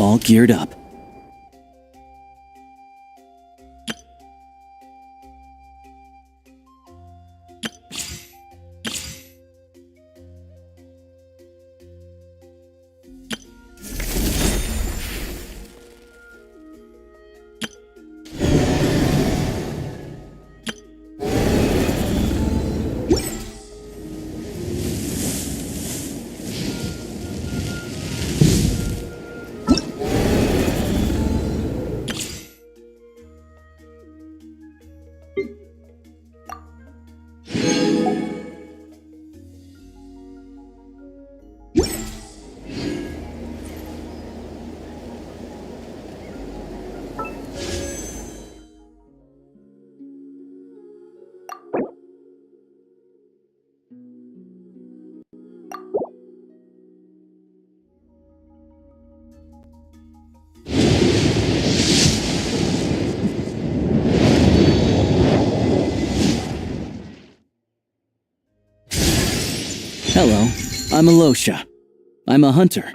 all geared up. Hello, I'm Alosha. I'm a hunter.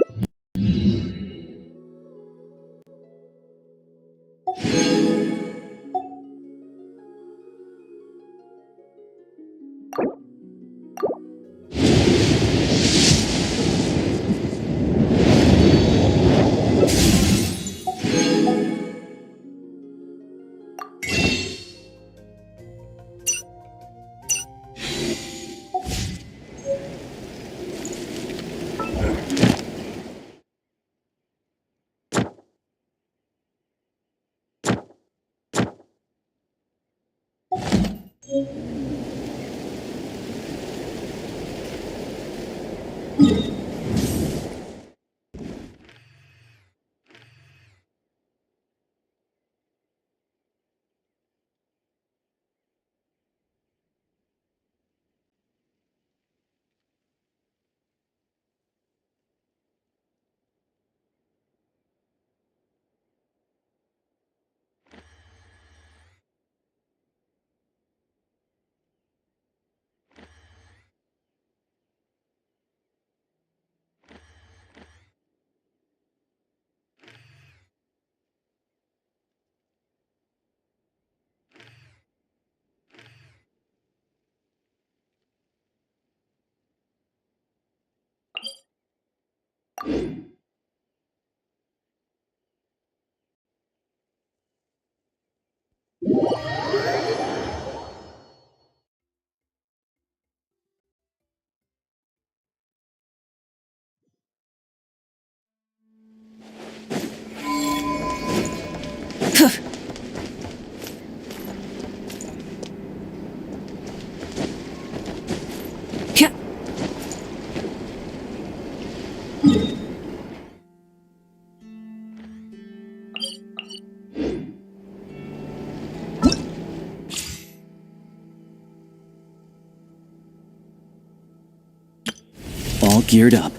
All geared up.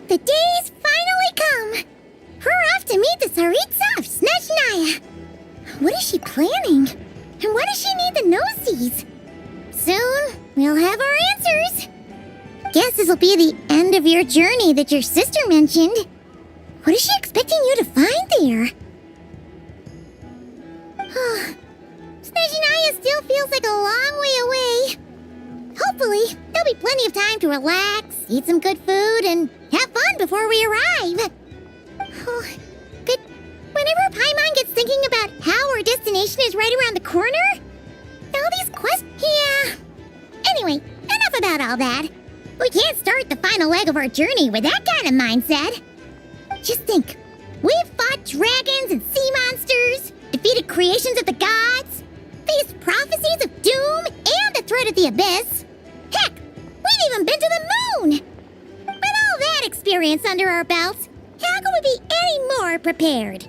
The day's finally come! We're off to meet the Tsaritsa of Snezhnaya! What is she planning? And why does she need the nosies? Soon, we'll have our answers! Guess this'll be the end of your journey that your sister mentioned. What is she expecting you to find there? Snezhnaya still feels like a long way away. Hopefully, there'll be plenty of time to relax, eat some good food, and have fun before we arrive. But whenever Paimon gets thinking about how our destination is right around the corner, all these questions... Yeah. Anyway, enough about all that. We can't start the final leg of our journey with that kind of mindset. Just think. We've fought dragons and sea monsters, defeated creations of the gods, faced prophecies of doom and the threat of the abyss. Heck, we've even been to the moon! With all that experience under our belts, how can we be any more prepared?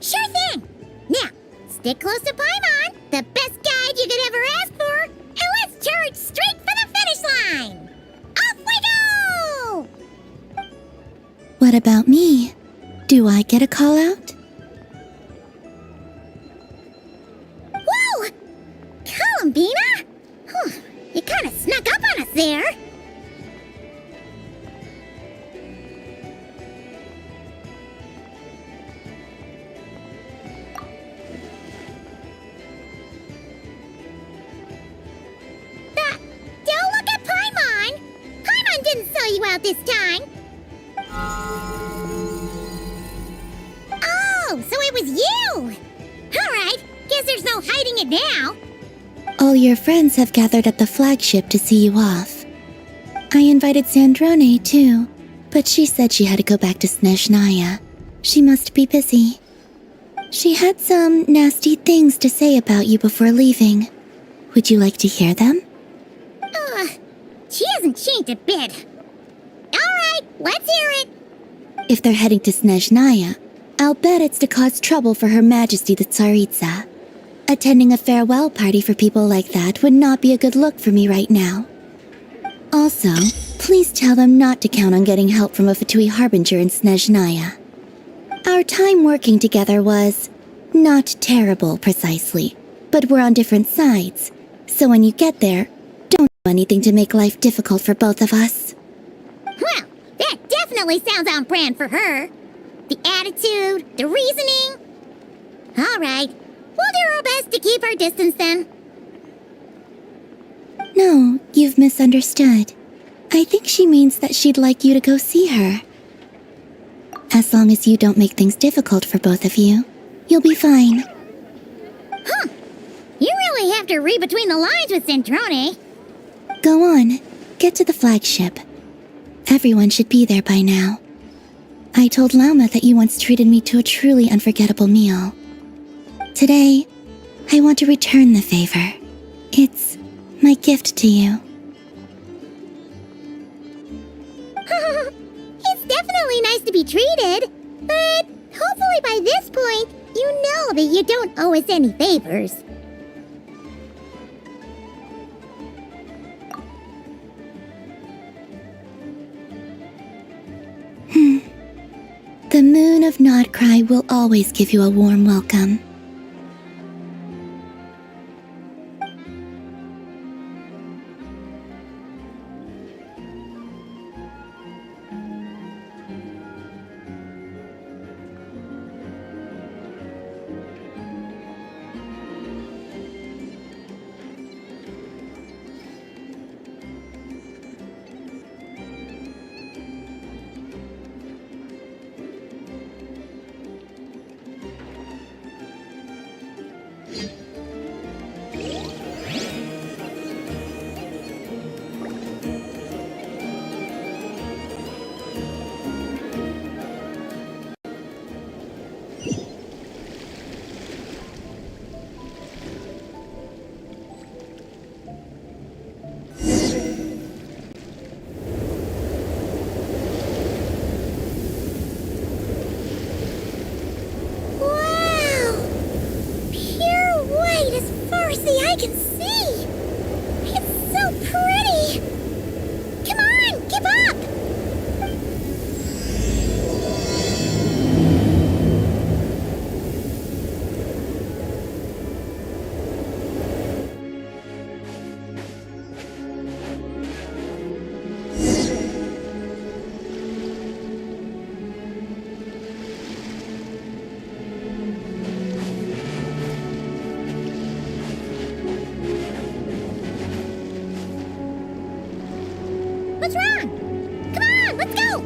Sure thing! Now, stick close to Paimon, the best guide you could ever ask for, and let's charge straight for the finish line! Off we go! What about me? Do I get a call out? Whoa! Columbina? Whew, you kind of snuck up on us there. Don't look at Paimon! Paimon didn't sell you out this time. Oh, so it was you! Alright, guess there's no hiding it now. All your friends have gathered at the flagship to see you off. I invited Snezhnaya too, but she said she had to go back to Snezhnaya. She must be busy. She had some nasty things to say about you before leaving. Would you like to hear them? She hasn't changed a bit. Alright, let's hear it. If they're heading to Snezhnaya, I'll bet it's to cause trouble for Her Majesty the Tsaritsa. Attending a farewell party for people like that would not be a good look for me right now. Also, please tell them not to count on getting help from a fatui harbinger in Snezhnaya. Our time working together was not terrible precisely, but we're on different sides, so when you get there, don't do anything to make life difficult for both of us. Well, that definitely sounds on brand for her. The attitude, the reasoning. Alright, we'll do our best to keep our distance then. No, you've misunderstood. I think she means that she'd like you to go see her. As long as you don't make things difficult for both of you, you'll be fine. Huh. You really have to read between the lines with Centrone. Go on, get to the flagship. Everyone should be there by now. I told Lama that you once treated me to a truly unforgettable meal. Today, I want to return the favor. It's my gift to you. It's definitely nice to be treated, but hopefully by this point, you know that you don't owe us any favors. The moon of Nodcry will always give you a warm welcome. I can see! It's so pretty! Come on, keep up! What's wrong? Come on, let's go!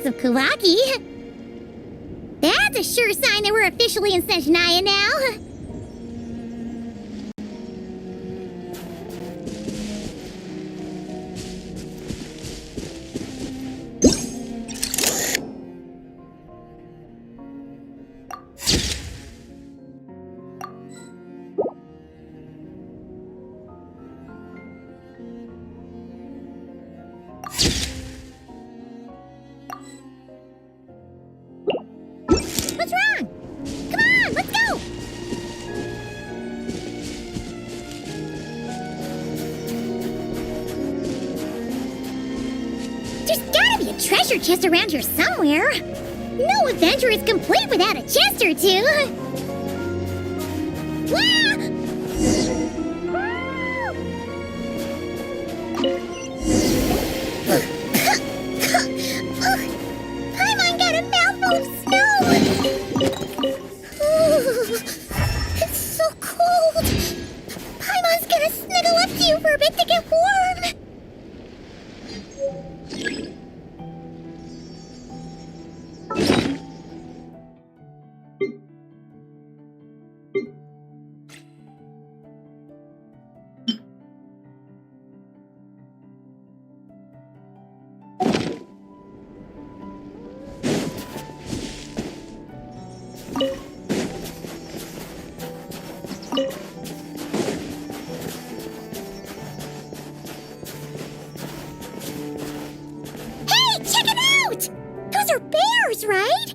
lots of kawaki. That's a sure sign that we're officially in Snezhnaya now. What's wrong? Come on, let's go! There's gotta be a treasure chest around here somewhere. No adventure is complete without a chest or two. Wow! Paimon got a mouthful of snow! It's so cold! Paimon's gonna snuggle up to you for a bit to get warm! Hey, check it out! Those are bears, right?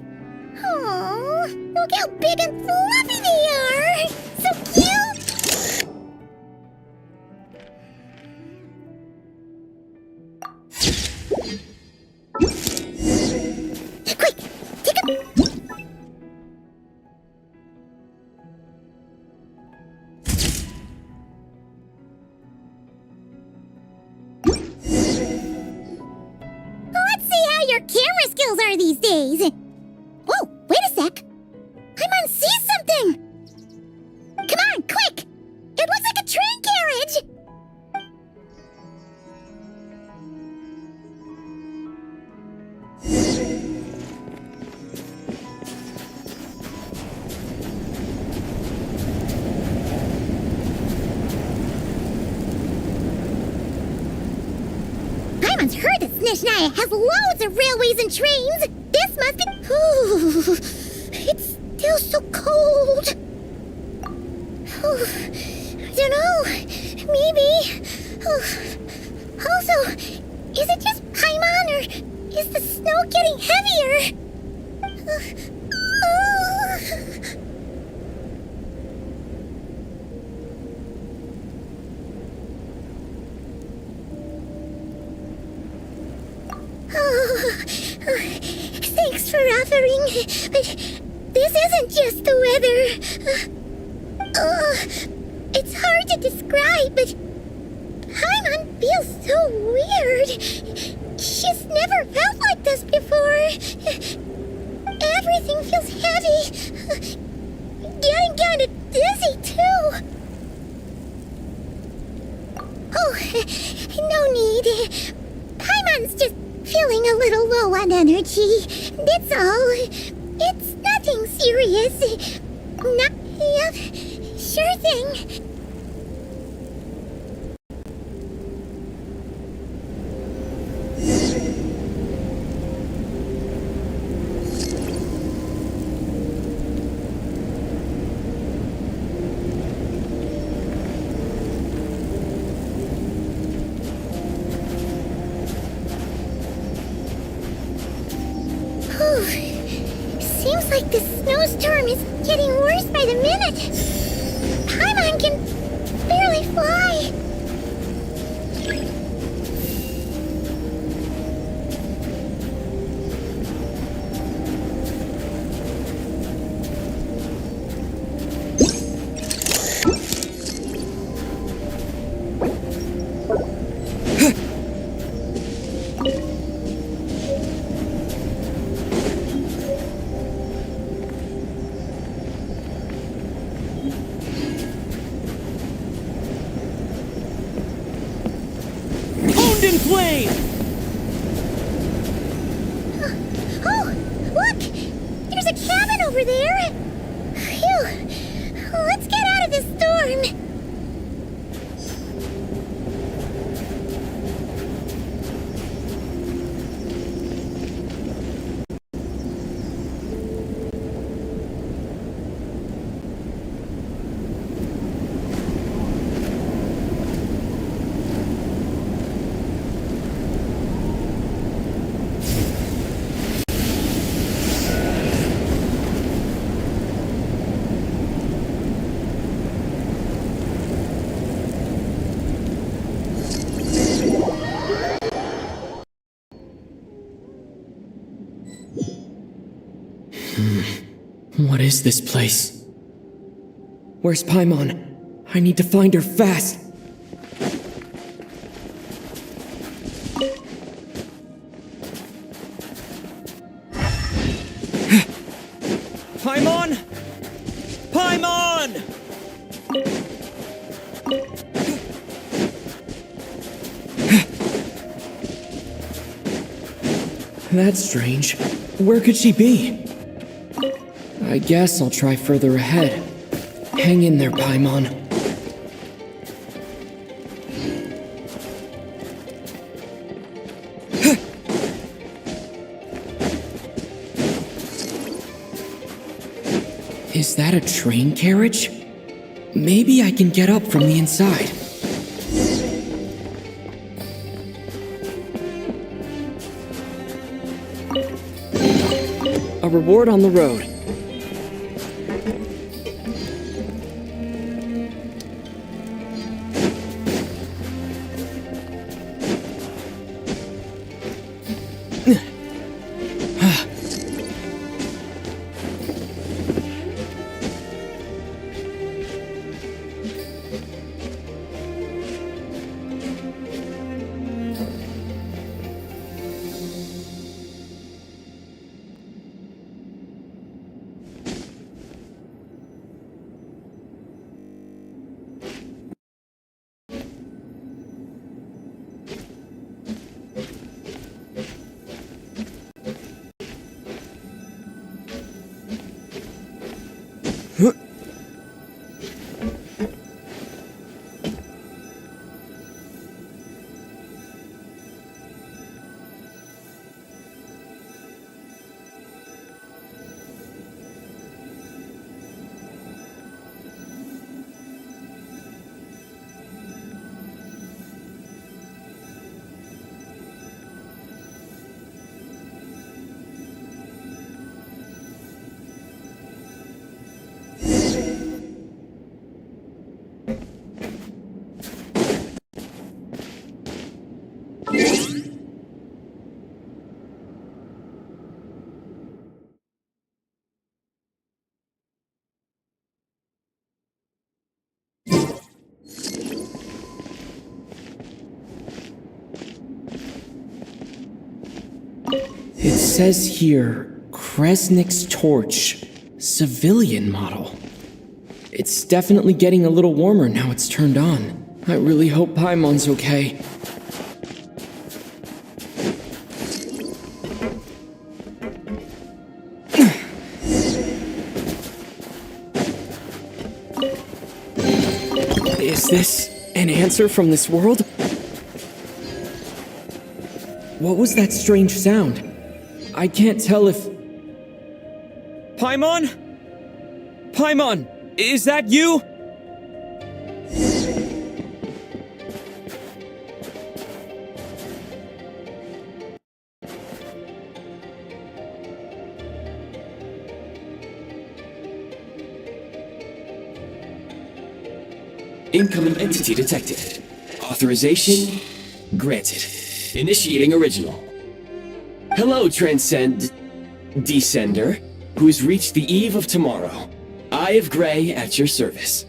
Oh, look how big and fluffy they are! So cute! Quick, take a... Let's see how your camera skills are these days. Whoa, wait a sec. Paimon sees something. Come on, quick. It looks like a train carriage. Paimon's heard that Snezhnaya has loads of railways and trains. This must be... Ooh, it's still so cold. Ooh, I don't know. Maybe... Also, is it just Paimon or is the snow getting heavier? Thanks for offering, but this isn't just the weather. It's hard to describe, but Paimon feels so weird. She's never felt like this before. Everything feels heavy. Getting kind of dizzy, too. Oh, no need. Paimon's just feeling a little low on energy. That's all. It's nothing serious. Yep, sure thing. Seems like the snowstorm is getting worse by the minute. Paimon can barely fly. over there. Phew. Let's get out of this storm. What is this place? Where's Paimon? I need to find her fast! Paimon! Paimon! That's strange. Where could she be? I guess I'll try further ahead. Hang in there, Paimon. Is that a train carriage? Maybe I can get up from the inside. A reward on the road. It says here, Kresnik's torch, civilian model. It's definitely getting a little warmer now it's turned on. I really hope Paimon's okay. Is this an answer from this world? What was that strange sound? I can't tell if... Paimon? Paimon, is that you? Incoming entity detected. Authorization granted. Initiating original. Hello, Descender, who has reached the eve of tomorrow. Eye of Grey at your service.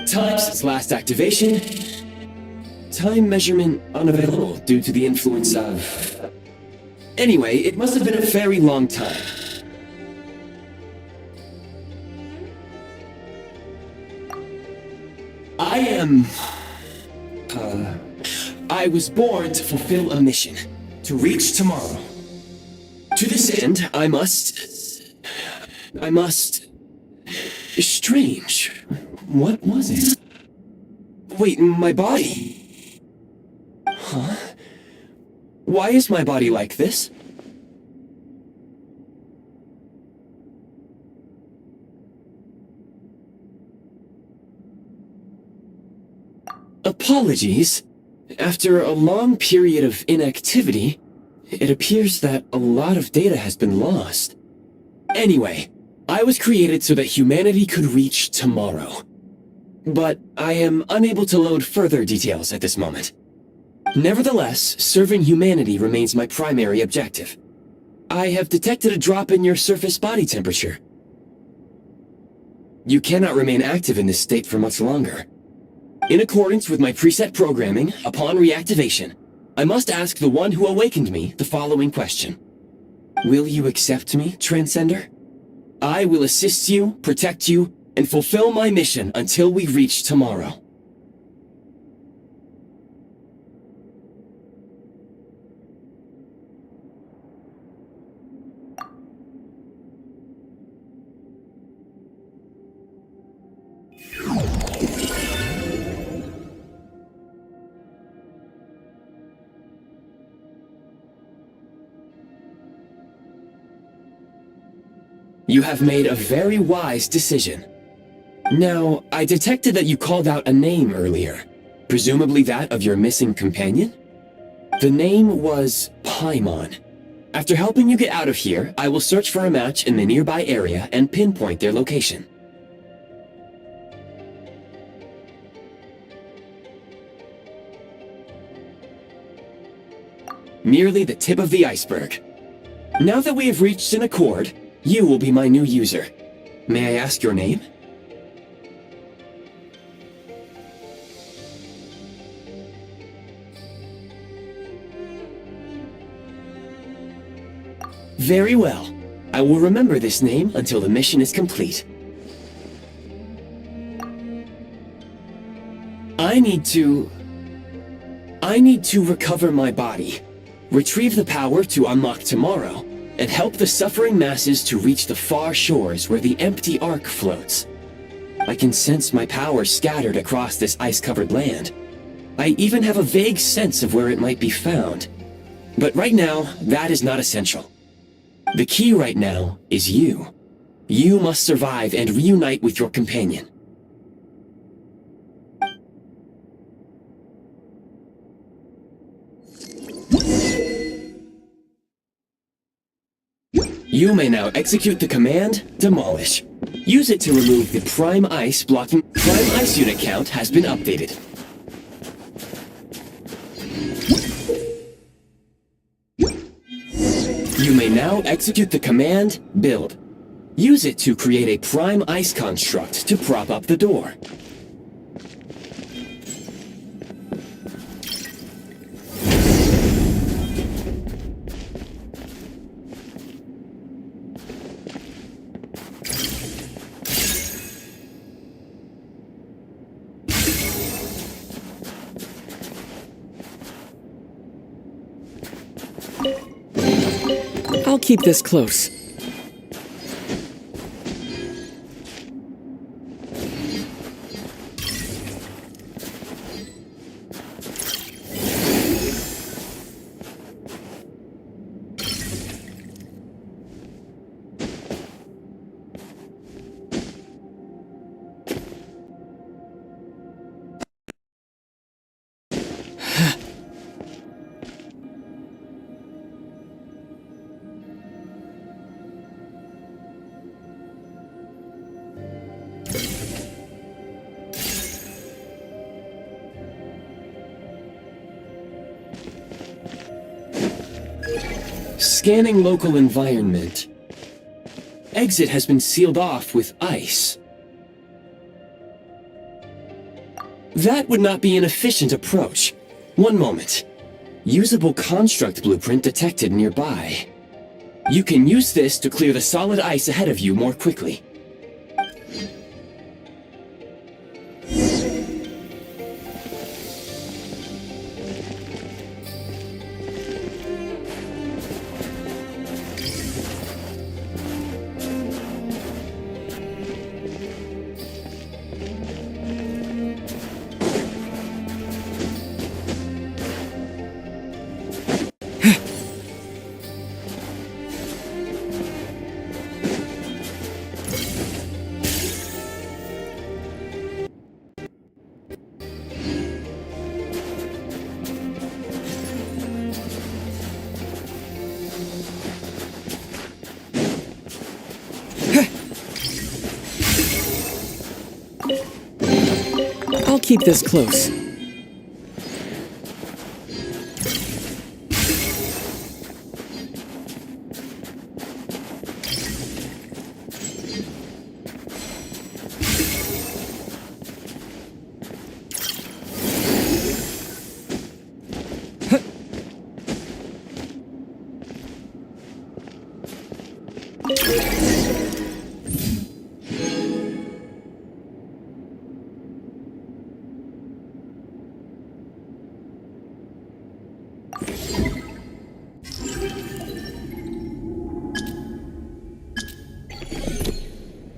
Time since last activation. Time measurement unavailable due to the influence of... Anyway, it must have been a very long time. I was born to fulfill a mission, to reach tomorrow. To this end, I must I must... Strange. What was it? Wait, my body? Huh? Why is my body like this? Apologies. After a long period of inactivity, it appears that a lot of data has been lost. Anyway, I was created so that humanity could reach tomorrow. But I am unable to load further details at this moment. Nevertheless, serving humanity remains my primary objective. I have detected a drop in your surface body temperature. You cannot remain active in this state for much longer. In accordance with my preset programming, upon reactivation, I must ask the one who awakened me the following question. Will you accept me, Transcender? I will assist you, protect you, and fulfill my mission until we reach tomorrow. You have made a very wise decision. Now, I detected that you called out a name earlier, presumably that of your missing companion? The name was Paimon. After helping you get out of here, I will search for a match in the nearby area and pinpoint their location. Merely the tip of the iceberg. Now that we have reached an accord, you will be my new user. May I ask your name? Very well. I will remember this name until the mission is complete. I need to recover my body, retrieve the power to unlock tomorrow, and help the suffering masses to reach the far shores where the empty ark floats. I can sense my power scattered across this ice-covered land. I even have a vague sense of where it might be found. But right now, that is not essential. The key right now is you. You must survive and reunite with your companion. You may now execute the command, Demolish. Use it to remove the Prime Ice blocking. Prime Ice unit count has been updated. You may now execute the command, Build. Use it to create a Prime Ice construct to prop up the door. I'll keep this close. Scanning local environment. Exit has been sealed off with ice. That would not be an efficient approach. One moment. Usable construct blueprint detected nearby. You can use this to clear the solid ice ahead of you more quickly. I'll keep this close.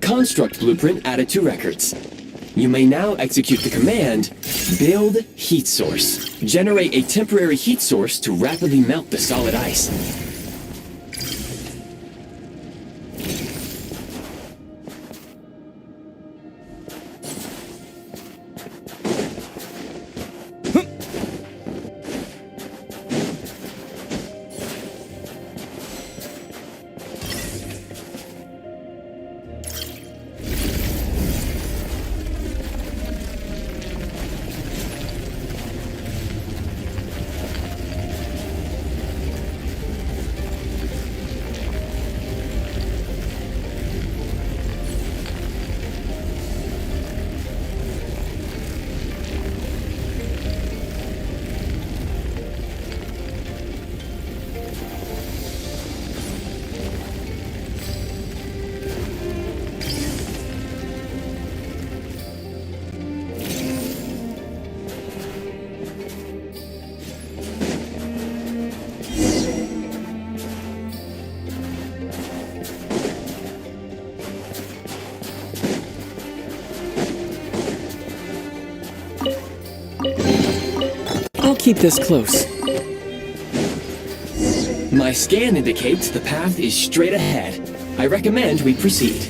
Construct blueprint added to records. You may now execute the command, build heat source. Generate a temporary heat source to rapidly melt the solid ice. I'll keep this close. My scan indicates the path is straight ahead. I recommend we proceed.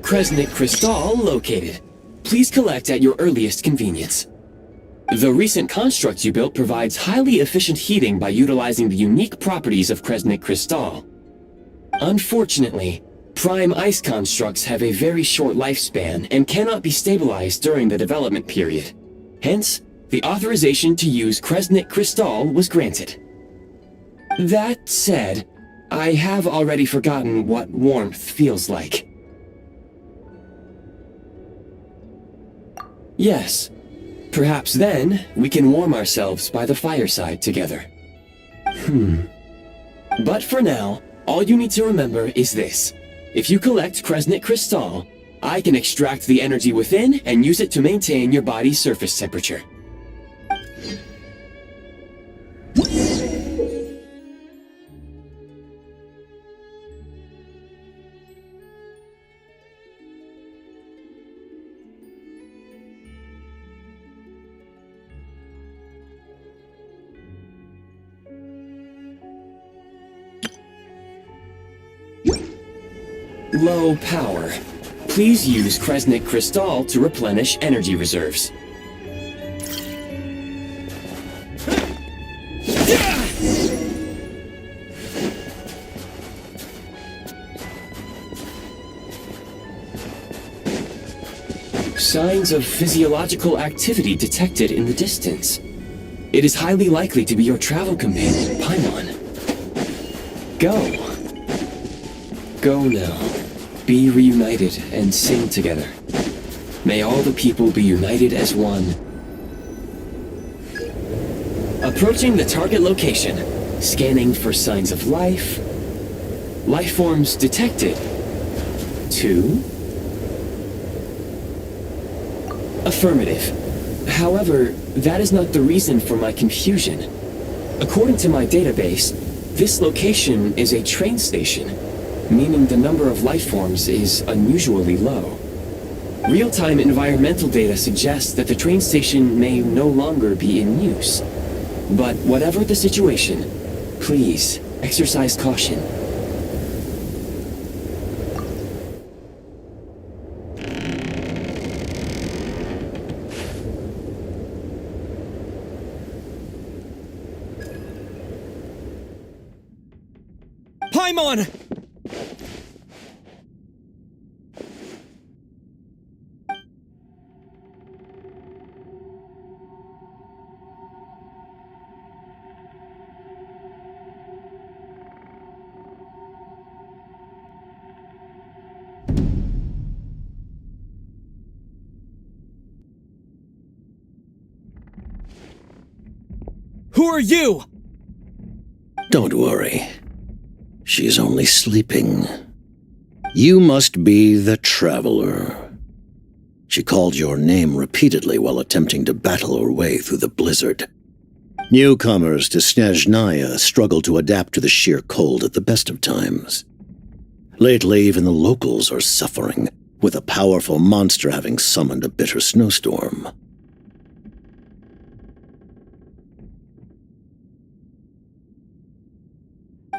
Kresnik Crystal located. Please collect at your earliest convenience. The recent construct you built provides highly efficient heating by utilizing the unique properties of Kresnik Crystal. Unfortunately, prime ice constructs have a very short lifespan and cannot be stabilized during the development period. Hence, the authorization to use Kresnik Crystal was granted. That said, I have already forgotten what warmth feels like. Yes, perhaps then we can warm ourselves by the fireside together. But for now, all you need to remember is this. If you collect Kresnik Crystal, I can extract the energy within and use it to maintain your body's surface temperature. Low power. Please use Kresnik Crystal to replenish energy reserves. Signs of physiological activity detected in the distance. It is highly likely to be your travel companion, Paimon. Go. Go now. Be reunited and sing together. May all the people be united as one. Approaching the target location. Scanning for signs of life. Life forms detected. 2. Affirmative. However, that is not the reason for my confusion. According to my database, this location is a train station, meaning the number of life forms is unusually low. Real-time environmental data suggests that the train station may no longer be in use. But whatever the situation, please exercise caution. Paimon! Who are you? Don't worry. She's only sleeping. You must be the Traveler. She called your name repeatedly while attempting to battle her way through the blizzard. Newcomers to Snezhnaya struggle to adapt to the sheer cold at the best of times. Lately, even the locals are suffering, with a powerful monster having summoned a bitter snowstorm.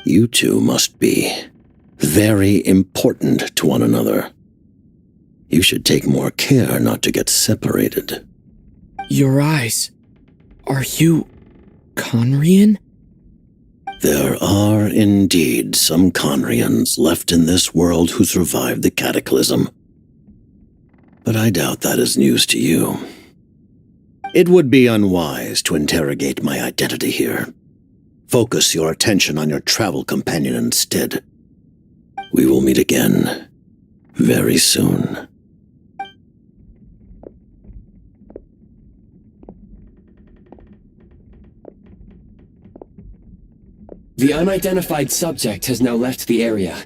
You two must be very important to one another. You should take more care not to get separated. Your eyes. Are you Conrian? There are indeed some Conrians left in this world who survived the cataclysm. But I doubt that is news to you. It would be unwise to interrogate my identity here. Focus your attention on your travel companion instead. We will meet again very soon. The unidentified subject has now left the area.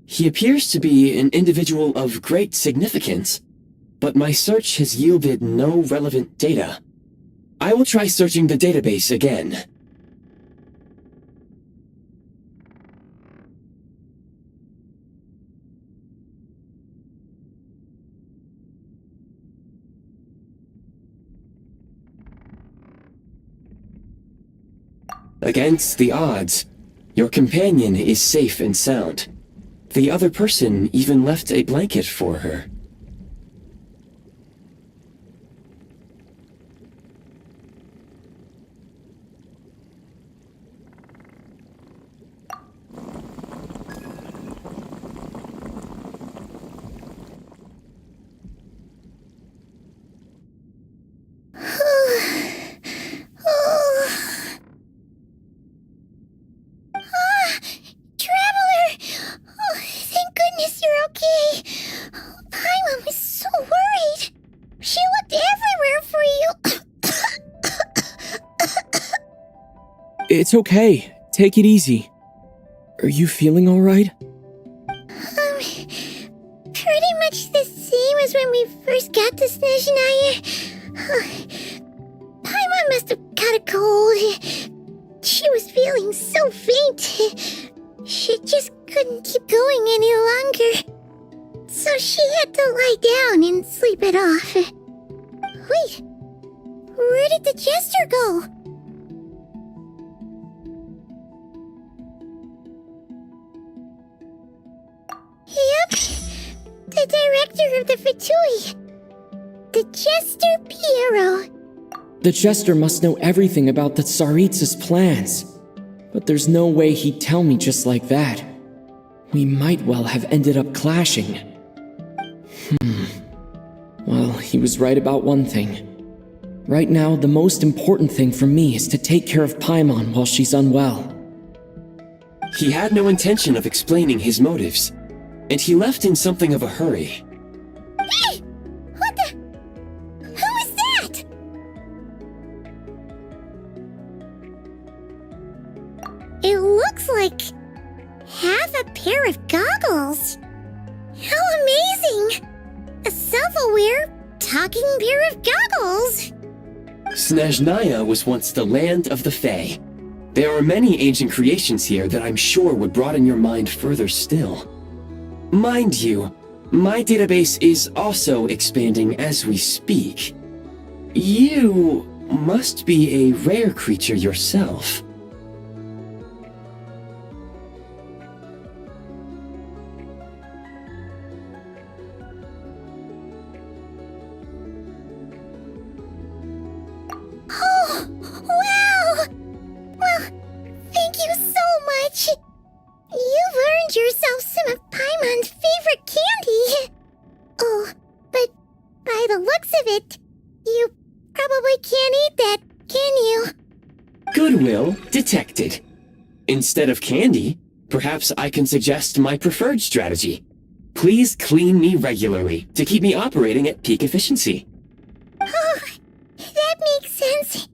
He appears to be an individual of great significance, but my search has yielded no relevant data. I will try searching the database again. Against the odds, your companion is safe and sound. The other person even left a blanket for her. It's okay. take it easy. Are you feeling alright? Pretty much the same as when we first got to Snezhnaya. Paimon must have caught a cold. She was feeling so faint. She just couldn't keep going any longer. So she had to lie down and sleep it off. Wait, where did the jester go? Yep, the director of the fatui. The jester Piero. The jester must know everything about the Tsaritsa's plans. But there's no way he'd tell me just like that. We might well have ended up clashing. Well, he was right about one thing. Right now, the most important thing for me is to take care of Paimon while she's unwell. He had no intention of explaining his motives, and he left in something of a hurry. Hey! What the? Who is that? It looks like half a pair of goggles. How amazing! A self-aware, talking pair of goggles! Snezhnaya was once the land of the Fae. There are many ancient creations here that I'm sure would broaden your mind further still. Mind you, my database is also expanding as we speak. You must be a rare creature yourself. Oh, wow! Well, thank you so much. You've earned yourself some of Paimon's favorite candy. Oh, but by the looks of it, you probably can't eat that, can you? Goodwill detected. Instead of candy, perhaps I can suggest my preferred strategy. Please clean me regularly to keep me operating at peak efficiency. Oh, that makes sense.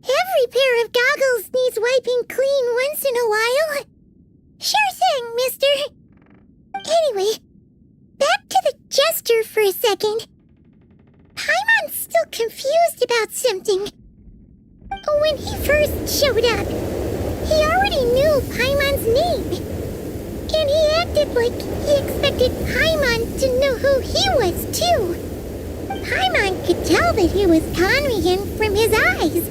Every pair of goggles needs wiping clean once in a while. Sure thing, mister. Anyway, back to the jester for a second. Paimon's still confused about something. When he first showed up, he already knew Paimon's name. And he acted like he expected Paimon to know who he was, too. Paimon could tell that he was Conrian from his eyes.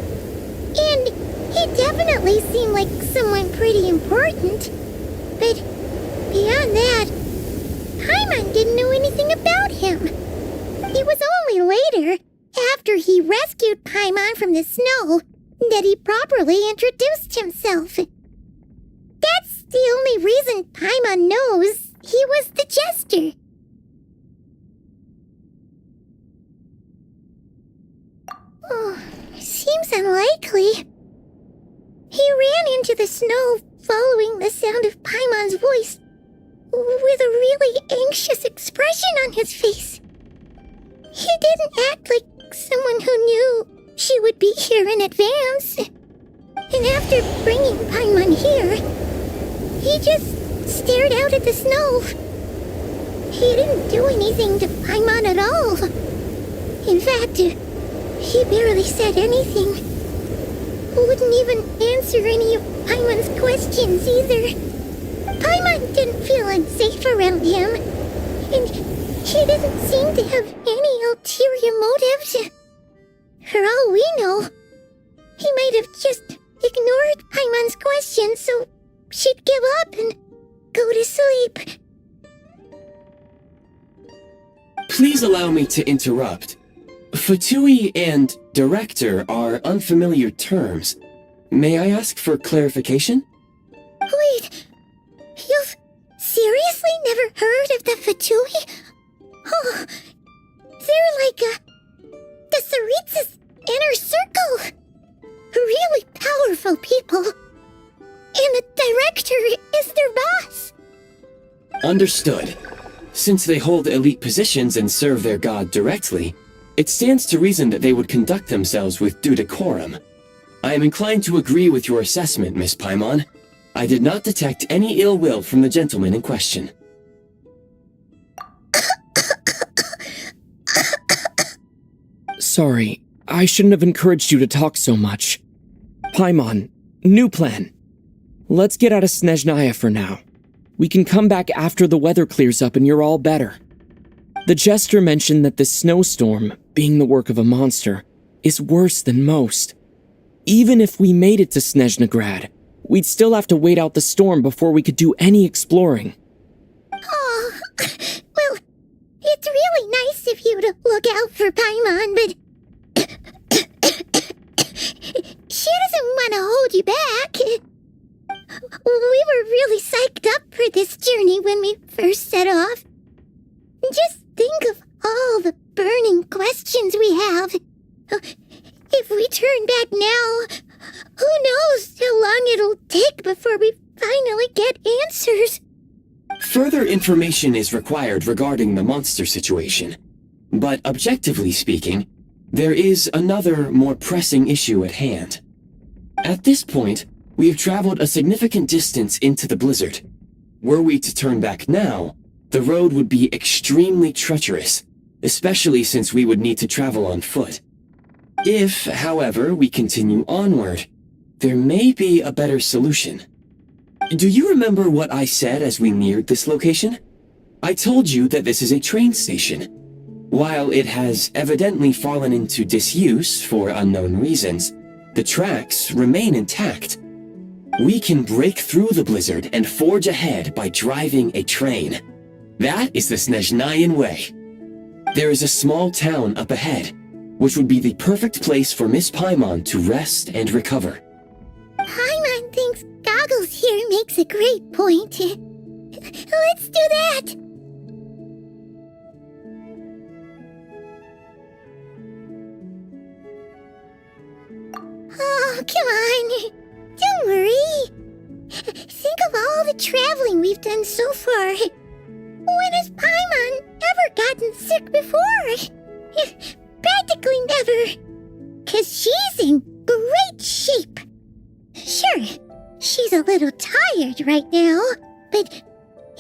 And he definitely seemed like someone pretty important. But beyond that, Paimon didn't know anything about him. It was only later, after he rescued Paimon from the snow, that he properly introduced himself. That's the only reason Paimon knows he was the jester. Oh, seems unlikely. He ran into the snow following the sound of Paimon's voice, with a really anxious expression on his face. He didn't act like someone who knew she would be here in advance. And after bringing Paimon here, he just stared out at the snow. He didn't do anything to Paimon at all. In fact, he barely said anything. Wouldn't even answer any of Paimon's questions either. Paimon didn't feel unsafe around him, and he didn't seem to have any ulterior motives. For all we know, he might have just ignored Paimon's questions so she'd give up and go to sleep. Please allow me to interrupt. Fatui and director are unfamiliar terms. May I ask for clarification? Wait, you've seriously never heard of the fatui? Oh, they're like the Tsaritsa's inner circle. Really powerful people. And the director is their boss. Understood. Since they hold elite positions and serve their god directly, it stands to reason that they would conduct themselves with due decorum. I am inclined to agree with your assessment, Miss Paimon. I did not detect any ill will from the gentleman in question. Sorry, I shouldn't have encouraged you to talk so much. Paimon, new plan. Let's get out of Snezhnaya for now. We can come back after the weather clears up and you're all better. The jester mentioned that this snowstorm, being the work of a monster, is worse than most. Even if we made it to Snezhnagrad, we'd still have to wait out the storm before we could do any exploring. Oh, well, it's really nice of you to look out for Paimon, but she doesn't want to hold you back. We were really psyched up for this journey when we first set off. Just think of all the burning questions we have. If we turn back now, who knows how long it'll take before we finally get answers. Further information is required regarding the monster situation, but objectively speaking, there is another, more pressing issue at hand. At this point, we have traveled a significant distance into the blizzard. Were we to turn back now, the road would be extremely treacherous, especially since we would need to travel on foot. If, however, we continue onward, there may be a better solution. Do you remember what I said as we neared this location? I told you that this is a train station. While it has evidently fallen into disuse for unknown reasons, the tracks remain intact. We can break through the blizzard and forge ahead by driving a train. That is the Snezhnayan way. There is a small town up ahead, which would be the perfect place for Miss Paimon to rest and recover. Paimon thinks Goggles here makes a great point. Let's do that. Oh, come on. Don't worry. Think of all the traveling we've done so far. When has Paimon ever gotten sick before? Practically never. 'Cause she's in great shape. Sure, she's a little tired right now, but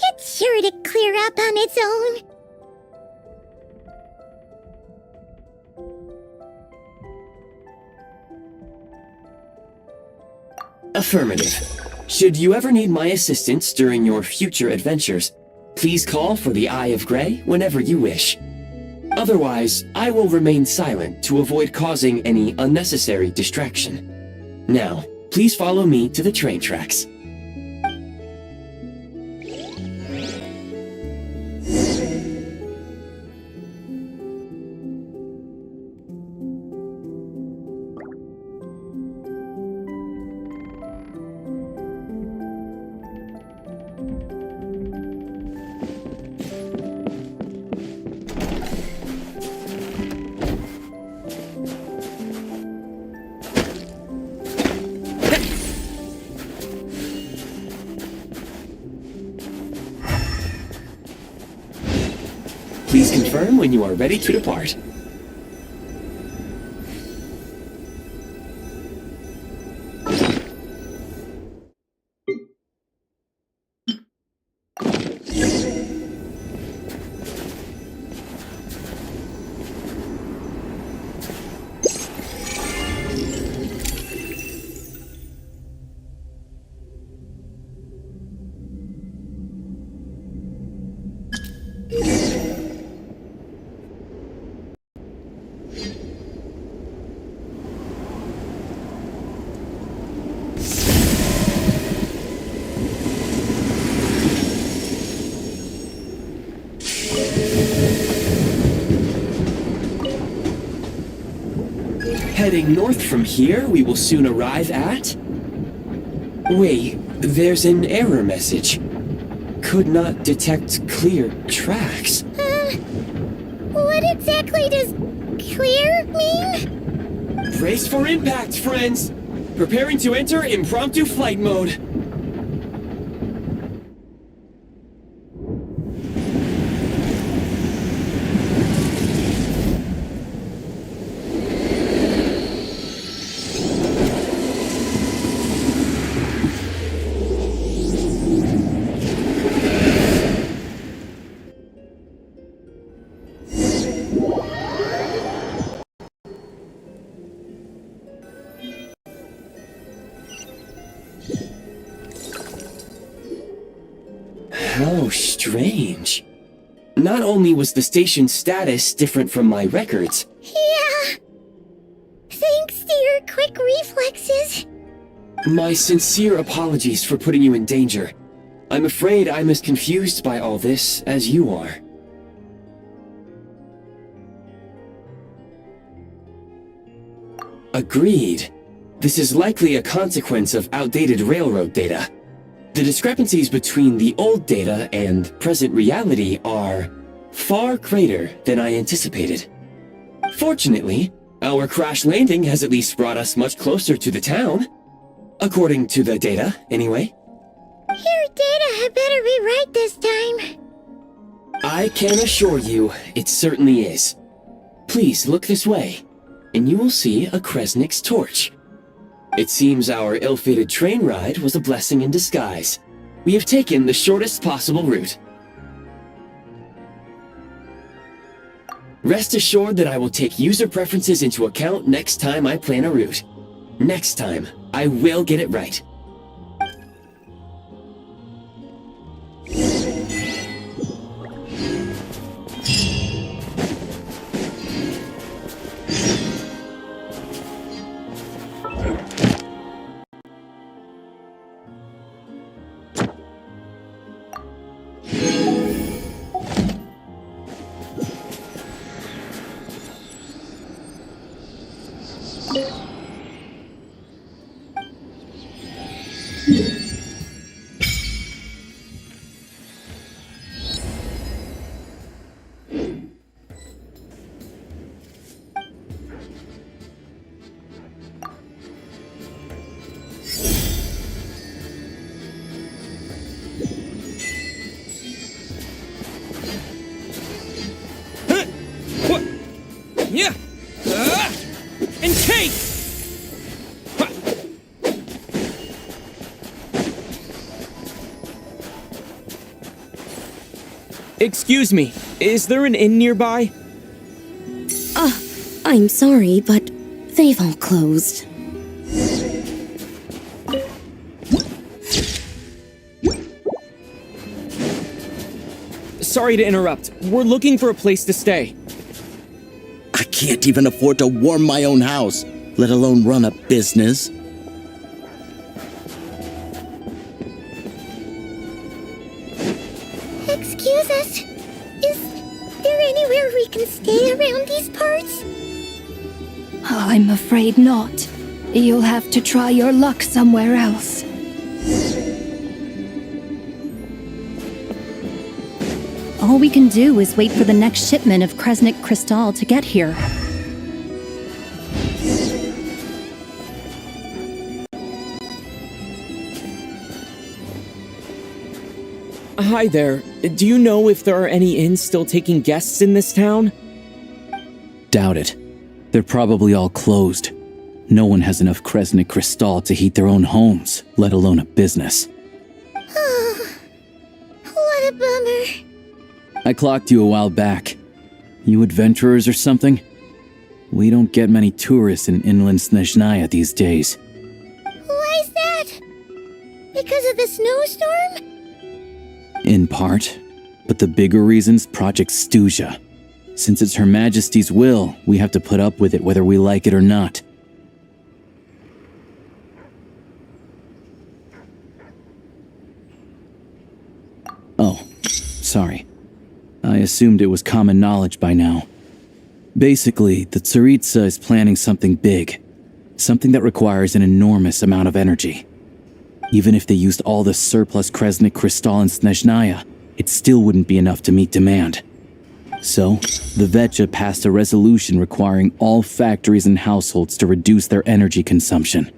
it's sure to clear up on its own. Affirmative. Should you ever need my assistance during your future adventures, please call for the Eye of Grey whenever you wish. Otherwise, I will remain silent to avoid causing any unnecessary distraction. Now, please follow me to the train tracks. Please confirm when you are ready to depart. Heading north from here, we will soon arrive at... Wait, there's an error message. Could not detect clear tracks. What exactly does clear mean? Brace for impact, friends! Preparing to enter impromptu flight mode. How strange. Not only was the station's status different from my records, Yeah. Thanks to your quick reflexes. my sincere apologies for putting you in danger. I'm afraid I'm as confused by all this as you are. Agreed. This is likely a consequence of outdated railroad data. The discrepancies between the old data and present reality are far greater than I anticipated. Fortunately, our crash landing has at least brought us much closer to the town. According to the data, anyway. Your data had better be right this time. I can assure you, it certainly is. Please look this way, and you will see a Kresnik's torch. It seems our ill-fated train ride was a blessing in disguise. We have taken the shortest possible route. Rest assured that I will take user preferences into account next time I plan a route. Next time, I will get it right. Yeah! And take! Excuse me, is there an inn nearby? I'm sorry, but they've all closed. Sorry to interrupt. We're looking for a place to stay. I can't even afford to warm my own house, let alone run a business. Excuse us. Is there anywhere we can stay around these parts? I'm afraid not. You'll have to try your luck somewhere else. All we can do is wait for the next shipment of Kresnik crystal to get here. Hi there. Do you know if there are any inns still taking guests in this town? Doubt it. They're probably all closed. No one has enough Kresnik crystal to heat their own homes, let alone a business. Oh, what a bummer. I clocked you a while back. You adventurers or something? We don't get many tourists in inland Snezhnaya these days. Why is that? Because of the snowstorm? In part. But the bigger reason's Project Stuzha. Since it's Her Majesty's will, we have to put up with it whether we like it or not. Oh, sorry. I assumed it was common knowledge by now. Basically, the Tsaritsa is planning something big. Something that requires an enormous amount of energy. Even if they used all the surplus Kresnik crystal in Snezhnaya, it still wouldn't be enough to meet demand. So, the Vecha passed a resolution requiring all factories and households to reduce their energy consumption.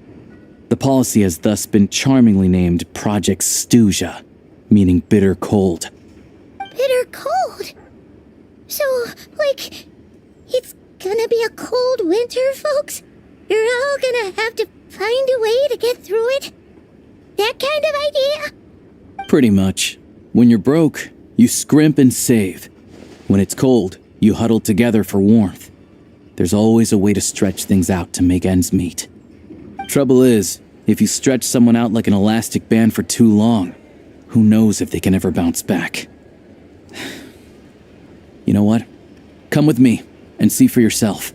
The policy has thus been charmingly named Project Stuzha, meaning bitter cold. Bitter cold? So, like, it's gonna be a cold winter, folks? You're all gonna have to find a way to get through it? That kind of idea? Pretty much. When you're broke, you scrimp and save. When it's cold, you huddle together for warmth. There's always a way to stretch things out to make ends meet. Trouble is, if you stretch someone out like an elastic band for too long, who knows if they can ever bounce back. You know what? Come with me and see for yourself.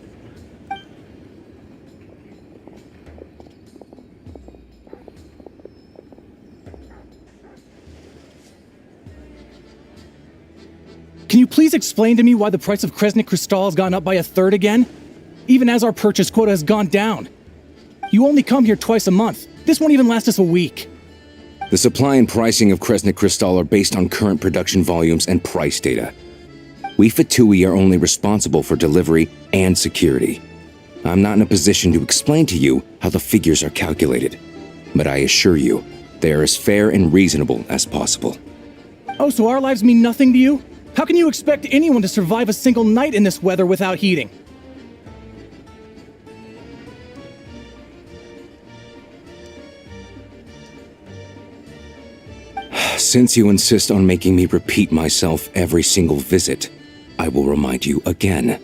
Can you please explain to me why the price of Kresnik Crystal has gone up by a third again? Even as our purchase quota has gone down. You only come here twice a month. This won't even last us a week. The supply and pricing of Kresnik Crystal are based on current production volumes and price data. We Fatui are only responsible for delivery and security. I'm not in a position to explain to you how the figures are calculated, but I assure you, they are as fair and reasonable as possible. Oh, so our lives mean nothing to you? How can you expect anyone to survive a single night in this weather without heating? Since you insist on making me repeat myself every single visit, I will remind you again.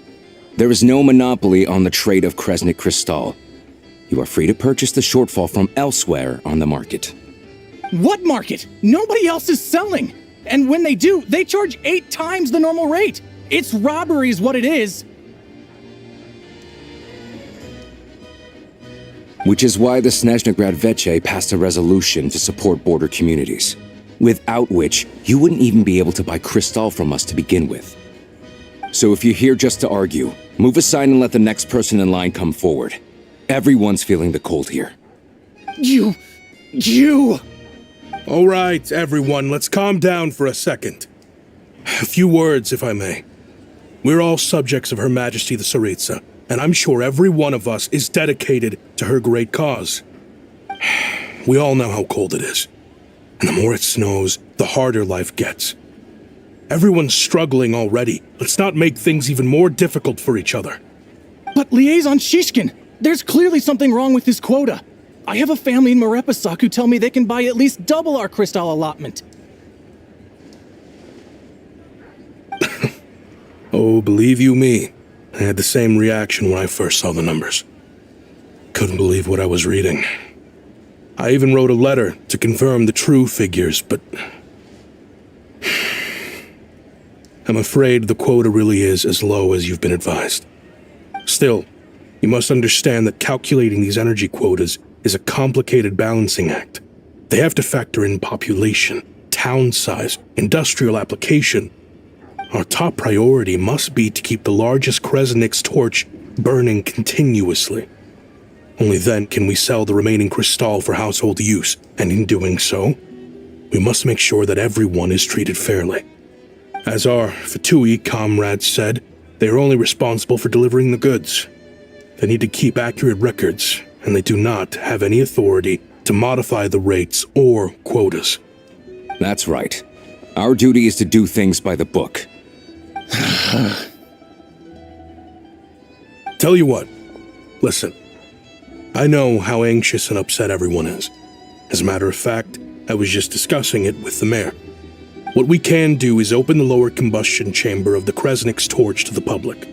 There is no monopoly on the trade of Kresnik Crystal. You are free to purchase the shortfall from elsewhere on the market. What market? Nobody else is selling! And when they do, they charge 8 times the normal rate! It's robbery is what it is! Which is why the Snezhnaya Veche passed a resolution to support border communities, without which you wouldn't even be able to buy crystal from us to begin with. So if you're here just to argue, move aside and let the next person in line come forward. Everyone's feeling the cold here. You... All right, everyone, let's calm down for a second. A few words, if I may. We're all subjects of Her Majesty the Tsaritsa, and I'm sure every one of us is dedicated to her great cause. We all know how cold it is, and the more it snows, the harder life gets. Everyone's struggling already. Let's not make things even more difficult for each other. But Liaison Shishkin, there's clearly something wrong with this quota. I have a family in Marepasak who tell me they can buy at least double our crystal allotment. Oh, believe you me, I had the same reaction when I first saw the numbers. Couldn't believe what I was reading. I even wrote a letter to confirm the true figures, but I'm afraid the quota really is as low as you've been advised. Still, you must understand that calculating these energy quotas is a complicated balancing act. They have to factor in population, town size, industrial application. Our top priority must be to keep the largest Kresnik's torch burning continuously. Only then can we sell the remaining crystal for household use, and in doing so, we must make sure that everyone is treated fairly. As our Fatui comrades said, they are only responsible for delivering the goods. They need to keep accurate records, and they do not have any authority to modify the rates or quotas. That's right. Our duty is to do things by the book. Tell you what, listen. I know how anxious and upset everyone is. As a matter of fact, I was just discussing it with the mayor. What we can do is open the lower combustion chamber of the Kresnik's torch to the public.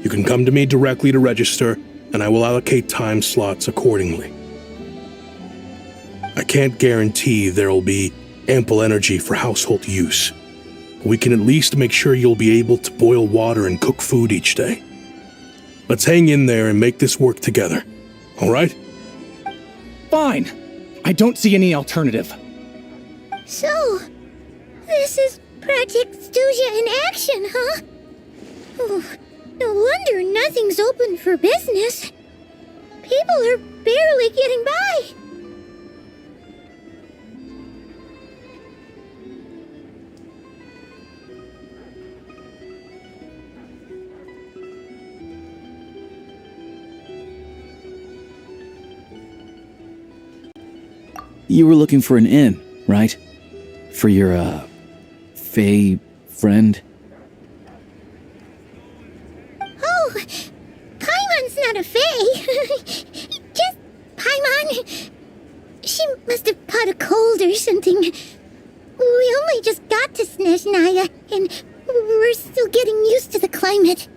You can come to me directly to register, and I will allocate time slots accordingly. I can't guarantee there'll be ample energy for household use. We can at least make sure you'll be able to boil water and cook food each day. Let's hang in there and make this work together. All right? Fine. I don't see any alternative. So, this is Project Stuja in action, huh? Oh, no wonder nothing's open for business. People are barely getting by. You were looking for an inn, right? For your, Fae friend? Oh, Paimon's not a fae. Just Paimon. She must have caught a cold or something. We only just got to Snezhnaya, and we're still getting used to the climate.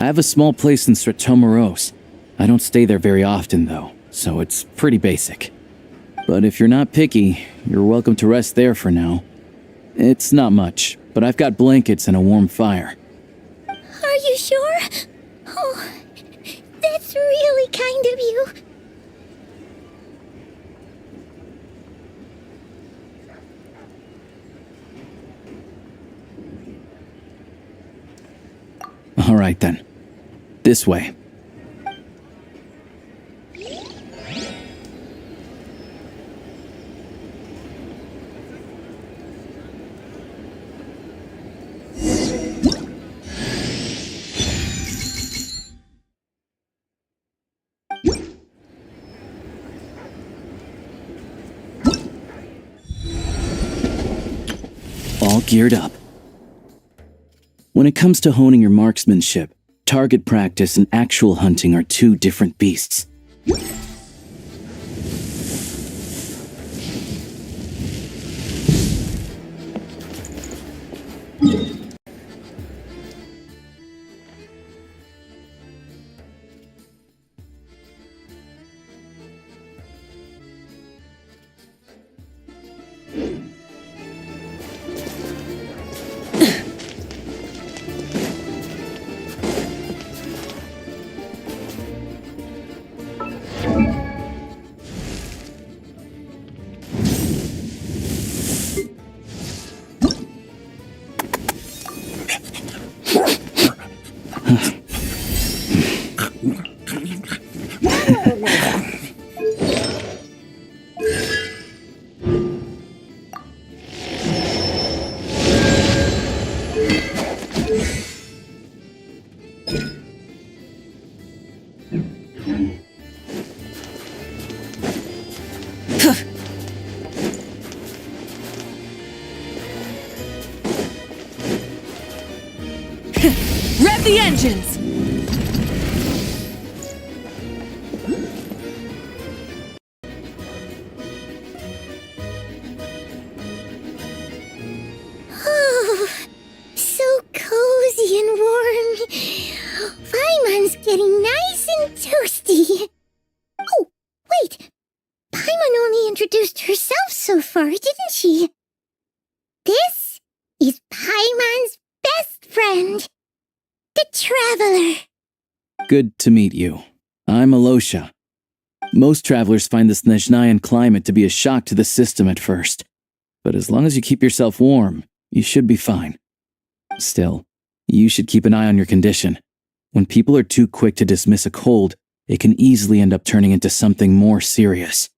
I have a small place in Stratomaros. I don't stay there very often, though, so it's pretty basic. But if you're not picky, you're welcome to rest there for now. It's not much, but I've got blankets and a warm fire. Are you sure? Oh, that's really kind of you. All right then. This way. All geared up. When it comes to honing your marksmanship, target practice and actual hunting are two different beasts. Rev the engines! Oh, so cozy and warm. Paimon's getting nice and toasty. Oh, wait. Paimon only introduced herself so far, didn't she? This is Paimon's best friend, the Traveler. Good to meet you. I'm Alosha. Most travelers find the Snezhnayan climate to be a shock to the system at first. But as long as you keep yourself warm, you should be fine. Still, you should keep an eye on your condition. When people are too quick to dismiss a cold, it can easily end up turning into something more serious.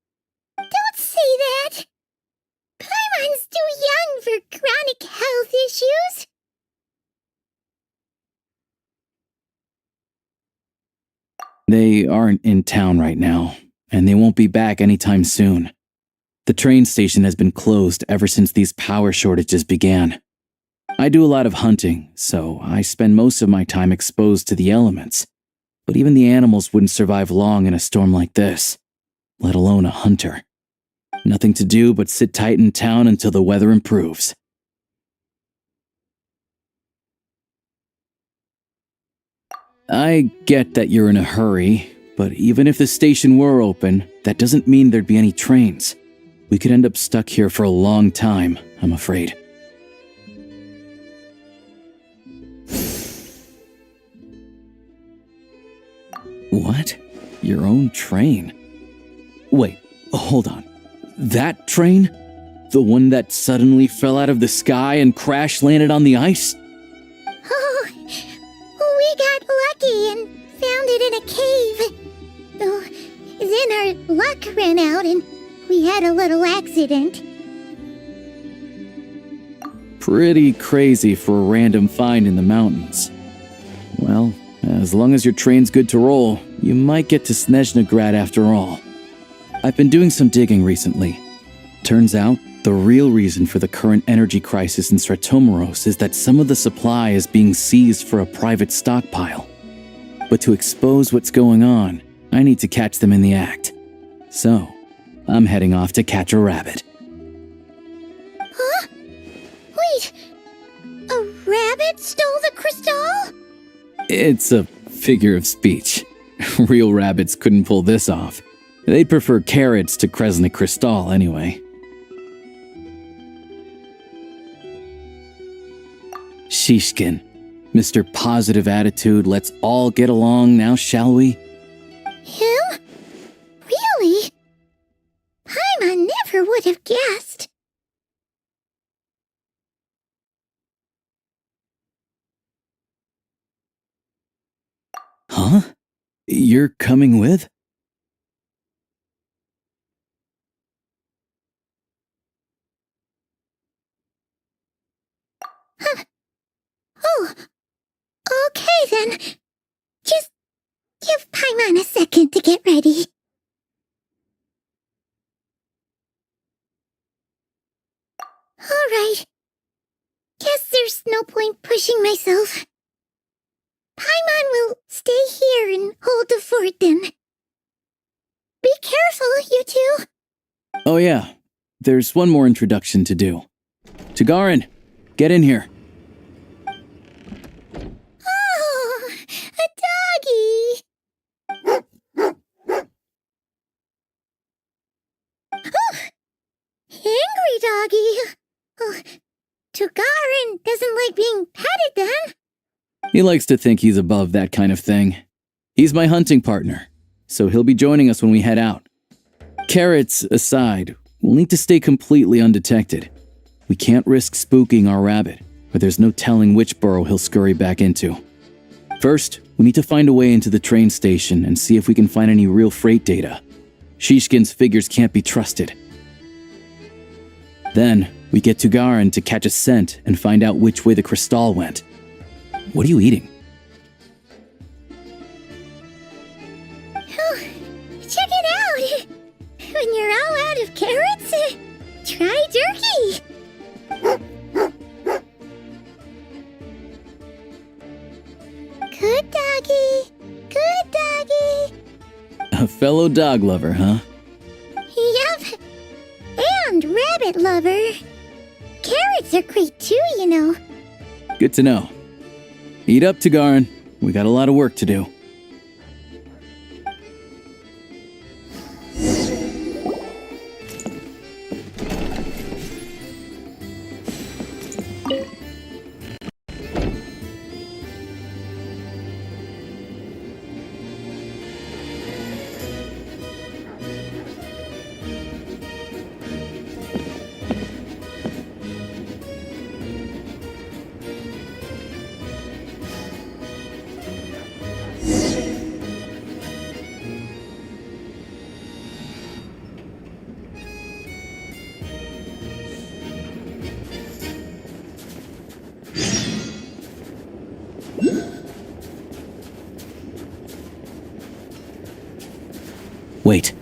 Don't say that. Paimon's too young for chronic health issues. They aren't in town right now, and they won't be back anytime soon. The train station has been closed ever since these power shortages began. I do a lot of hunting, so I spend most of my time exposed to the elements. But even the animals wouldn't survive long in a storm like this, let alone a hunter. Nothing to do but sit tight in town until the weather improves. I get that you're in a hurry, but even if the station were open, that doesn't mean there'd be any trains. We could end up stuck here for a long time, I'm afraid. What? Your own train? Wait, hold on. That train? The one that suddenly fell out of the sky and crash-landed on the ice? Oh, we got lucky and found it in a cave. Oh, then our luck ran out and we had a little accident. Pretty crazy for a random find in the mountains. Well, as long as your train's good to roll, you might get to Snezhnaya after all. I've been doing some digging recently. Turns out, the real reason for the current energy crisis in Stratomeros is that some of the supply is being seized for a private stockpile. But to expose what's going on, I need to catch them in the act. So, I'm heading off to catch a rabbit. Huh? Wait, a rabbit stole the crystal? It's a figure of speech. Real rabbits couldn't pull this off. They'd prefer carrots to Kresnik Kristall anyway. Shishkin, Mr. Positive Attitude, let's all get along now, shall we? Him? Really? Paimon never would have guessed. Huh? You're coming with? Huh. Oh, okay then. Just give Paimon a second to get ready. All right. Guess there's no point pushing myself. Paimon will stay here and hold the fort then. Be careful, you two. Oh yeah, there's one more introduction to do. Tagarin, get in here. Oh, a doggy. Oh, angry doggy. Oh, Tagarin doesn't like being petted then. He likes to think he's above that kind of thing. He's my hunting partner, so he'll be joining us when we head out. Carrots aside, we'll need to stay completely undetected. We can't risk spooking our rabbit, or there's no telling which burrow he'll scurry back into. First, we need to find a way into the train station and see if we can find any real freight data. Shishkin's figures can't be trusted. Then, we get Tagarin to catch a scent and find out which way the Kristall went. What are you eating? Oh, check it out! When you're all out of carrots, try jerky! Good doggy! Good doggy! A fellow dog lover, huh? Yup! And rabbit lover! Carrots are great too, you know. Good to know. Eat up, Tagarin. We got a lot of work to do. Wait.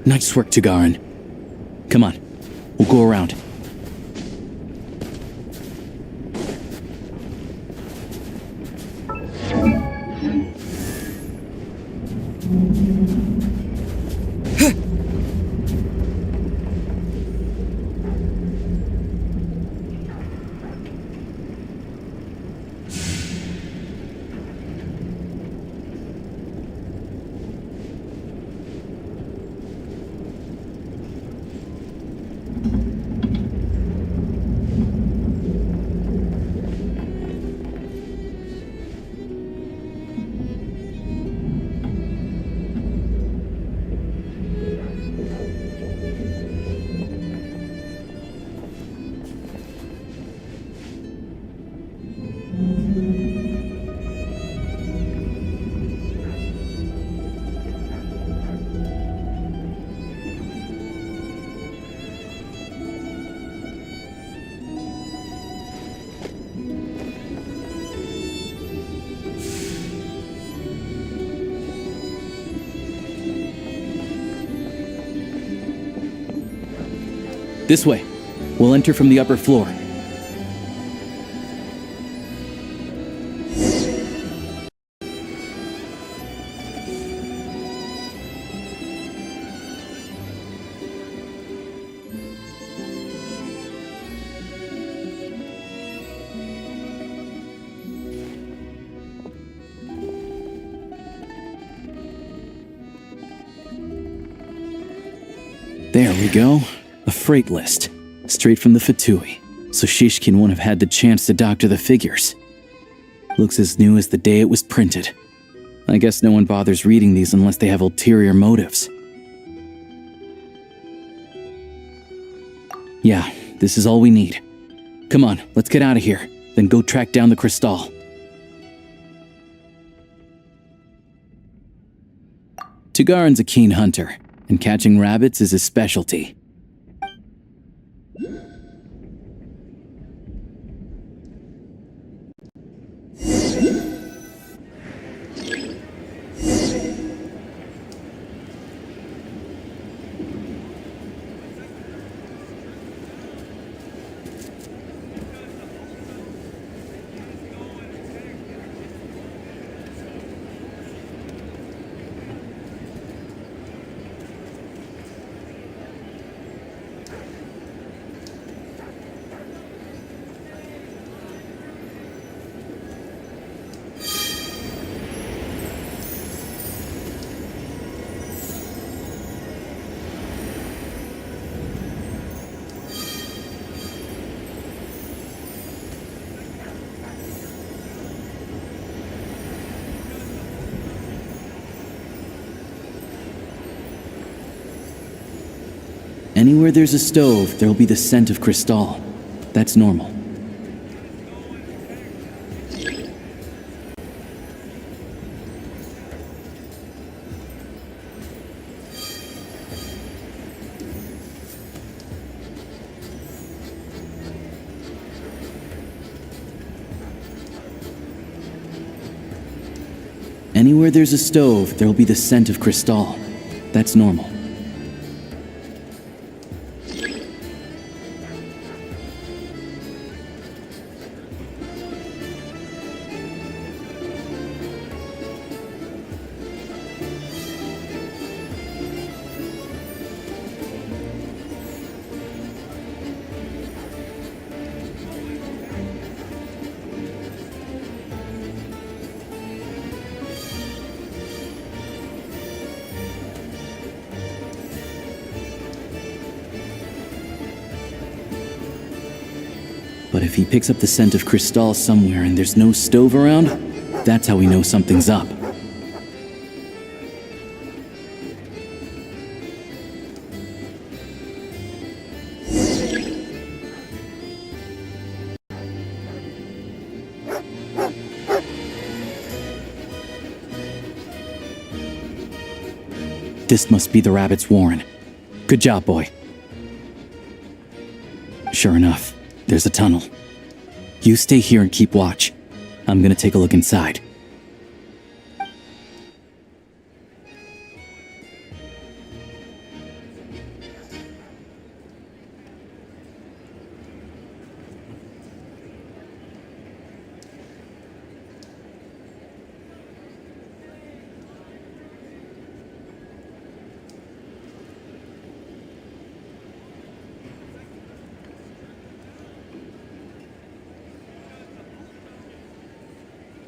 Nice work, Tagarin. Come on, we'll go around. This way. We'll enter from the upper floor. There we go. A freight list. Straight from the fatui. So Shishkin won't have had the chance to doctor the figures. Looks as new as the day it was printed. I guess no one bothers reading these unless they have ulterior motives. Yeah, this is all we need. Come on, let's get out of here. Then go track down the crystal. Tugarin's a keen hunter, and catching rabbits is his specialty. Anywhere there's a stove, there'll be the scent of crystal. That's normal. Anywhere there's a stove, there'll be the scent of crystal. That's normal. But if he picks up the scent of crystal somewhere and there's no stove around, that's how we know something's up. This must be the rabbit's warren. Good job, boy. Sure enough. There's a tunnel. You stay here and keep watch. I'm gonna take a look inside.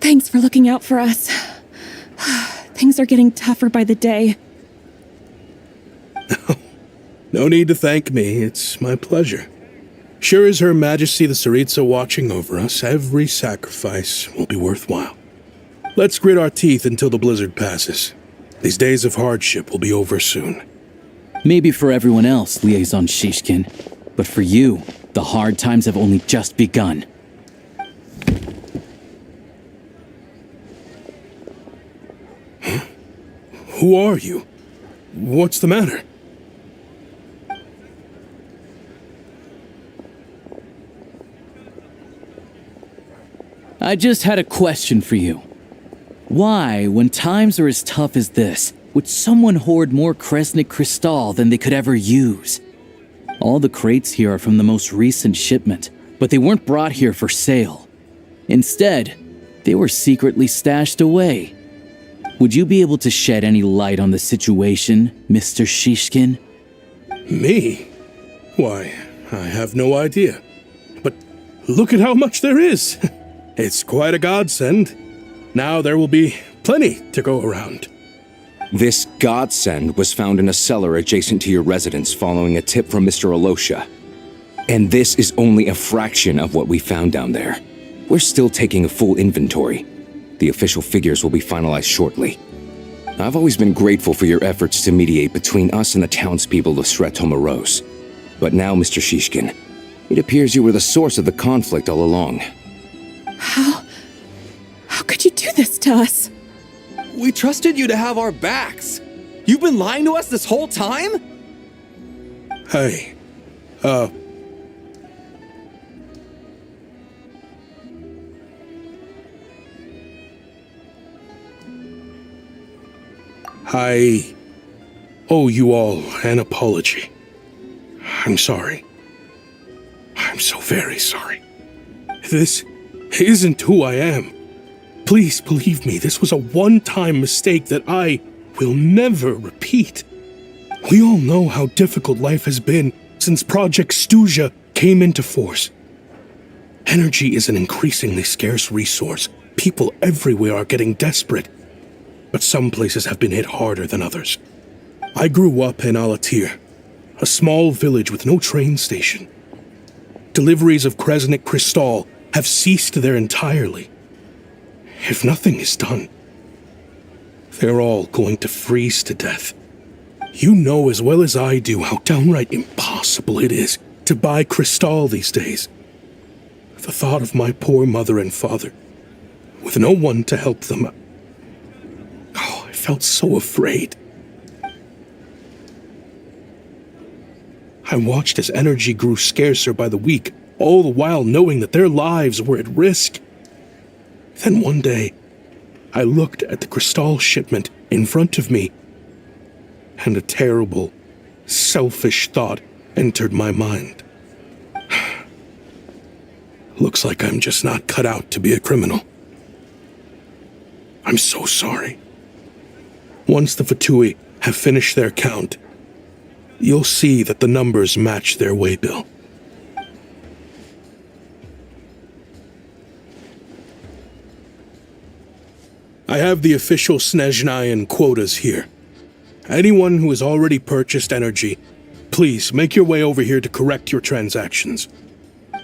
Thanks for looking out for us. Things are getting tougher by the day. No need to thank me. It's my pleasure. Sure as Her Majesty the Tsaritsa watching over us, every sacrifice will be worthwhile. Let's grit our teeth until the blizzard passes. These days of hardship will be over soon. Maybe for everyone else, Liaison Shishkin, but for you, the hard times have only just begun. Who are you? What's the matter? I just had a question for you. Why, when times are as tough as this, would someone hoard more Kresnik crystal than they could ever use? All the crates here are from the most recent shipment, but they weren't brought here for sale. Instead, they were secretly stashed away. Would you be able to shed any light on the situation, Mr. Shishkin? Me? Why, I have no idea. But look at how much there is. It's quite a godsend. Now there will be plenty to go around. This godsend was found in a cellar adjacent to your residence following a tip from Mr. Alosha. And this is only a fraction of what we found down there. We're still taking a full inventory. The official figures will be finalized shortly. I've always been grateful for your efforts to mediate between us and the townspeople of Sretomaros. But now, Mr. Shishkin, it appears you were the source of the conflict all along. How could you do this to us? We trusted you to have our backs. You've been lying to us this whole time? Hey, I owe you all an apology. I'm sorry. I'm so very sorry. This isn't who I am. Please believe me, this was a one-time mistake that I will never repeat. We all know how difficult life has been since Project Stuja came into force. Energy is an increasingly scarce resource. People everywhere are getting desperate. But some places have been hit harder than others. I grew up in Alatir, a small village with no train station. Deliveries of Kresnik Crystal have ceased there entirely. If nothing is done, they're all going to freeze to death. You know as well as I do how downright impossible it is to buy Crystal these days. The thought of my poor mother and father, with no one to help them, I felt so afraid. I watched as energy grew scarcer by the week, all the while knowing that their lives were at risk. Then one day, I looked at the Crystal shipment in front of me, and a terrible, selfish thought entered my mind. Looks like I'm just not cut out to be a criminal. I'm so sorry. Once the fatui have finished their count, you'll see that the numbers match their waybill. I have the official Snezhnayan quotas here. Anyone who has already purchased energy, please make your way over here to correct your transactions.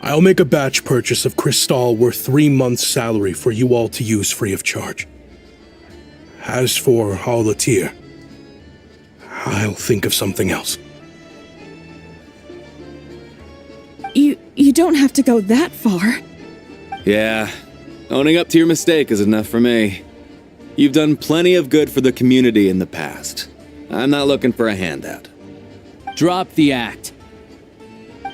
I'll make a batch purchase of Crystal worth 3 months' salary for you all to use free of charge. As for Alatir, I'll think of something else. You don't have to go that far. Yeah, owning up to your mistake is enough for me. You've done plenty of good for the community in the past. I'm not looking for a handout. Drop the act.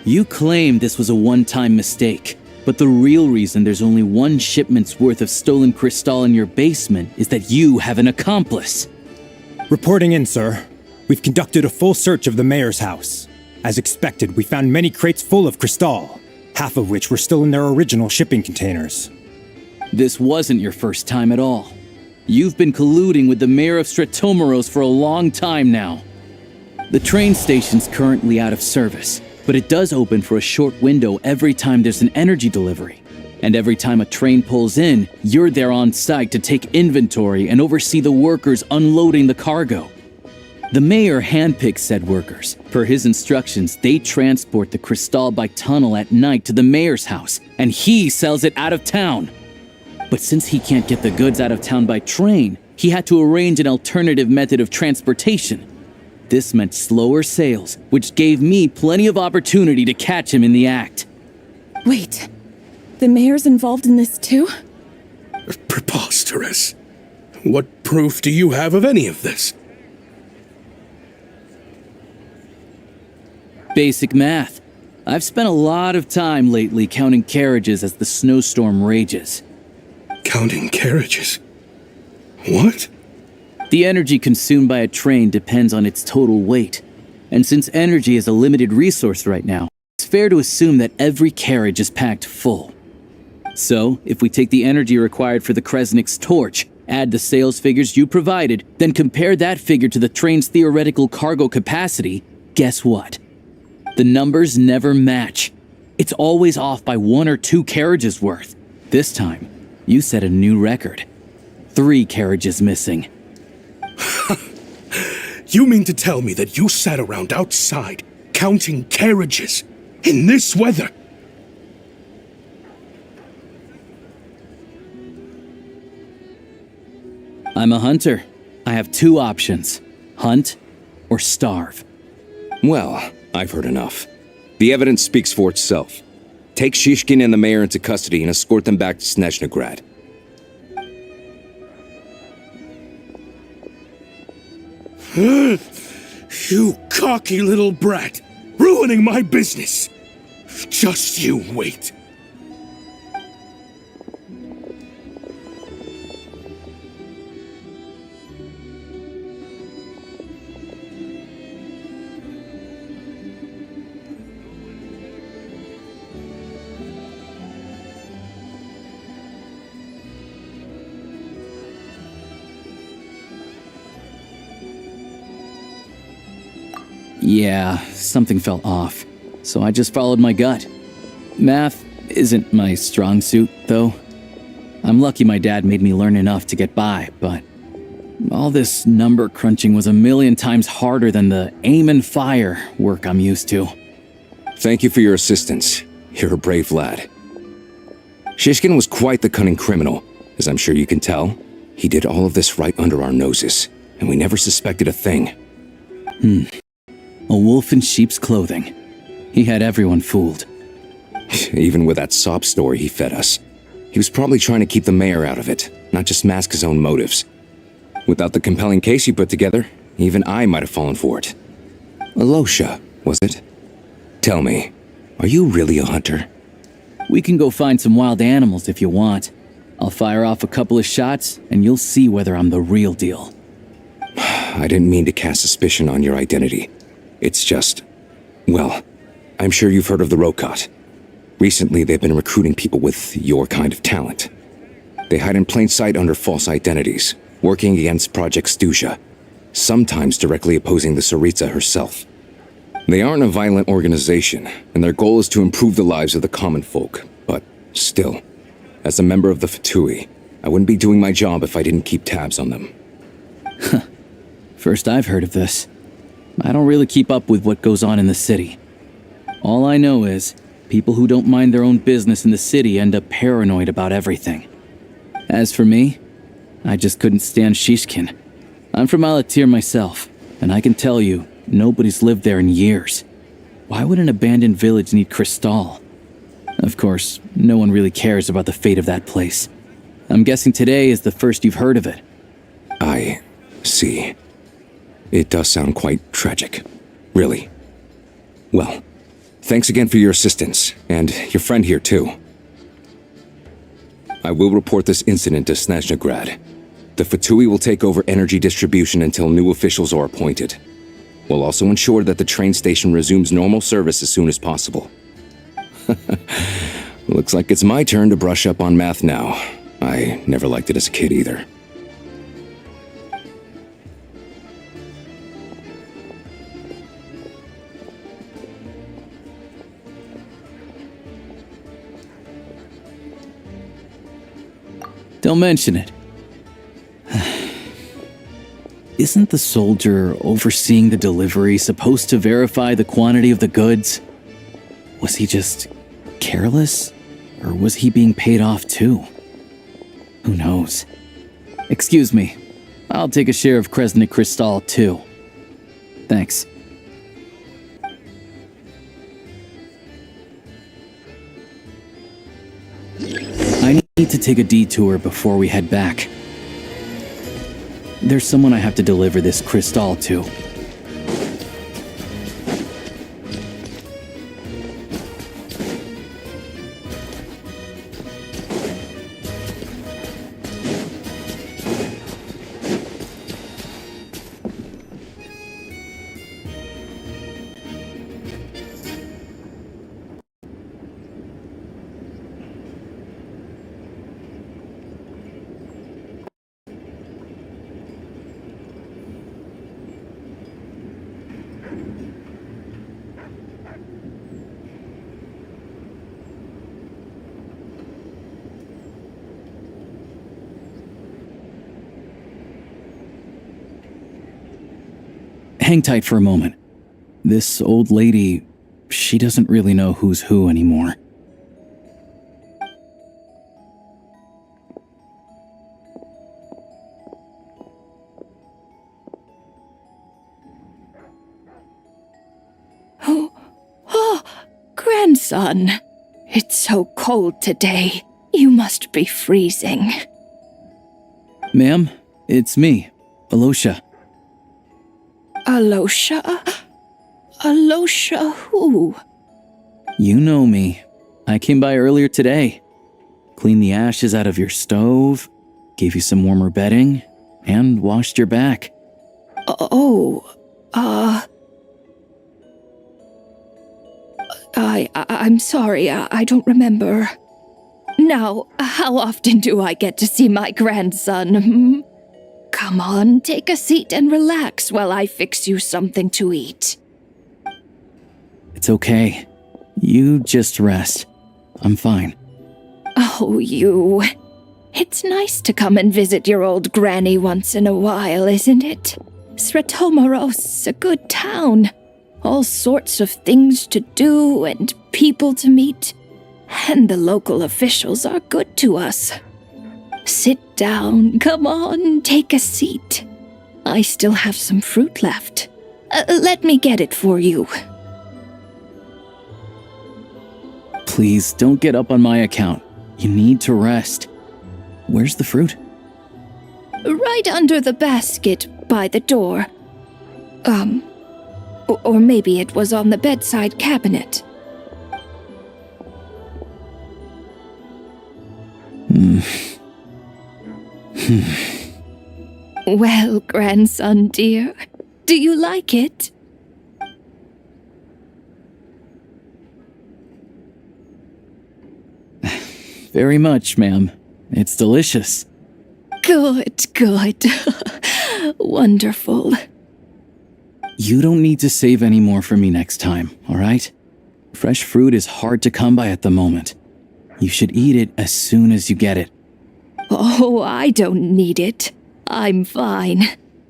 You claim this was a one-time mistake, but the real reason there's only one shipment's worth of stolen crystal in your basement is that you have an accomplice. Reporting in, sir. We've conducted a full search of the mayor's house. As expected, we found many crates full of crystal, half of which were still in their original shipping containers. This wasn't your first time at all. You've been colluding with the mayor of Sretomaros for a long time now. The train station's currently out of service, but it does open for a short window every time there's an energy delivery. And every time a train pulls in, you're there on site to take inventory and oversee the workers unloading the cargo. The mayor handpicks said workers. Per his instructions, they transport the crystal by tunnel at night to the mayor's house, and he sells it out of town. But since he can't get the goods out of town by train, he had to arrange an alternative method of transportation. This meant slower sales, which gave me plenty of opportunity to catch him in the act. Wait, the mayor's involved in this too? Preposterous. What proof do you have of any of this? Basic math. I've spent a lot of time lately counting carriages as the snowstorm rages. Counting carriages? What? The energy consumed by a train depends on its total weight. And since energy is a limited resource right now, it's fair to assume that every carriage is packed full. So, if we take the energy required for the Kresnik's torch, add the sales figures you provided, then compare that figure to the train's theoretical cargo capacity, guess what? The numbers never match. It's always off by 1 or 2 carriages worth. This time, you set a new record. 3 carriages missing. You mean to tell me that you sat around outside, counting carriages, in this weather? I'm a hunter. I have 2 options. Hunt or starve. Well, I've heard enough. The evidence speaks for itself. Take Shishkin and the mayor into custody and escort them back to Snezhnaya. You cocky little brat! Ruining my business! Just you wait. Yeah, something felt off, so I just followed my gut. Math isn't my strong suit, though. I'm lucky my dad made me learn enough to get by, but all this number crunching was a million times harder than the aim and fire work I'm used to. Thank you for your assistance. You're a brave lad. Shishkin was quite the cunning criminal, as I'm sure you can tell. He did all of this right under our noses, and we never suspected a thing. A wolf in sheep's clothing. He had everyone fooled. Even with that sob story he fed us. He was probably trying to keep the mayor out of it, not just mask his own motives. Without the compelling case he put together, even I might have fallen for it. Alosha, was it? Tell me, are you really a hunter? We can go find some wild animals if you want. I'll fire off a couple of shots, and you'll see whether I'm the real deal. I didn't mean to cast suspicion on your identity. It's just... well, I'm sure you've heard of the Rokot. Recently, they've been recruiting people with your kind of talent. They hide in plain sight under false identities, working against Project Stusha, sometimes directly opposing the Tsaritsa herself. They aren't a violent organization, and their goal is to improve the lives of the common folk, but still, as a member of the Fatui, I wouldn't be doing my job if I didn't keep tabs on them. First I've heard of this. I don't really keep up with what goes on in the city. All I know is, people who don't mind their own business in the city end up paranoid about everything. As for me, I just couldn't stand Shishkin. I'm from Alatir myself, and I can tell you, nobody's lived there in years. Why would an abandoned village need Crystal? Of course, no one really cares about the fate of that place. I'm guessing today is the first you've heard of it. I see. It does sound quite tragic. Really. Well, thanks again for your assistance, and your friend here too. I will report this incident to Snezhnaya. The Fatui will take over energy distribution until new officials are appointed. We'll also ensure that the train station resumes normal service as soon as possible. Looks like it's my turn to brush up on math now. I never liked it as a kid either. Don't mention it. Isn't the soldier overseeing the delivery supposed to verify the quantity of the goods? Was he just careless? Or was he being paid off too? Who knows? Excuse me. I'll take a share of Kresnik Crystal too. Thanks. I need to take a detour before we head back. There's someone I have to deliver this crystal to. hang tight for a moment. This old lady, she doesn't really know who's who anymore. Oh, grandson. It's so cold today. You must be freezing. Ma'am, it's me, Alosha. Alosha? Alosha who? You know me. I came by earlier today. Cleaned the ashes out of your stove, gave you some warmer bedding, and washed your back. I'm sorry, I don't remember. Now, how often do I get to see my grandson? Come on, take a seat and relax while I fix you something to eat. It's okay. You just rest. I'm fine. Oh, you. It's nice to come and visit your old granny once in a while, isn't it? Sretomaros, a good town. All sorts of things to do and people to meet. And the local officials are good to us. Sit down, come on, take a seat. I still have some fruit left. Let me get it for you. Please, don't get up on my account. You need to rest. Where's the fruit? Right under the basket by the door. Or maybe it was on the bedside cabinet. Well, grandson dear, do you like it? Very much, ma'am. It's delicious. Good, good. Wonderful. You don't need to save any more for me next time, all right? Fresh fruit is hard to come by at the moment. You should eat it as soon as you get it. Oh, I don't need it. I'm fine.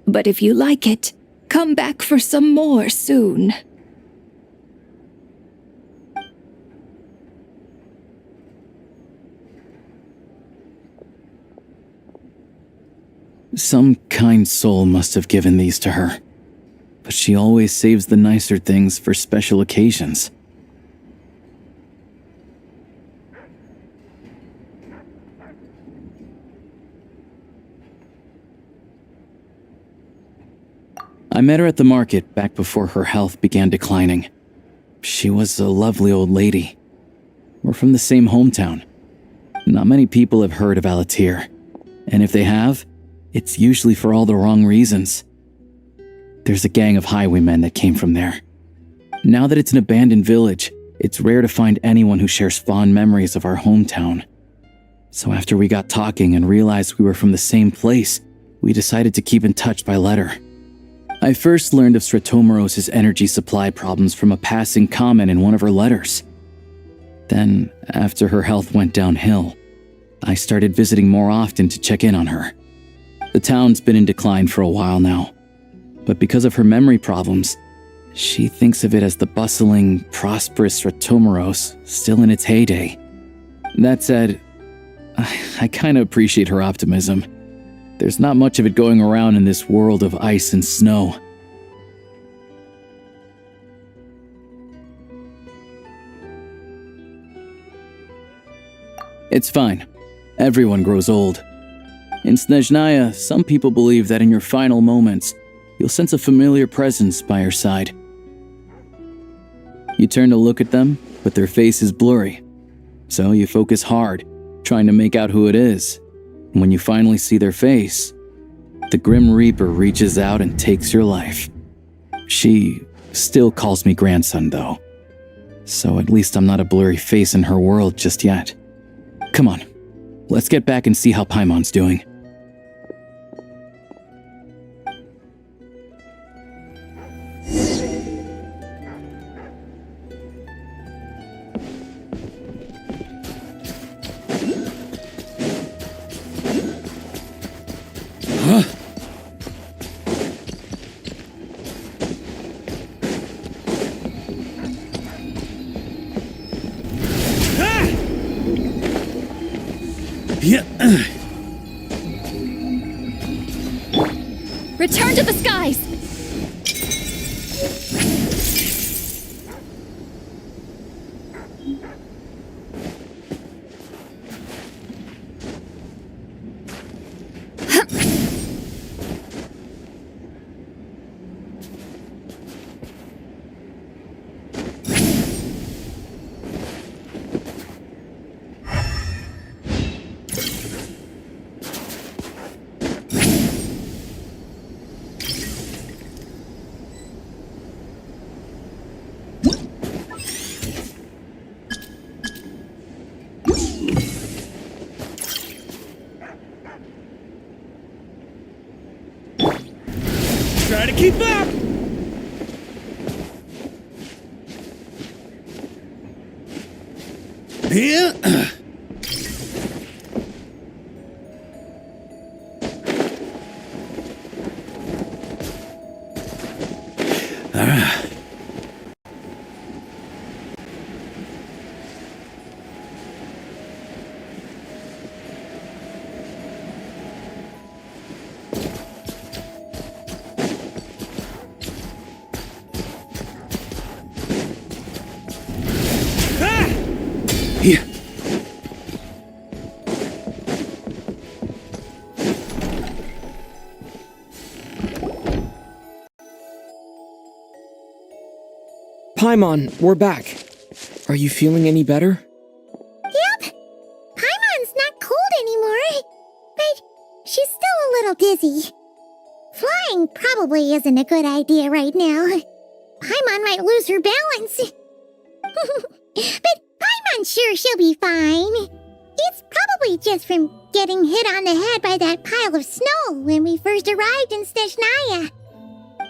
But if you like it, come back for some more soon. Some kind soul must have given these to her. But she always saves the nicer things for special occasions. I met her at the market back before her health began declining. She was a lovely old lady. We're from the same hometown. Not many people have heard of Alatir, and if they have, it's usually for all the wrong reasons. There's a gang of highwaymen that came from there. Now that it's an abandoned village, it's rare to find anyone who shares fond memories of our hometown. So after we got talking and realized we were from the same place, we decided to keep in touch by letter. I first learned of Sretomaros' energy supply problems from a passing comment in one of her letters. Then, after her health went downhill, I started visiting more often to check in on her. The town's been in decline for a while now, but because of her memory problems, she thinks of it as the bustling, prosperous Sretomaros still in its heyday. That said, I kinda appreciate her optimism. There's not much of it going around in this world of ice and snow. It's fine. Everyone grows old. In Snezhnaya, some people believe that in your final moments, you'll sense a familiar presence by your side. You turn to look at them, but their face is blurry. So you focus hard, trying to make out who it is. And when you finally see their face, the Grim Reaper reaches out and takes your life. She still calls me grandson, though. So at least I'm not a blurry face in her world just yet. Come on, let's get back and see how Paimon's doing. Yeah. Return to the skies! Try to keep up! Yeah. Here. Paimon, we're back. Are you feeling any better? Yep. Paimon's not cold anymore. But she's still a little dizzy. Flying probably isn't a good idea right now. Paimon might lose her balance. But Paimon's sure she'll be fine. It's probably just from getting hit on the head by that pile of snow when we first arrived in Snezhnaya.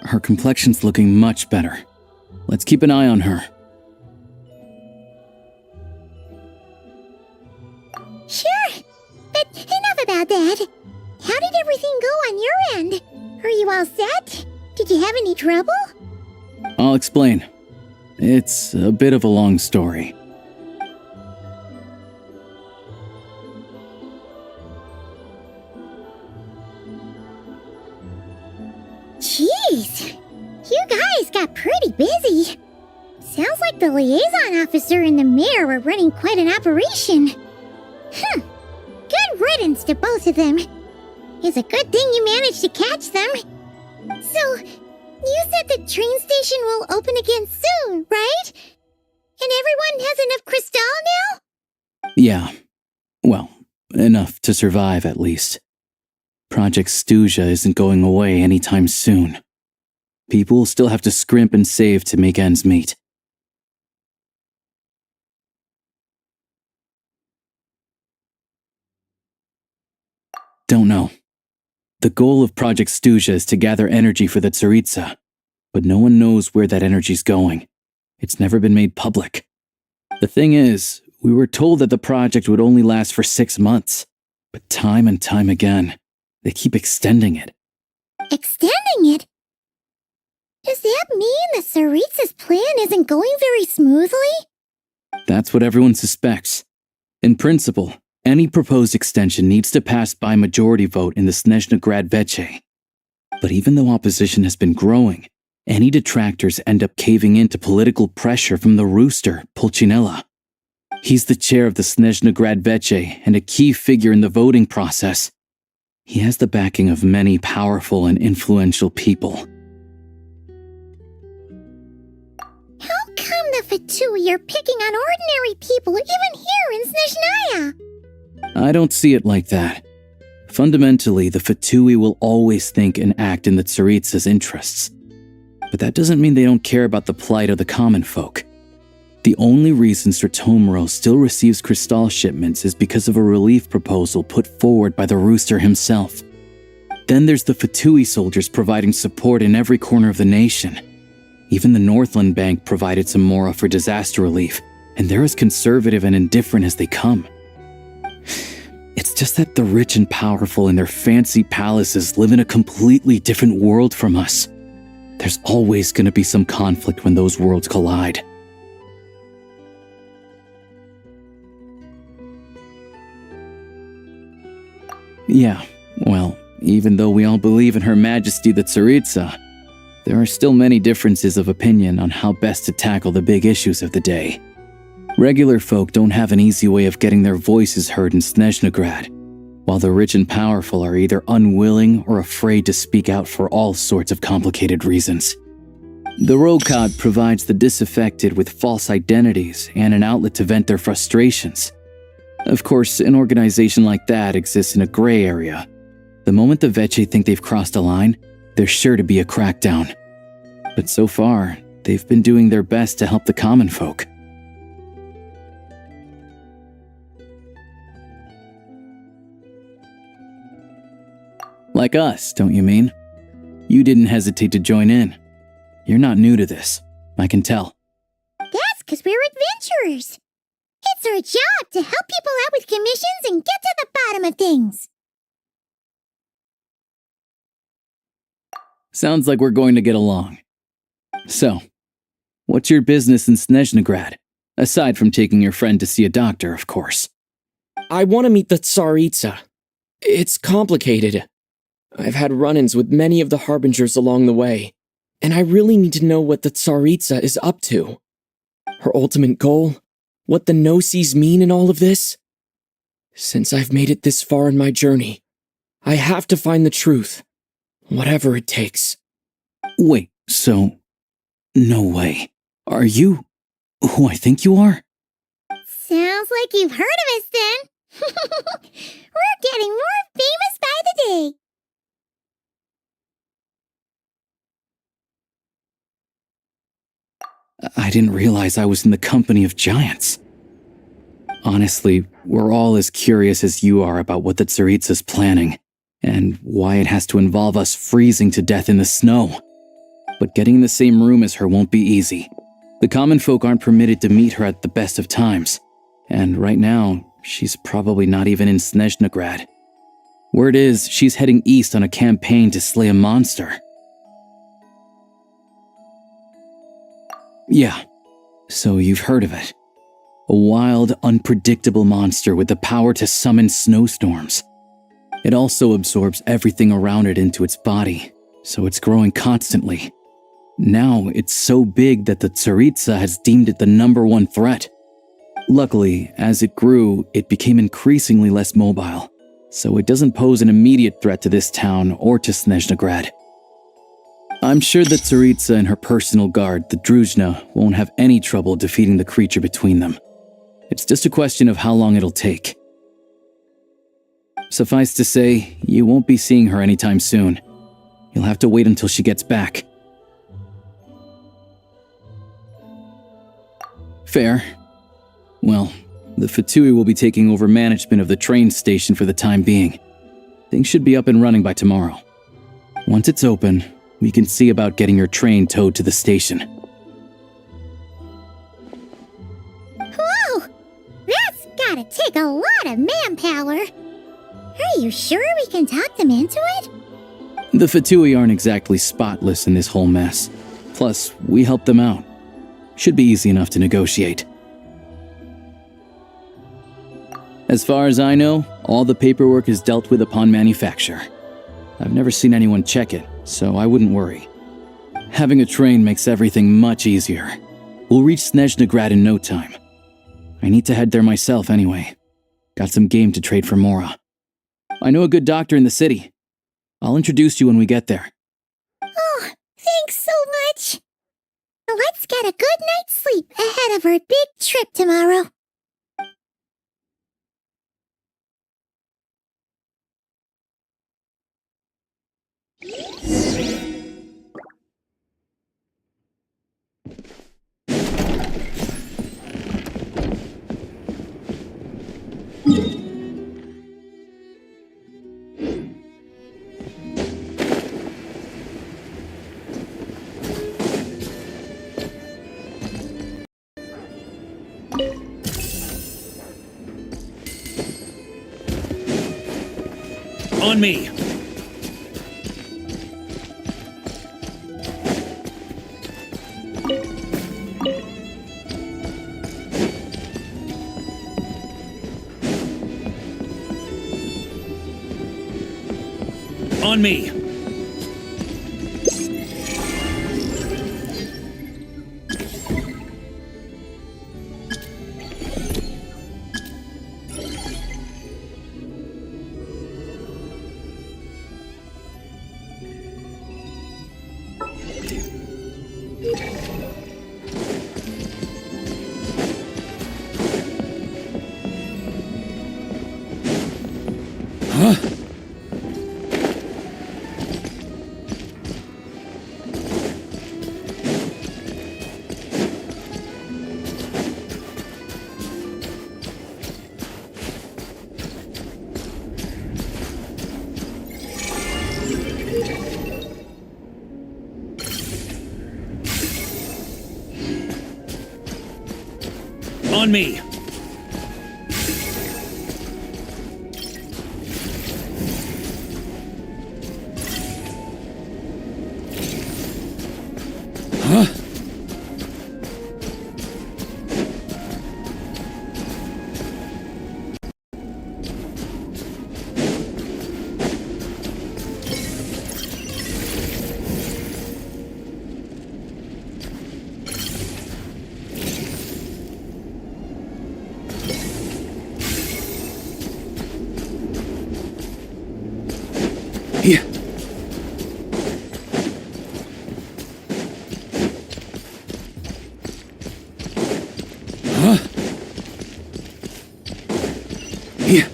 Her complexion's looking much better. Let's keep an eye on her. Sure, but enough about that. How did everything go on your end? Are you all set? Did you have any trouble? I'll explain. It's a bit of a long story. Jeez, you guys got pretty busy. Sounds like the liaison officer and the mayor were running quite an operation. Good riddance to both of them. It's a good thing you managed to catch them. So, you said the train station will open again soon, right? And everyone has enough crystal now? Yeah. Well, enough to survive at least. Project Snezhnaya isn't going away anytime soon. People will still have to scrimp and save to make ends meet. Don't know. The goal of Project Snezhnaya is to gather energy for the Tsaritsa, but no one knows where that energy's going. It's never been made public. The thing is, we were told that the project would only last for 6 months, but time and time again, they keep extending it. Extending it? Does that mean the Tsaritsa's plan isn't going very smoothly? That's what everyone suspects. In principle, any proposed extension needs to pass by majority vote in the Snezhnaya. But even though opposition has been growing, any detractors end up caving in to political pressure from the rooster, Pulcinella. He's the chair of the Snezhnaya and a key figure in the voting process. He has the backing of many powerful and influential people. How come the fatui are picking on ordinary people even here in Snezhnaya? I don't see it like that. Fundamentally, the fatui will always think and act in the Tsaritsa's interests. But that doesn't mean they don't care about the plight of the common folk. The only reason Stratomiro still receives crystal shipments is because of a relief proposal put forward by the rooster himself. Then there's the fatui soldiers providing support in every corner of the nation. Even the Northland Bank provided some mora for disaster relief, and they're as conservative and indifferent as they come. It's just that the rich and powerful in their fancy palaces live in a completely different world from us. There's always going to be some conflict when those worlds collide. Yeah, well, even though we all believe in Her Majesty the Tsaritsa, there are still many differences of opinion on how best to tackle the big issues of the day. Regular folk don't have an easy way of getting their voices heard in Snezhnagrad, while the rich and powerful are either unwilling or afraid to speak out for all sorts of complicated reasons. The Rokad provides the disaffected with false identities and an outlet to vent their frustrations. Of course, an organization like that exists in a gray area. The moment the Veche think they've crossed a line, there's sure to be a crackdown. But so far, they've been doing their best to help the common folk. Like us, don't you mean? You didn't hesitate to join in. You're not new to this, I can tell. That's because we're adventurers. It's our job to help people out with commissions and get to the bottom of things. Sounds like we're going to get along. So, what's your business in Snezhnagrad? Aside from taking your friend to see a doctor, of course. I want to meet the Tsaritsa. It's complicated. I've had run-ins with many of the harbingers along the way, and I really need to know what the Tsaritsa is up to. Her ultimate goal? What the no-sees mean in all of this? Since I've made it this far in my journey, I have to find the truth, whatever it takes. Wait, so... No way. Are you who I think you are? Sounds like you've heard of us then. We're getting more famous by the day. I didn't realize I was in the company of giants. Honestly, we're all as curious as you are about what the Tsaritsa's planning, and why it has to involve us freezing to death in the snow. But getting in the same room as her won't be easy. The common folk aren't permitted to meet her at the best of times, and right now, she's probably not even in Snezhnagrad. Word is, she's heading east on a campaign to slay a monster. Yeah, so you've heard of it. A wild, unpredictable monster with the power to summon snowstorms. It also absorbs everything around it into its body, so it's growing constantly. Now it's so big that the Tsaritsa has deemed it the #1 threat. Luckily, as it grew, it became increasingly less mobile, so it doesn't pose an immediate threat to this town or to Snezhnagrad. I'm sure that Tsaritsa and her personal guard, the Druzhna, won't have any trouble defeating the creature between them. It's just a question of how long it'll take. Suffice to say, you won't be seeing her anytime soon. You'll have to wait until she gets back. Fair. Well, the fatui will be taking over management of the train station for the time being. Things should be up and running by tomorrow. Once it's open, we can see about getting your train towed to the station. Whoa! That's gotta take a lot of manpower. Are you sure we can talk them into it? The fatui aren't exactly spotless in this whole mess. Plus, we helped them out. Should be easy enough to negotiate. As far as I know, all the paperwork is dealt with upon manufacture. I've never seen anyone check it, so I wouldn't worry. Having a train makes everything much easier. We'll reach Snezhnagrad in no time. I need to head there myself anyway. Got some game to trade for Mora. I know a good doctor in the city. I'll introduce you when we get there. Oh, thanks so much. Let's get a good night's sleep ahead of our big trip tomorrow. On me! On me! On me! Here. Here.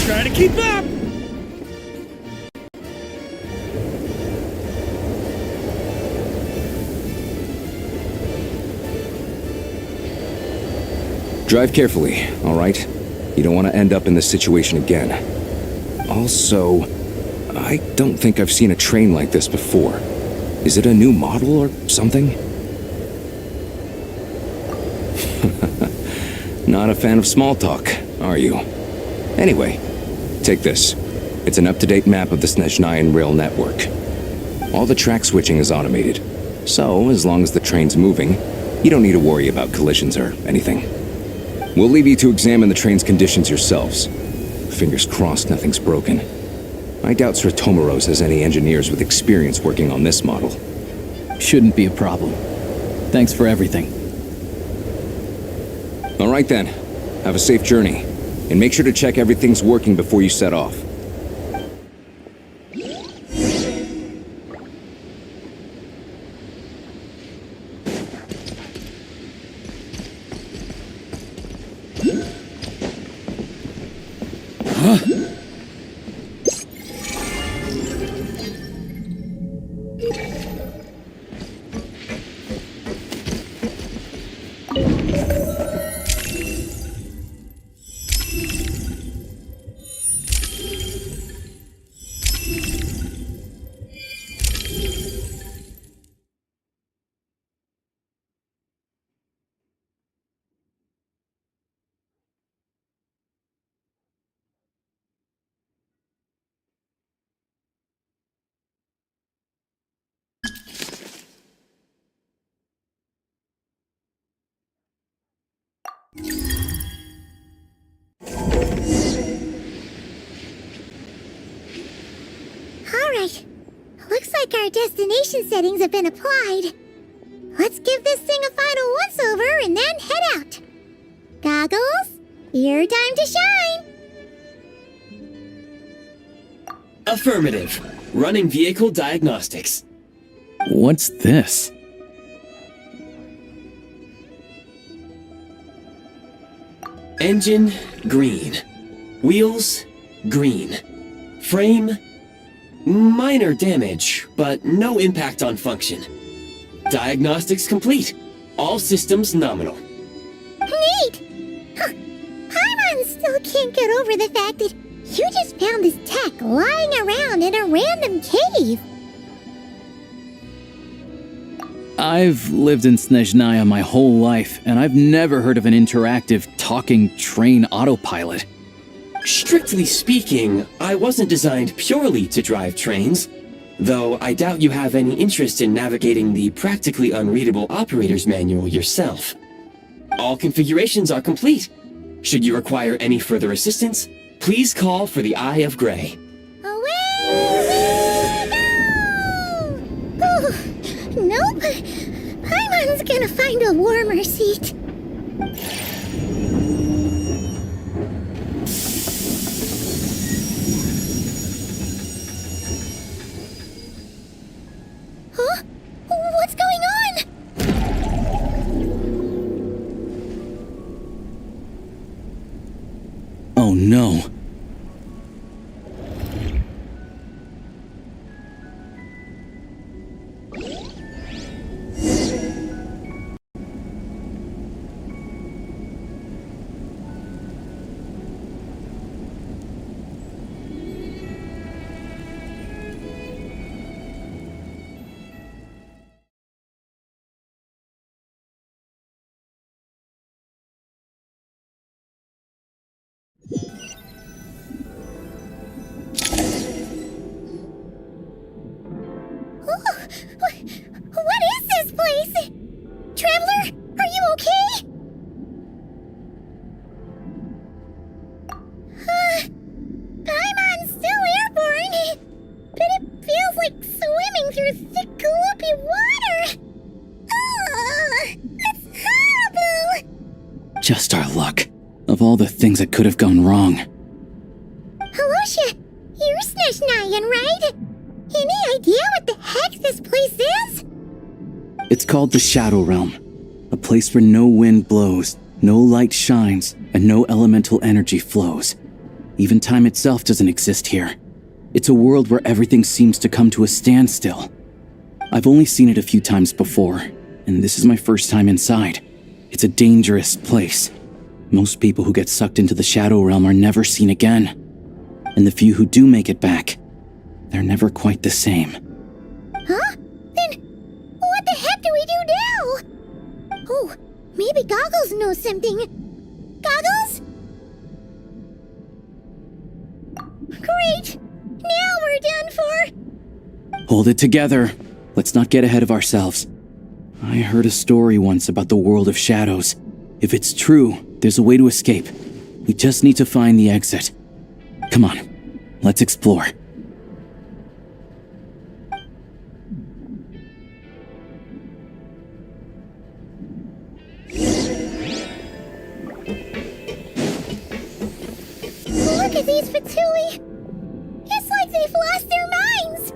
Try to keep up! Drive carefully, all right? You don't want to end up in this situation again. Also, I don't think I've seen a train like this before. Is it a new model or something? Not a fan of small talk, are you? Anyway, take this. It's an up-to-date map of the Snezhnayan rail network. All the track switching is automated, so as long as the train's moving, you don't need to worry about collisions or anything. We'll leave you to examine the train's conditions yourselves. Fingers crossed nothing's broken. I doubt Sir Tomoros has any engineers with experience working on this model. Shouldn't be a problem. Thanks for everything. All right then. Have a safe journey. And make sure to check everything's working before you set off. Alright. Looks like our destination settings have been applied. Let's give this thing a final once-over and then head out. Goggles, your time to shine! Affirmative. Running vehicle diagnostics. What's this? Engine, green. Wheels, green. Frame, minor damage, but no impact on function. Diagnostics complete. All systems nominal. Neat! Huh. can't get over the fact that you just found this tech lying around in a random cave. I've lived in Snezhnaya my whole life, and I've never heard of an interactive, talking train autopilot. Strictly speaking, I wasn't designed purely to drive trains, though I doubt you have any interest in navigating the practically unreadable operator's manual yourself. All configurations are complete. Should you require any further assistance, please call for the Eye of Grey. Away we go! Oh, nope. Paimon's gonna find a warmer seat. Huh? What's going on? Oh no. What is this place? Traveler, are you okay? Paimon's still airborne, but it feels like swimming through thick, gloopy water. That's horrible! Just our luck. Of all the things that could have gone wrong. Halosha, you're Snezhnayan, right? Any idea what the heck this place is? It's called the Shadow Realm. A place where no wind blows, no light shines, and no elemental energy flows. Even time itself doesn't exist here. It's a world where everything seems to come to a standstill. I've only seen it a few times before, and this is my first time inside. It's a dangerous place. Most people who get sucked into the Shadow Realm are never seen again. And the few who do make it back, they're never quite the same. Huh? Then what the heck do we do now? Oh, maybe Goggles knows something. Goggles? Great! Now we're done for! Hold it together. Let's not get ahead of ourselves. I heard a story once about the world of shadows. If it's true, there's a way to escape. We just need to find the exit. Come on, let's explore. Look at these fatui! It's like they've lost their minds!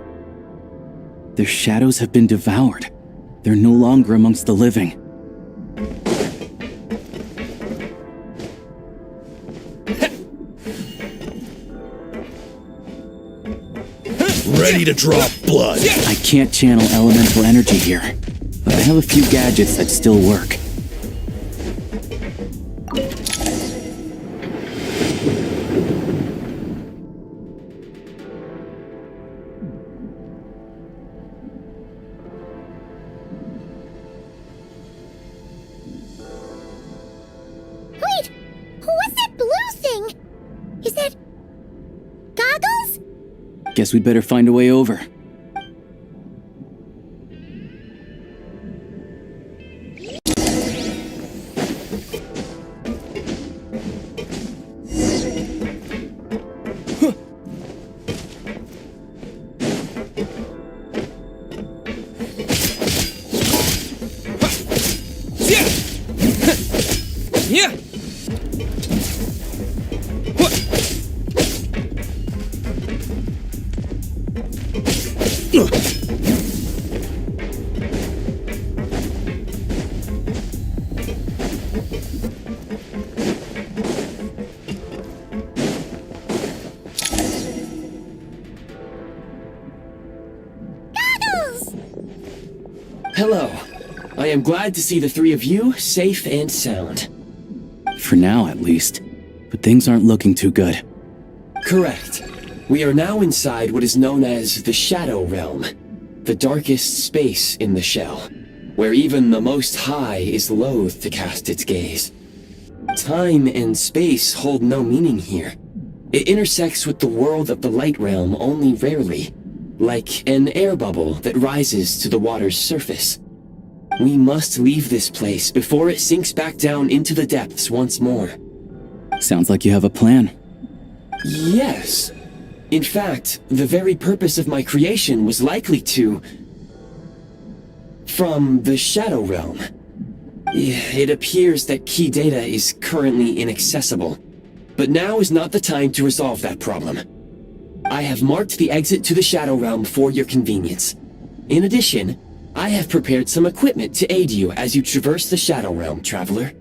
Their shadows have been devoured. They're no longer amongst the living. Ready to draw blood. I can't channel elemental energy here, but I have a few gadgets that still work. Wait! What's that blue thing? Is that... Goggles? Guess we'd better find a way over. Yeah! Goggles! Hello. I am glad to see the three of you safe and sound. For now, at least. but things aren't looking too good. Correct. We are now inside what is known as the Shadow Realm, the darkest space in the shell, where even the Most High is loath to cast its gaze. Time and space hold no meaning here. It intersects with the world of the Light Realm only rarely, like an air bubble that rises to the water's surface. We must leave this place before it sinks back down into the depths once more. Sounds like you have a plan. Yes. In fact, the very purpose of my creation was likely to... from the Shadow Realm. It appears that key data is currently inaccessible, but now is not the time to resolve that problem. I have marked the exit to the Shadow Realm for your convenience. In addition, I have prepared some equipment to aid you as you traverse the Shadow Realm, traveler.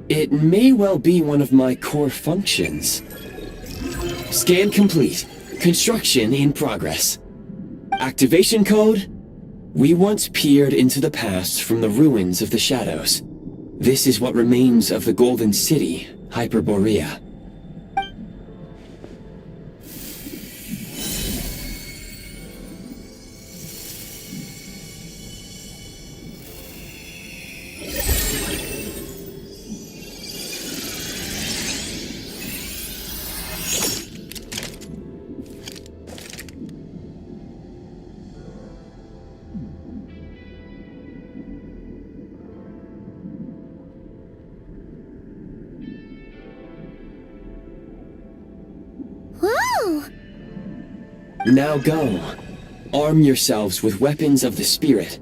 It may well be one of my core functions. Scan complete. Construction in progress. Activation code? We once peered into the past from the ruins of the shadows. This is what remains of the Golden City, Hyperborea. Whoa! Now go. Arm yourselves with weapons of the spirit.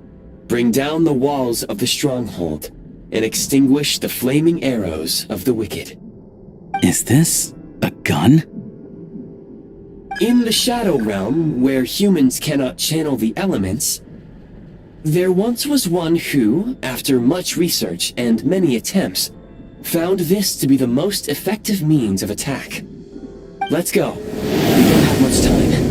Bring down the walls of the stronghold, and extinguish the flaming arrows of the wicked. Is this a gun? In the Shadow Realm, where humans cannot channel the elements, there once was one who, after much research and many attempts, found this to be the most effective means of attack. Let's go. We don't have much time.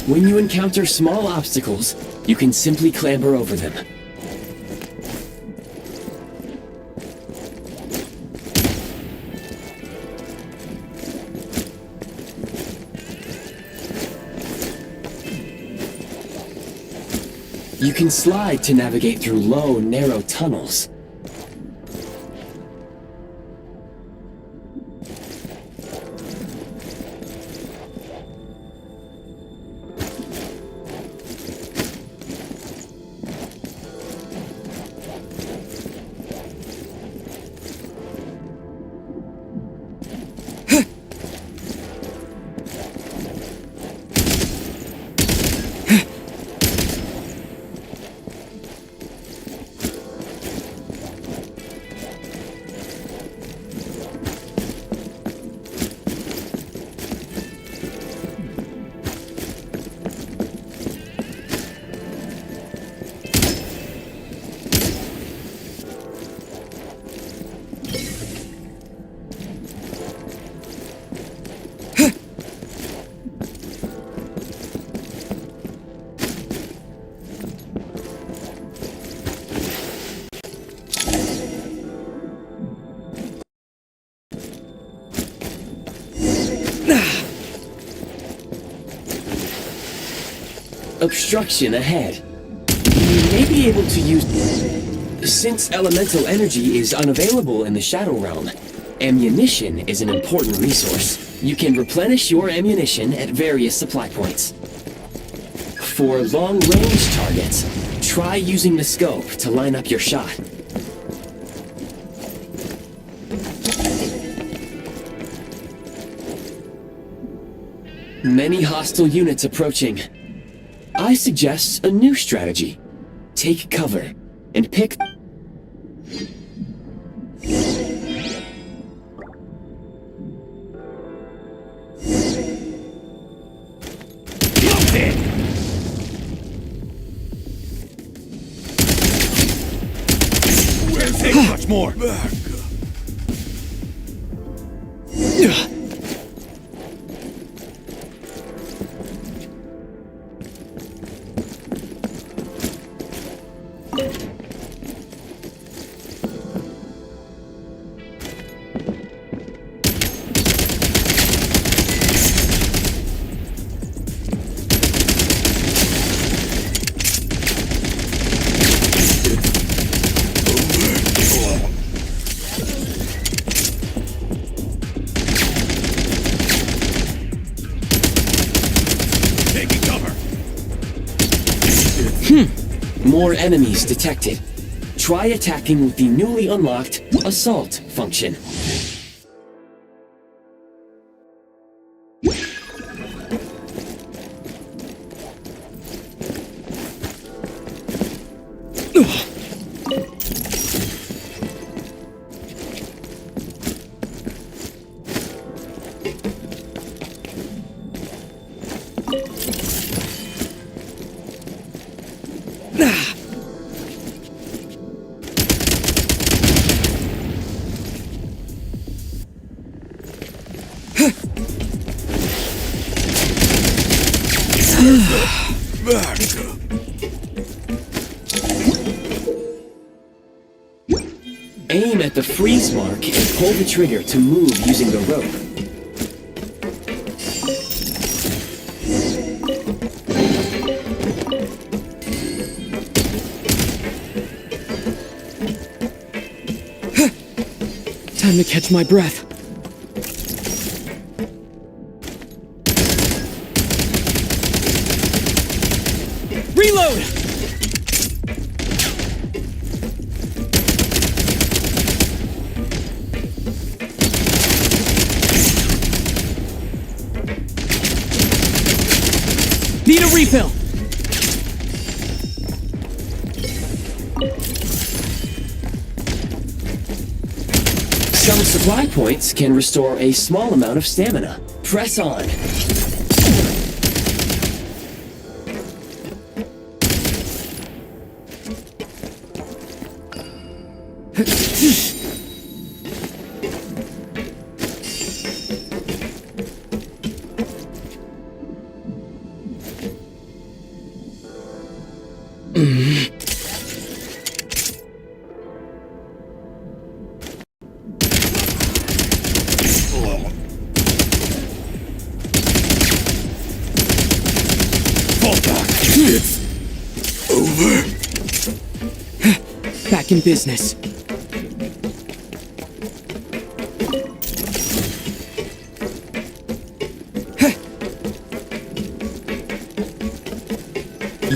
When you encounter small obstacles, you can simply clamber over them. You can slide to navigate through low, narrow tunnels. obstruction ahead. You may be able to use... Since elemental energy is unavailable in the Shadow Realm, ammunition is an important resource. You can replenish your ammunition at various supply points. For long-range targets, try using the scope to line up your shot. Many hostile units approaching. I suggest a new strategy. Take cover and pick... Much more. More enemies detected. Try attacking with the newly unlocked Assault function. Aim at the freeze mark and pull the trigger to move using the rope. Time to catch my breath. Reload! Need a refill! Some supply points can restore a small amount of stamina. Press on. Back in business.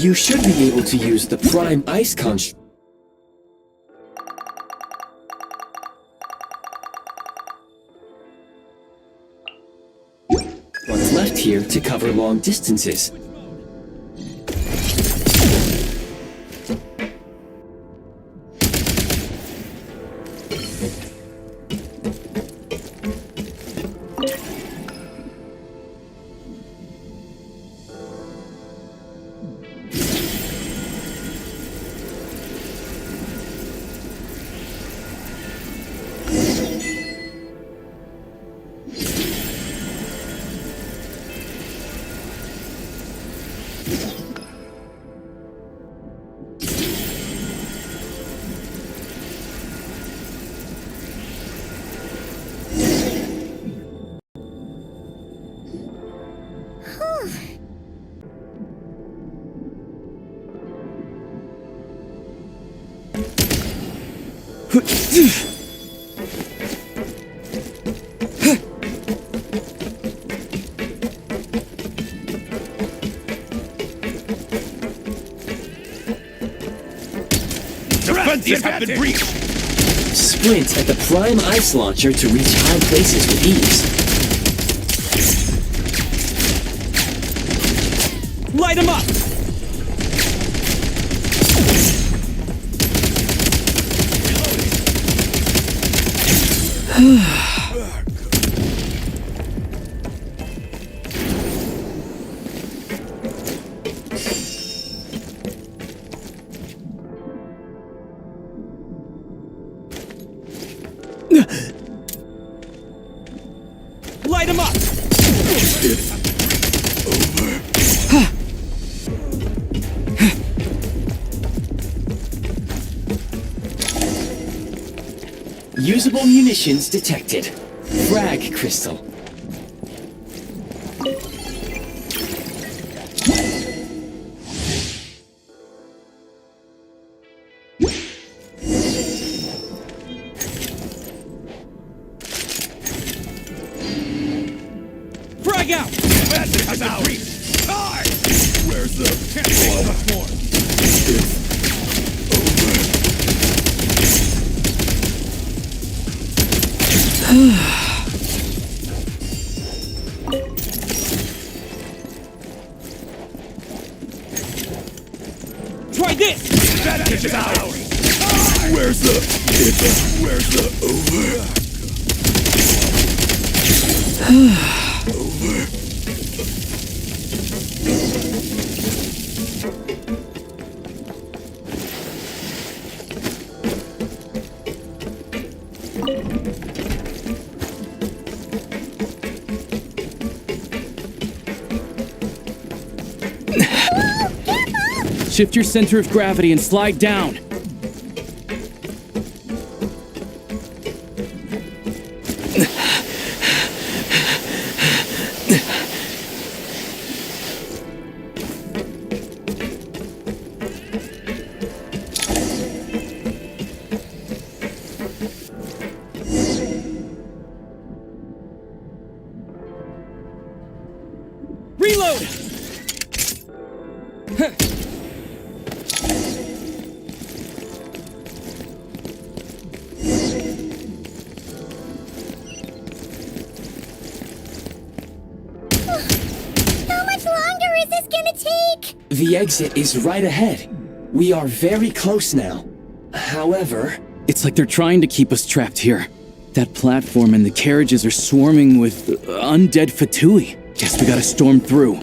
You should be able to use the Prime Ice Construct. What's left here to cover long distances? Defenses have been breached! Sprint at the prime ice launcher to reach high places with ease. Light him up! Light him up! Usable munitions detected. Frag crystal. Frag out! Defenses out! Where's the... Can't take much more. Try this! Advantage out! Where's the... Where's the... Over. Shift your center of gravity and slide down. Reload! How much longer is this gonna take? The exit is right ahead. We are very close now. However... It's like they're trying to keep us trapped here. That platform and the carriages are swarming with undead fatui. Guess we gotta storm through.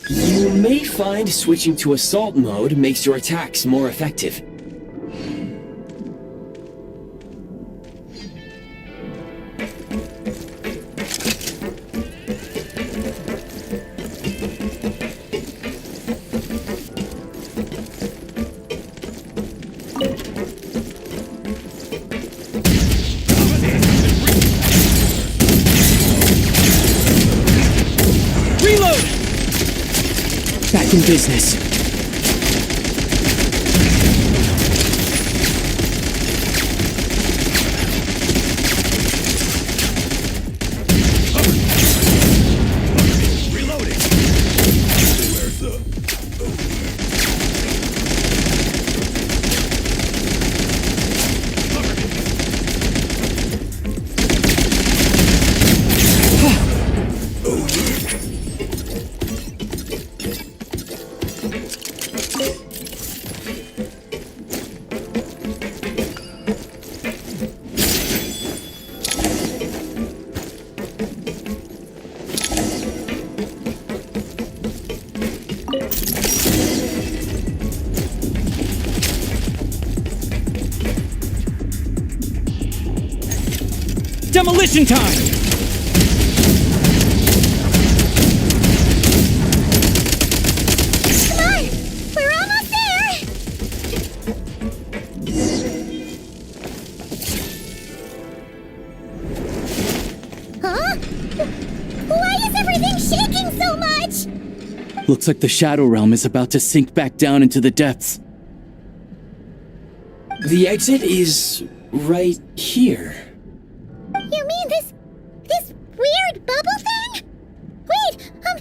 You may find switching to assault mode makes your attacks more effective. Back in business. Reloading! Where's the... demolition time! Come on! We're almost there! Huh? Why is everything shaking so much? Looks like the Shadow Realm is about to sink back down into the depths. The exit is right here. You mean this weird bubble thing? Wait, how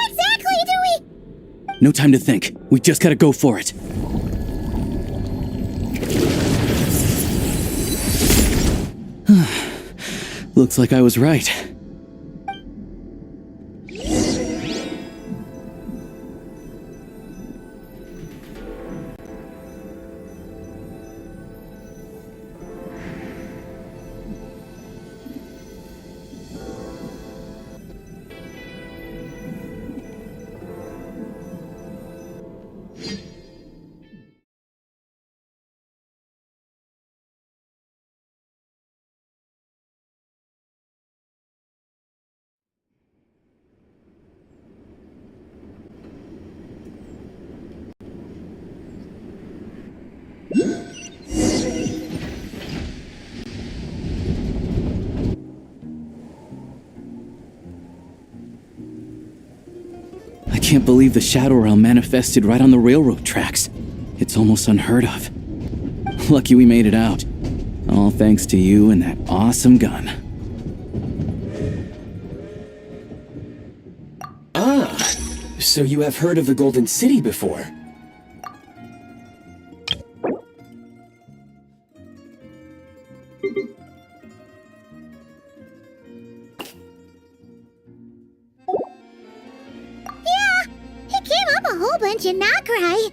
exactly do we... No time to think. We just gotta go for it. Looks like I was right. I can't believe the Shadow Realm manifested right on the railroad tracks. It's almost unheard of. Lucky we made it out. All thanks to you and that awesome gun. Ah, so you have heard of the Golden City before? And not cry.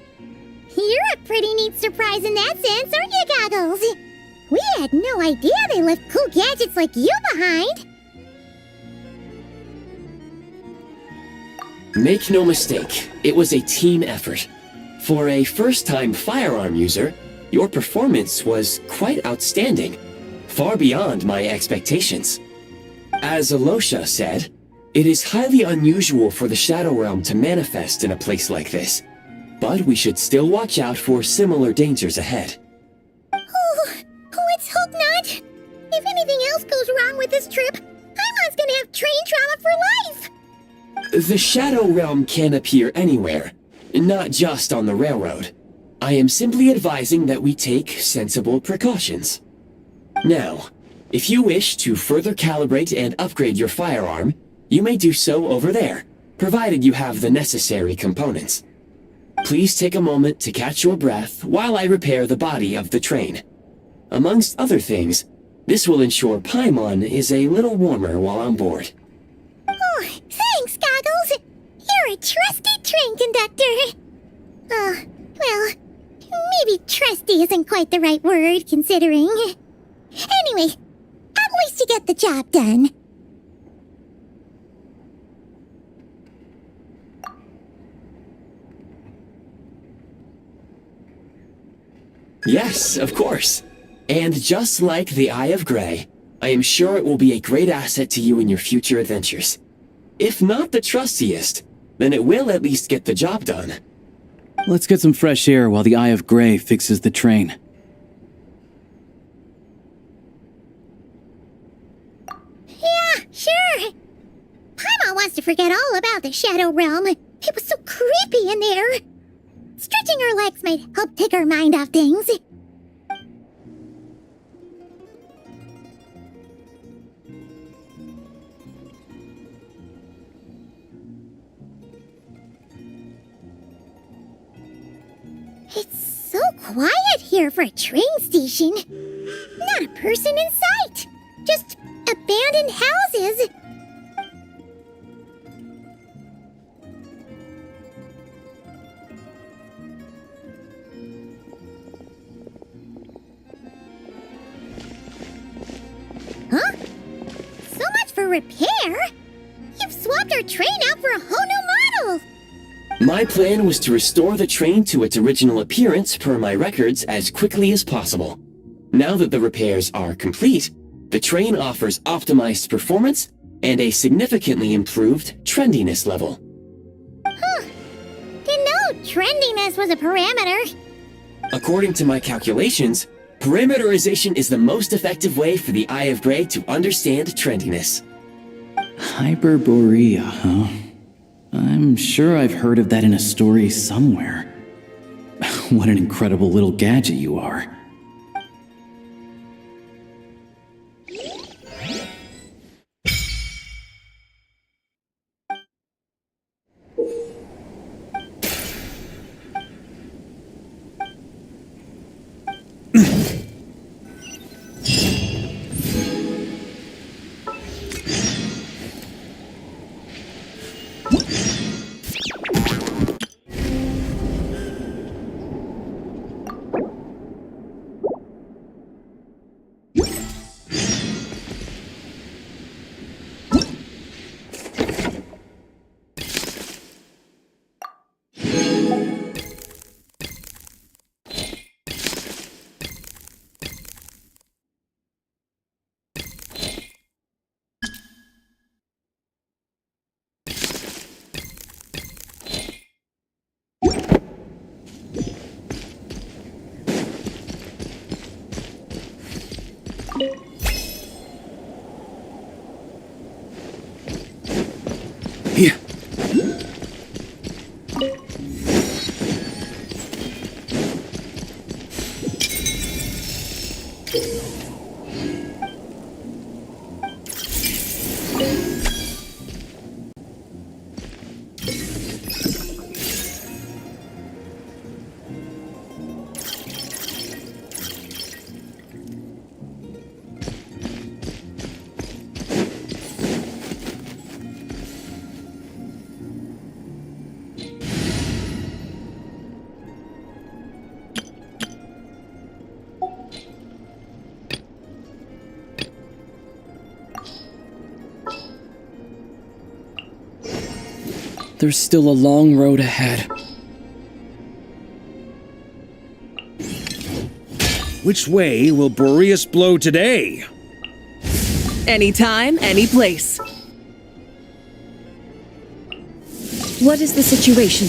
You're a pretty neat surprise in that sense, aren't you, Goggles? We had no idea they left cool gadgets like you behind. Make no mistake, it was a team effort. For a first-time firearm user, your performance was quite outstanding, far beyond my expectations. As Alosha said, it is highly unusual for the Shadow Realm to manifest in a place like this, but we should still watch out for similar dangers ahead. Oh, let's hope not. If anything else goes wrong with this trip, Paimon's gonna have train trauma for life. The Shadow Realm can appear anywhere, not just on the railroad. I am simply advising that we take sensible precautions. Now, if you wish to further calibrate and upgrade your firearm, you may do so over there, provided you have the necessary components. Please take a moment to catch your breath while I repair the body of the train. Amongst other things, this will ensure Paimon is a little warmer while on board. Oh, thanks, Goggles. You're a trusty train conductor. Well, maybe trusty isn't quite the right word, considering. Anyway, at least you get the job done. Yes, of course. And just like the Eye of Grey, I am sure it will be a great asset to you in your future adventures. If not the trustiest, then it will at least get the job done. Let's get some fresh air while the Eye of Grey fixes the train. Yeah, sure. Paimon wants to forget all about the Shadow Realm. It was so creepy in there. Stretching her legs might help take her mind off things. It's so quiet here for a train station. Not a person in sight. Just abandoned houses. Huh? So much for repair? You've swapped our train out for a whole new model! My plan was to restore the train to its original appearance per my records as quickly as possible. Now that the repairs are complete, The train offers optimized performance and a significantly improved trendiness level. Huh. Didn't know trendiness was a parameter. According to my calculations, parameterization is the most effective way for the Eye of Grey to understand trendiness. Hyperborea, huh? I'm sure I've heard of that in a story somewhere. What an incredible little gadget you are. Here. There's still a long road ahead. Which way will Boreas blow today? Anytime, any place. What is the situation?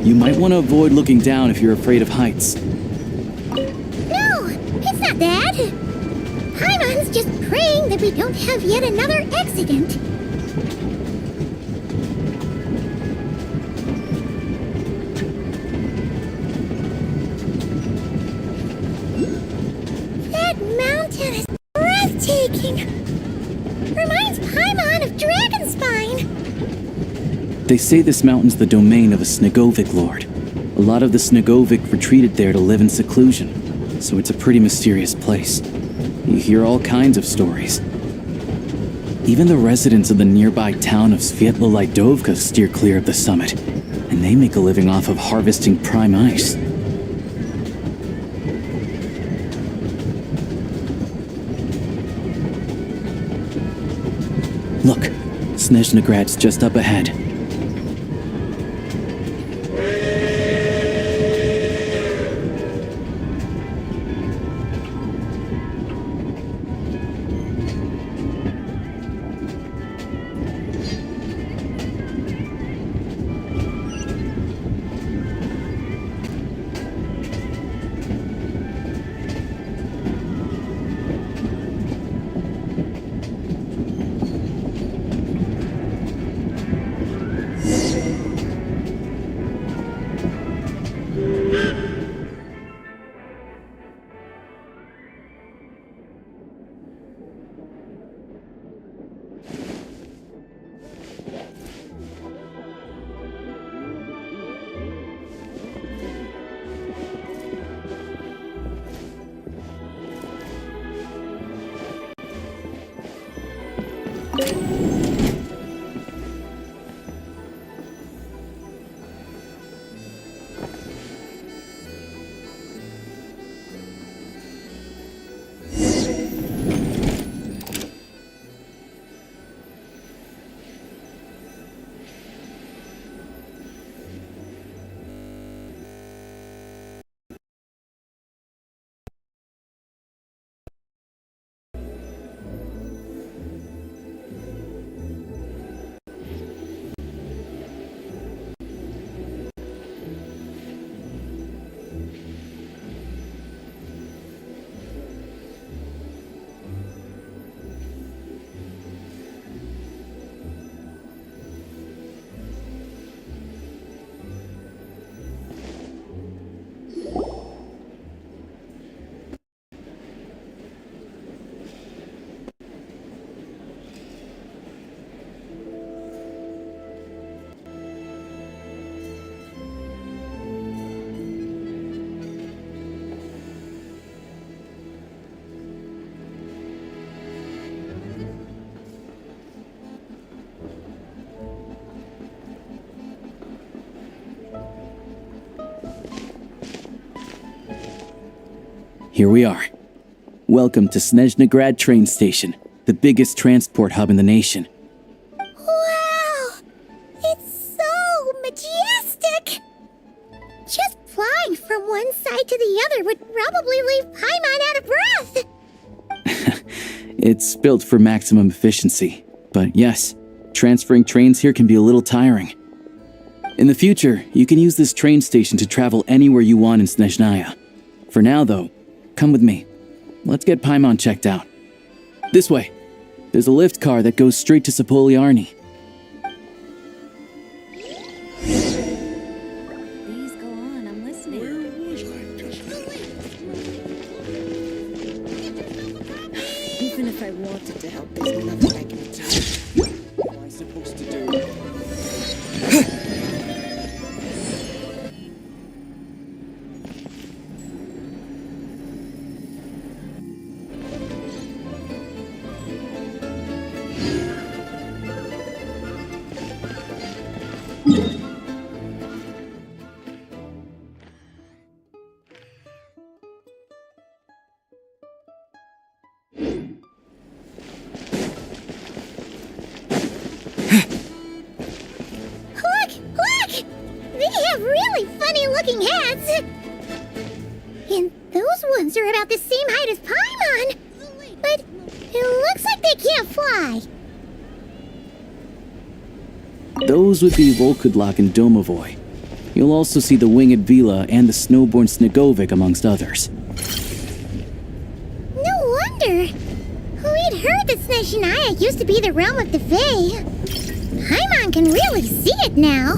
You might want to avoid looking down if you're afraid of heights. No, it's not that. that we don't have yet another accident. That mountain is breathtaking. Reminds Paimon of Dragonspine. They say this mountain's the domain of a Snegovic lord. A lot of the Snegovic retreated there to live in seclusion, so it's a pretty mysterious place. You hear all kinds of stories. Even the residents of the nearby town of Svietlo-Lidovka steer clear of the summit, and they make a living off of harvesting prime ice. Look, Snezhnagrad's just up ahead. Here we are. Welcome to Snezhnagrad train station, the biggest transport hub in the nation. Wow! It's so majestic! Just flying from one side to the other would probably leave Paimon out of breath! It's built for maximum efficiency, but yes, transferring trains here can be a little tiring. In the future, you can use this train station to travel anywhere you want in Snezhnaya. For now, though, come with me. Let's get Paimon checked out. This way. There's a lift car that goes straight to Sapoliarni. Please go on, I'm listening. Where was I just now? Even if I wanted to help, there's nothing I can do. What am I supposed to do? Look! They have really funny-looking hats! And those ones are about the same height as Paimon! But it looks like they can't fly! Those would be Volkudlak and Domovoy. You'll also see the winged Vila and the snowborn Snegovic amongst others. No wonder! We'd heard forgot that Snezhnaya used to be the realm of the Fae. Paimon can really see it now.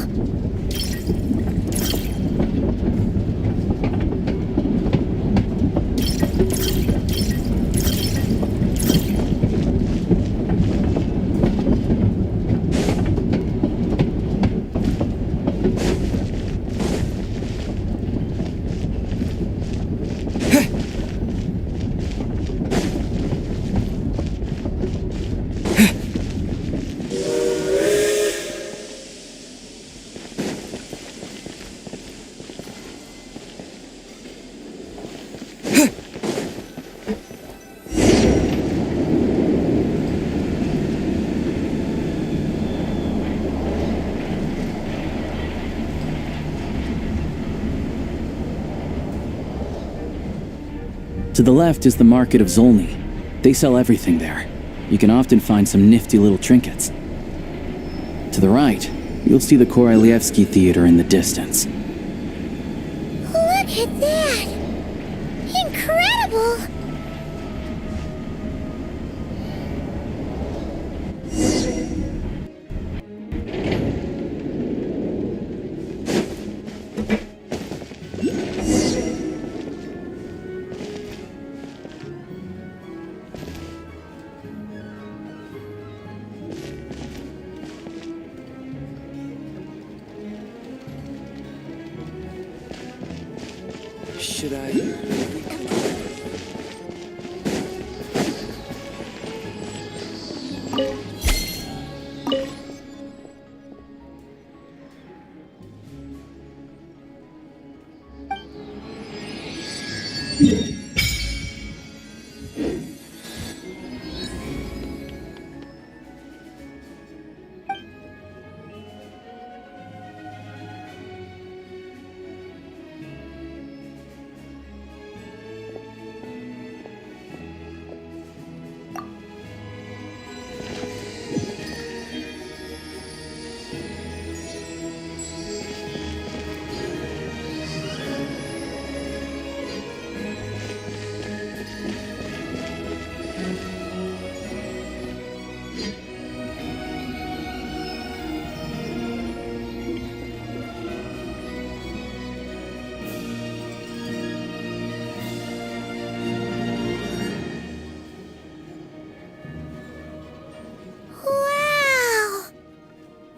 To the left is the market of Zolny. They sell everything there. You can often find some nifty little trinkets. To the right, you'll see the Korolyevsky Theater in the distance. Look at that! Incredible! Should I?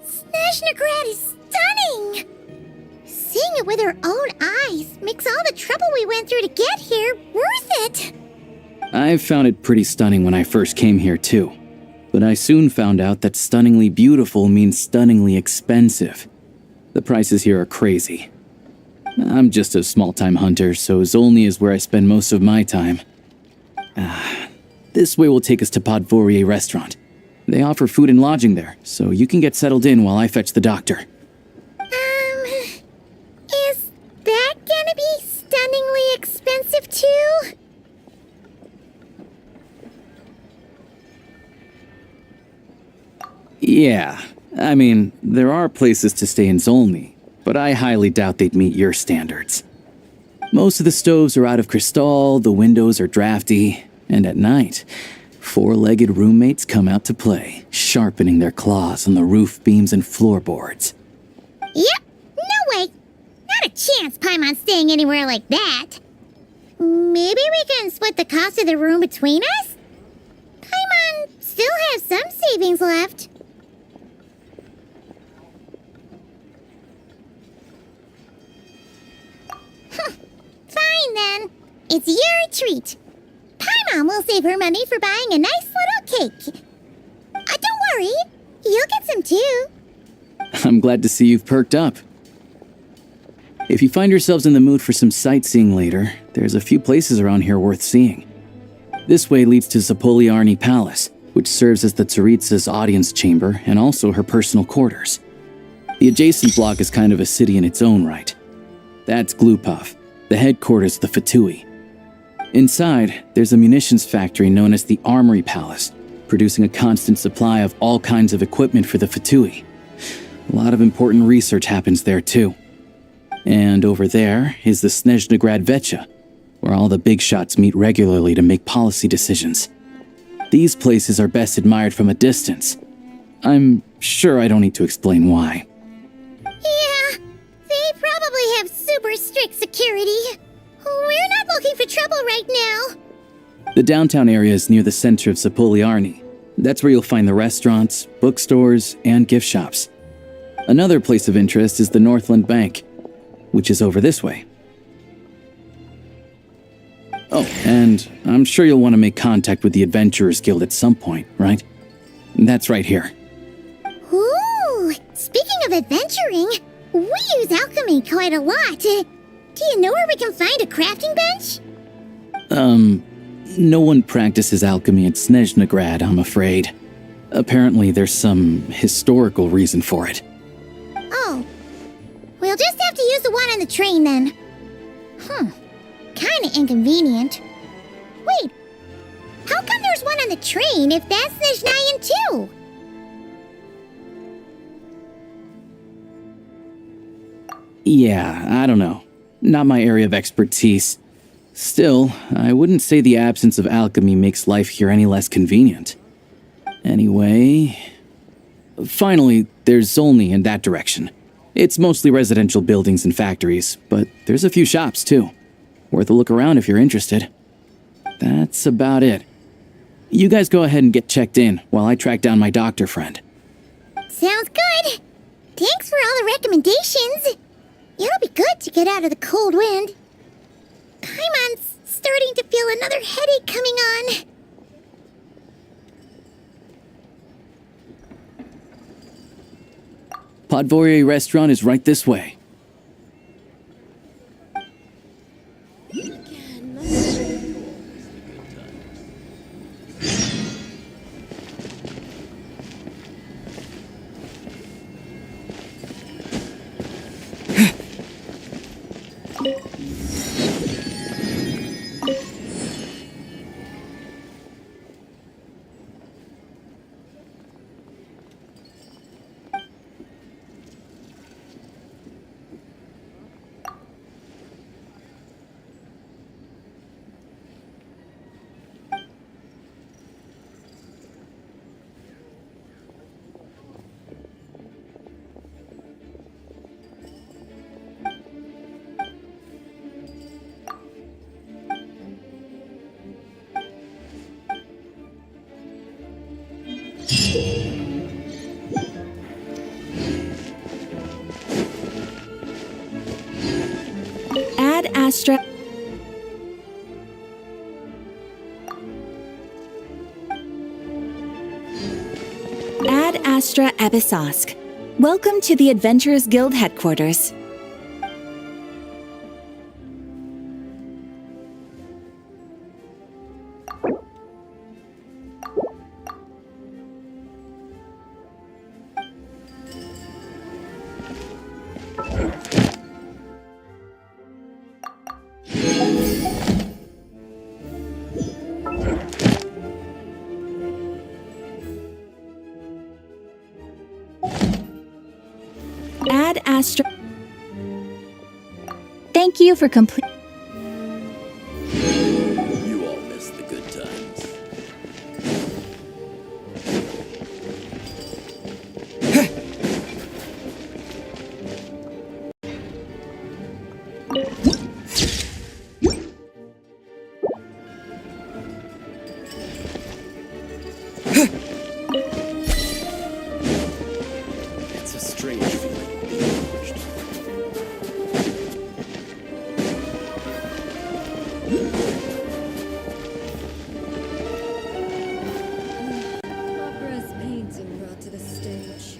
Snezhnaya is stunning! Seeing it with our own eyes makes all the trouble we went through to get here worth it! I found it pretty stunning when I first came here too. But I soon found out that stunningly beautiful means stunningly expensive. The prices here are crazy. I'm just a small-time hunter, so Zolny is where I spend most of my time. This way will take us to Podvorier restaurant. They offer food and lodging there, so you can get settled in while I fetch the doctor. Is that gonna be stunningly expensive too? Yeah, I mean, there are places to stay in Zolny, but I highly doubt they'd meet your standards. Most of the stoves are out of crystal, the windows are drafty, and at night, four-legged roommates come out to play, sharpening their claws on the roof beams and floorboards. Yep, no way. Not a chance Paimon's staying anywhere like that. Maybe we can split the cost of the room between us? Paimon still has some savings left. Fine then. It's your treat. Paimon will save her money for buying a nice little cake. Don't worry, you'll get some too. I'm glad to see you've perked up. If you find yourselves in the mood for some sightseeing later, there's a few places around here worth seeing. This way leads to Zapoliarny Palace, which serves as the Tsaritsa's audience chamber and also her personal quarters. The adjacent block is kind of a city in its own right. That's Glupov, the headquarters of the Fatui. Inside, there's a munitions factory known as the Armory Palace, producing a constant supply of all kinds of equipment for the Fatui. A lot of important research happens there too. And over there is the Snezhnaya Vecha, where all the big shots meet regularly to make policy decisions. These places are best admired from a distance. I'm sure I don't need to explain why. Yeah, they probably have super strict security. We're not looking for trouble right now. The downtown area is near the center of Zapoliarny. That's where you'll find the restaurants, bookstores, and gift shops. Another place of interest is the Northland Bank, which is over this way. Oh, and I'm sure you'll want to make contact with the Adventurers Guild at some point, right? That's right here. Ooh, speaking of adventuring, we use alchemy quite a lot. Do you know where we can find a crafting bench? No one practices alchemy at Snezhnaya, I'm afraid. Apparently there's some historical reason for it. Oh, we'll just have to use the one on the train then. Kinda inconvenient. Wait, how come there's one on the train if that's Snezhnayan too? Yeah, I don't know. Not my area of expertise. Still, I wouldn't say the absence of alchemy makes life here any less convenient. Anyway... Finally, there's Zolny in that direction. It's mostly residential buildings and factories, but there's a few shops too. Worth a look around if you're interested. That's about it. You guys go ahead and get checked in while I track down my doctor friend. Sounds good. Thanks for all the recommendations. It'll be good to get out of the cold wind. I'm starting to feel another headache coming on. Podvorye restaurant is right this way. Ad Astra. Ad Astra Abyssosque. Welcome to the Adventurers Guild headquarters. Ad Astra. Thank you for complete. You all missed the good times. It's a strange feeling being watched. Opera's painting brought to the stage.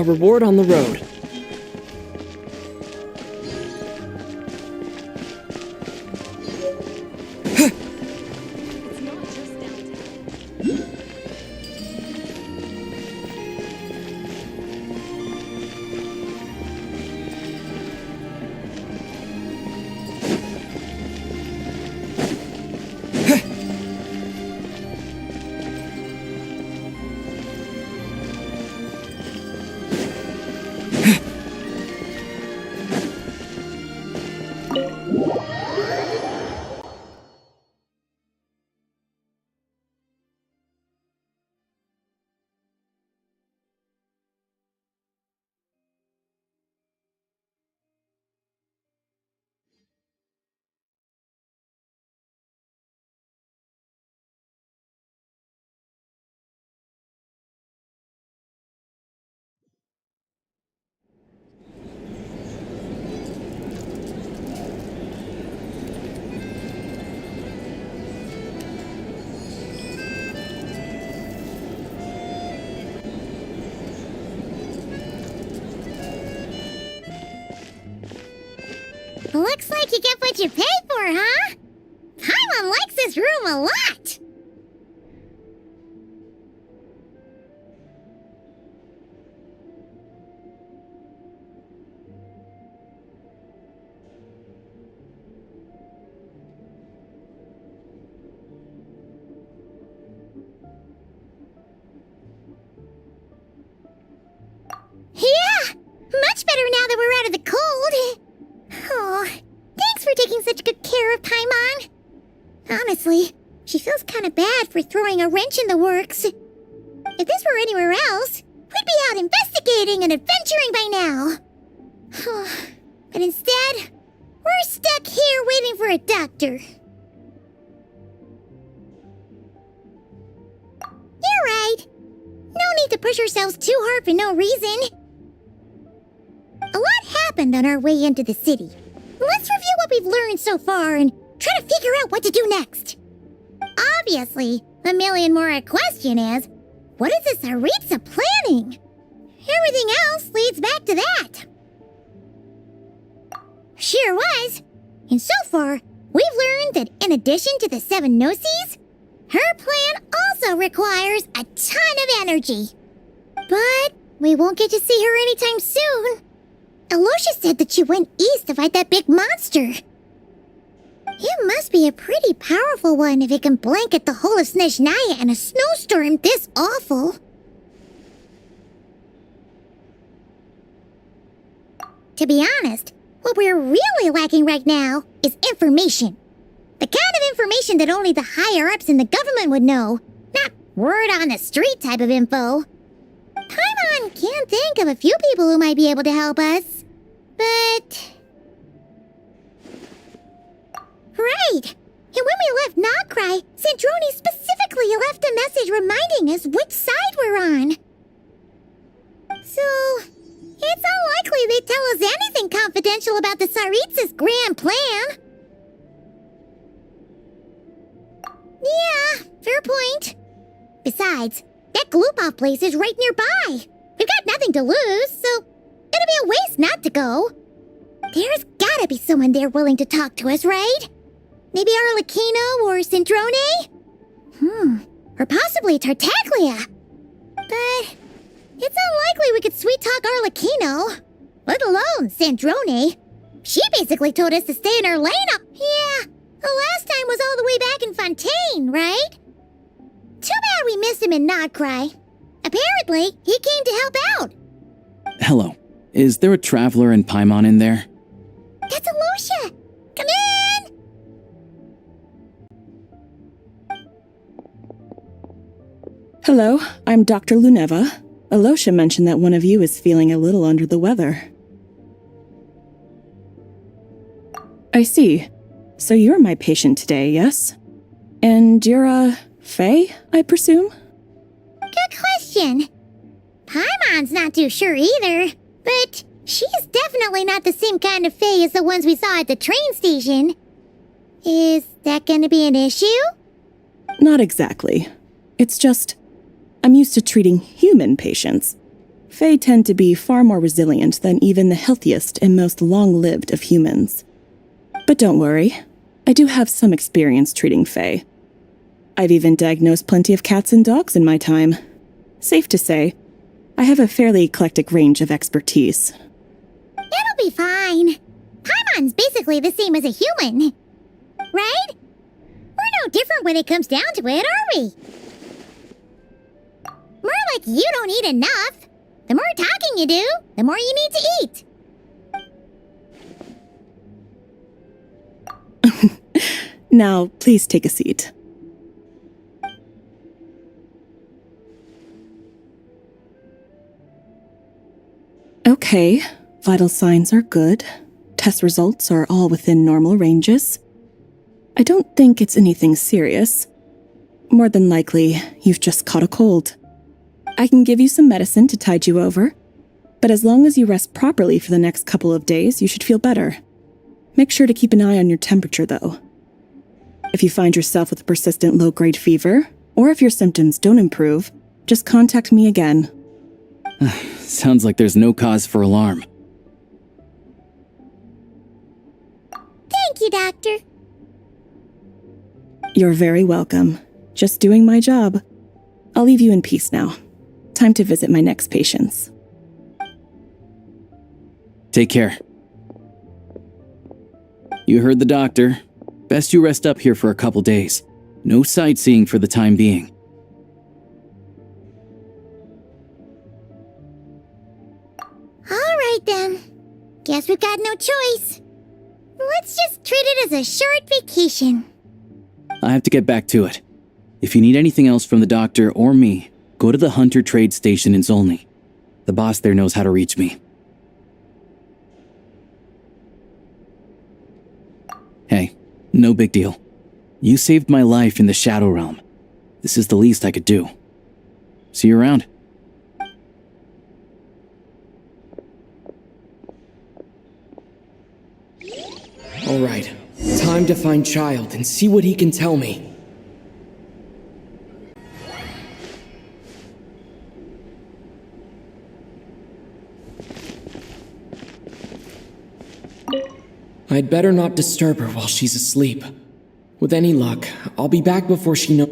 a reward on the road. Looks like you get what you pay for, huh? Paimon likes this room a lot! Yeah! Much better now that we're out of the cold! Oh, thanks for taking such good care of Paimon. Honestly, she feels kind of bad for throwing a wrench in the works. If this were anywhere else, we'd be out investigating and adventuring by now. But instead, we're stuck here waiting for a doctor. You're right. No need to push ourselves too hard for no reason. A lot happened on our way into the city. Let's review what we've learned so far and try to figure out what to do next. Obviously, the million-more question is, what is this Tsaritsa planning? Everything else leads back to that. Sure was. And so far, we've learned that in addition to the 7 Gnosis, her plan also requires a ton of energy. But we won't get to see her anytime soon. Alosha said that she went east to fight that big monster. It must be a pretty powerful one if it can blanket the whole of Snezhnaya in a snowstorm this awful. To be honest, what we're really lacking right now is information. The kind of information that only the higher-ups in the government would know, not word-on-the-street type of info. Paimon can think of a few people who might be able to help us, but... Right! And when we left Nokrai, Sandrone specifically left a message reminding us which side we're on. So, it's unlikely they'd tell us anything confidential about the Tsaritsa's grand plan. Yeah, fair point. Besides, that Glupov place is right nearby. We've got nothing to lose, so it'd be a waste not to go. There's gotta be someone there willing to talk to us, right? Maybe Arlecchino or Sandrone? Or possibly Tartaglia. But it's unlikely we could sweet-talk Arlecchino, let alone Sandrone. She basically told us to stay in her lane up. Yeah, the last time was all the way back in Fontaine, right? Too bad we missed him in Nokrai. Apparently, he came to help out. Hello. Is there a traveler and Paimon in there? That's Alosha! Come in! Hello, I'm Dr. Luneva. Alosha mentioned that one of you is feeling a little under the weather. I see. So you're my patient today, yes? And you're a Fae, I presume? Good question. Paimon's not too sure either, but she's definitely not the same kind of Fae as the ones we saw at the train station. Is that gonna be an issue? Not exactly. It's just, I'm used to treating human patients. Fae tend to be far more resilient than even the healthiest and most long-lived of humans. But don't worry, I do have some experience treating Fae. I've even diagnosed plenty of cats and dogs in my time. Safe to say, I have a fairly eclectic range of expertise. It'll be fine. Paimon's basically the same as a human. Right? We're no different when it comes down to it, are we? More like you don't eat enough. The more talking you do, the more you need to eat. Now, please take a seat. Okay, vital signs are good. Test results are all within normal ranges. I don't think it's anything serious. More than likely, you've just caught a cold. I can give you some medicine to tide you over, but as long as you rest properly for the next couple of days, you should feel better. Make sure to keep an eye on your temperature, though. If you find yourself with a persistent low-grade fever, or if your symptoms don't improve, just contact me again. Sounds like there's no cause for alarm. Thank you, Doctor. You're very welcome. Just doing my job. I'll leave you in peace now. Time to visit my next patients. Take care. You heard the doctor. Best you rest up here for a couple days. No sightseeing for the time being. All right, then. Guess we've got no choice. Let's just treat it as a short vacation. I have to get back to it. If you need anything else from the doctor or me, go to the Hunter Trade Station in Zolny. The boss there knows how to reach me. Hey, no big deal. You saved my life in the Shadow Realm. This is the least I could do. See you around. All right, time to find Child and see what he can tell me. I'd better not disturb her while she's asleep. With any luck, I'll be back before she knows.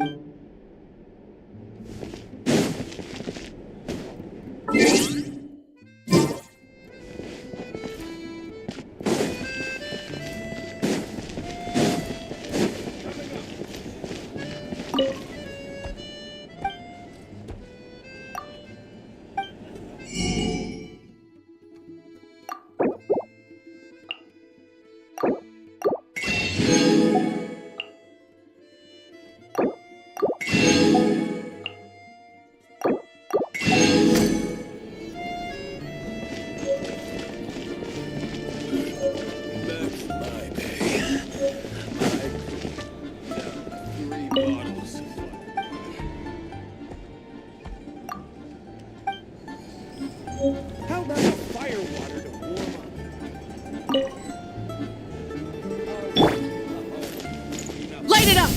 How about the fire water to warm up? Light it up!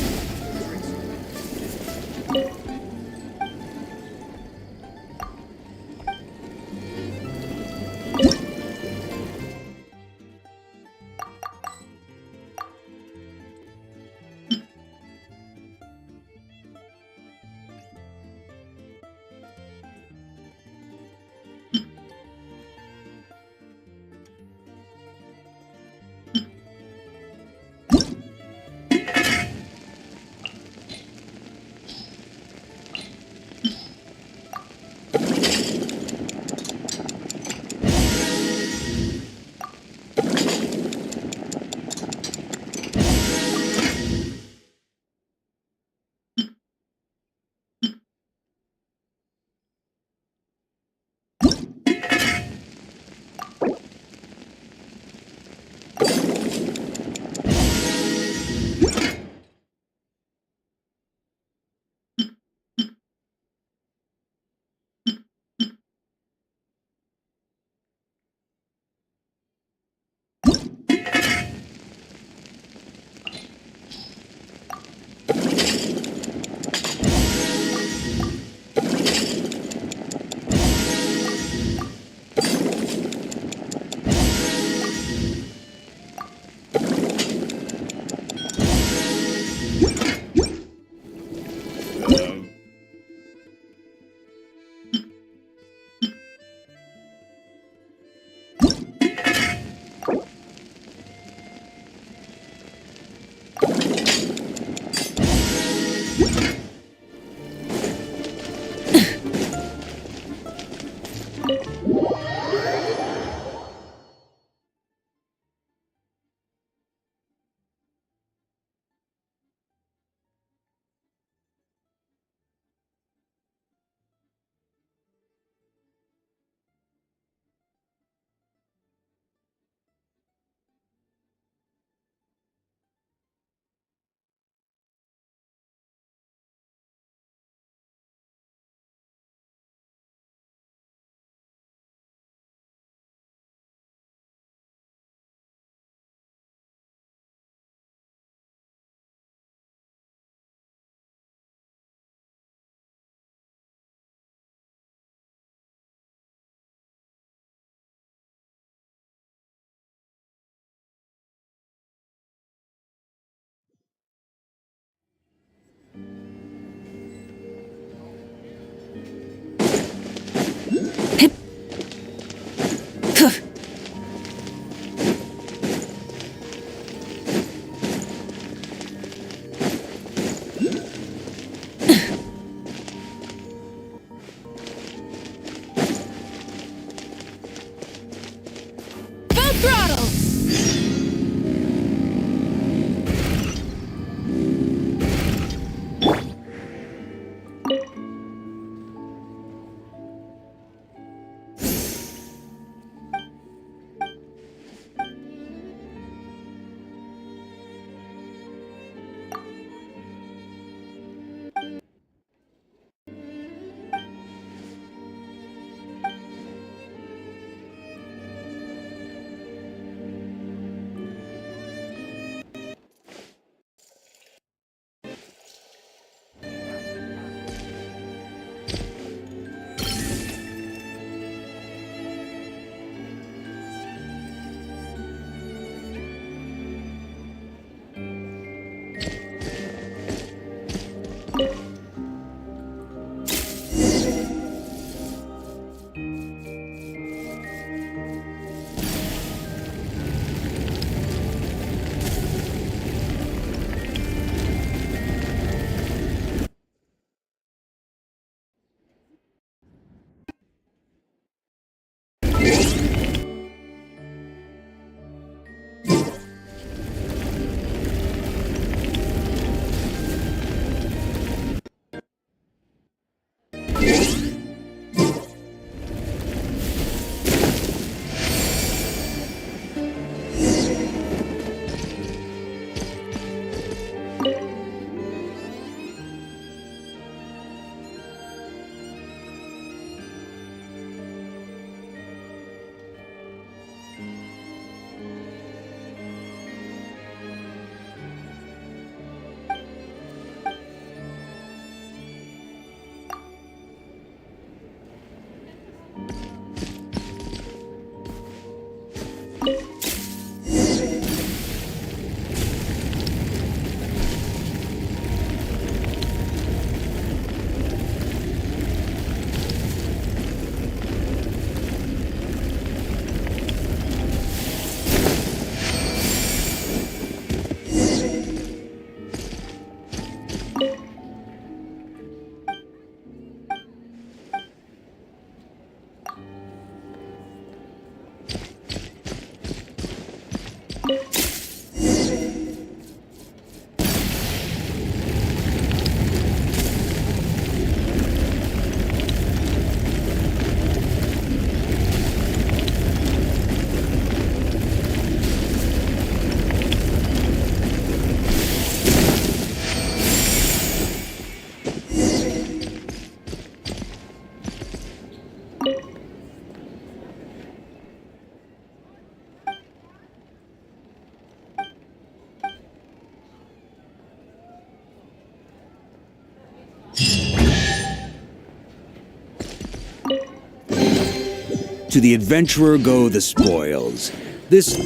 To the adventurer go the spoils. This...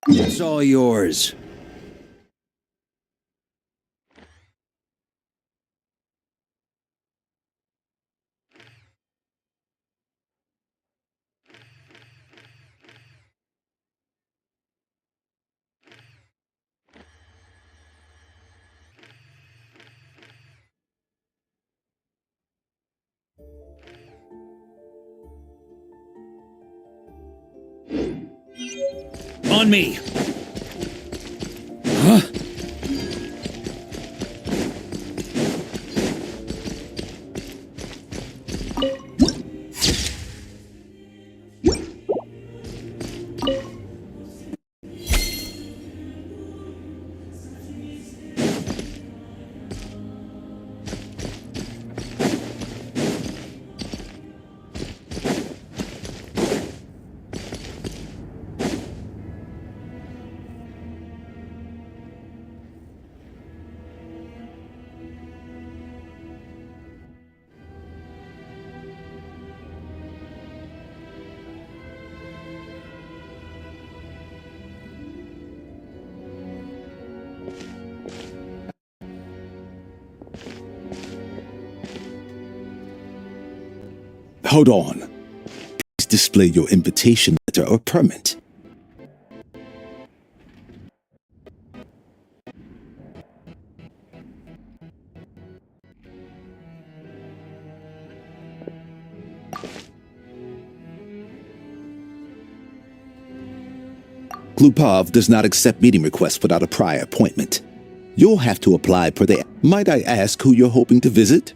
It's all yours. On me! Huh? Hold on. Please display your invitation letter or permit. Glupov does not accept meeting requests without a prior appointment. You'll have to apply per the... Might I ask who you're hoping to visit?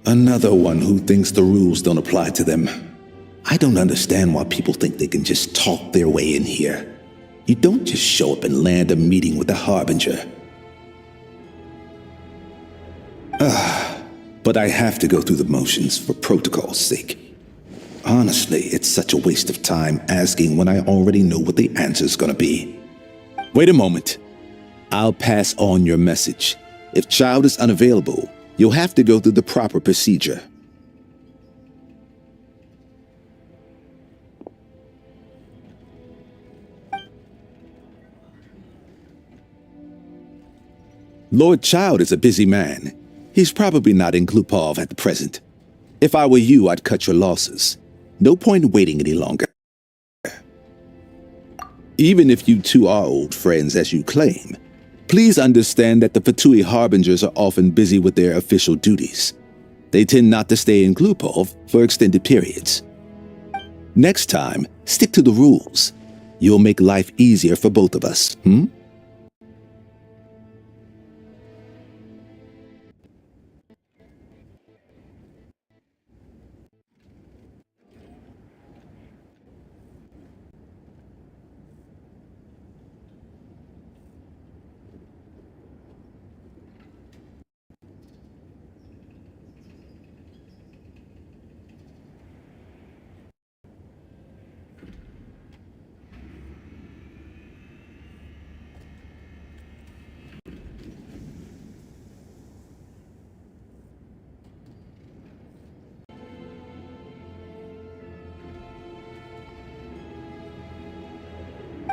Another one who thinks the rules don't apply to them. I don't understand why people think they can just talk their way in here. You don't just show up and land a meeting with the Harbinger. But I have to go through the motions for protocol's sake. Honestly, it's such a waste of time asking when I already know what the answer's gonna be. Wait a moment. I'll pass on your message. If child is unavailable, you'll have to go through the proper procedure. Lord Child is a busy man. He's probably not in Glupov at the present. If I were you, I'd cut your losses. No point in waiting any longer. Even if you two are old friends as you claim, please understand that the fatui harbingers are often busy with their official duties. They tend not to stay in Glupov for extended periods. Next time, stick to the rules. You'll make life easier for both of us,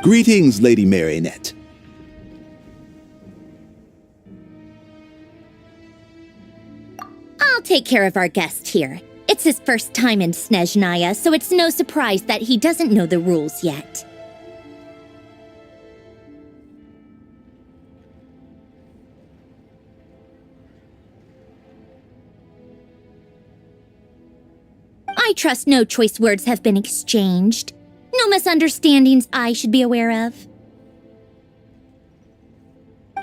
Greetings, Lady Marionette. I'll take care of our guest here. It's his first time in Snezhnaya, so it's no surprise that he doesn't know the rules yet. I trust no choice words have been exchanged. No misunderstandings I should be aware of.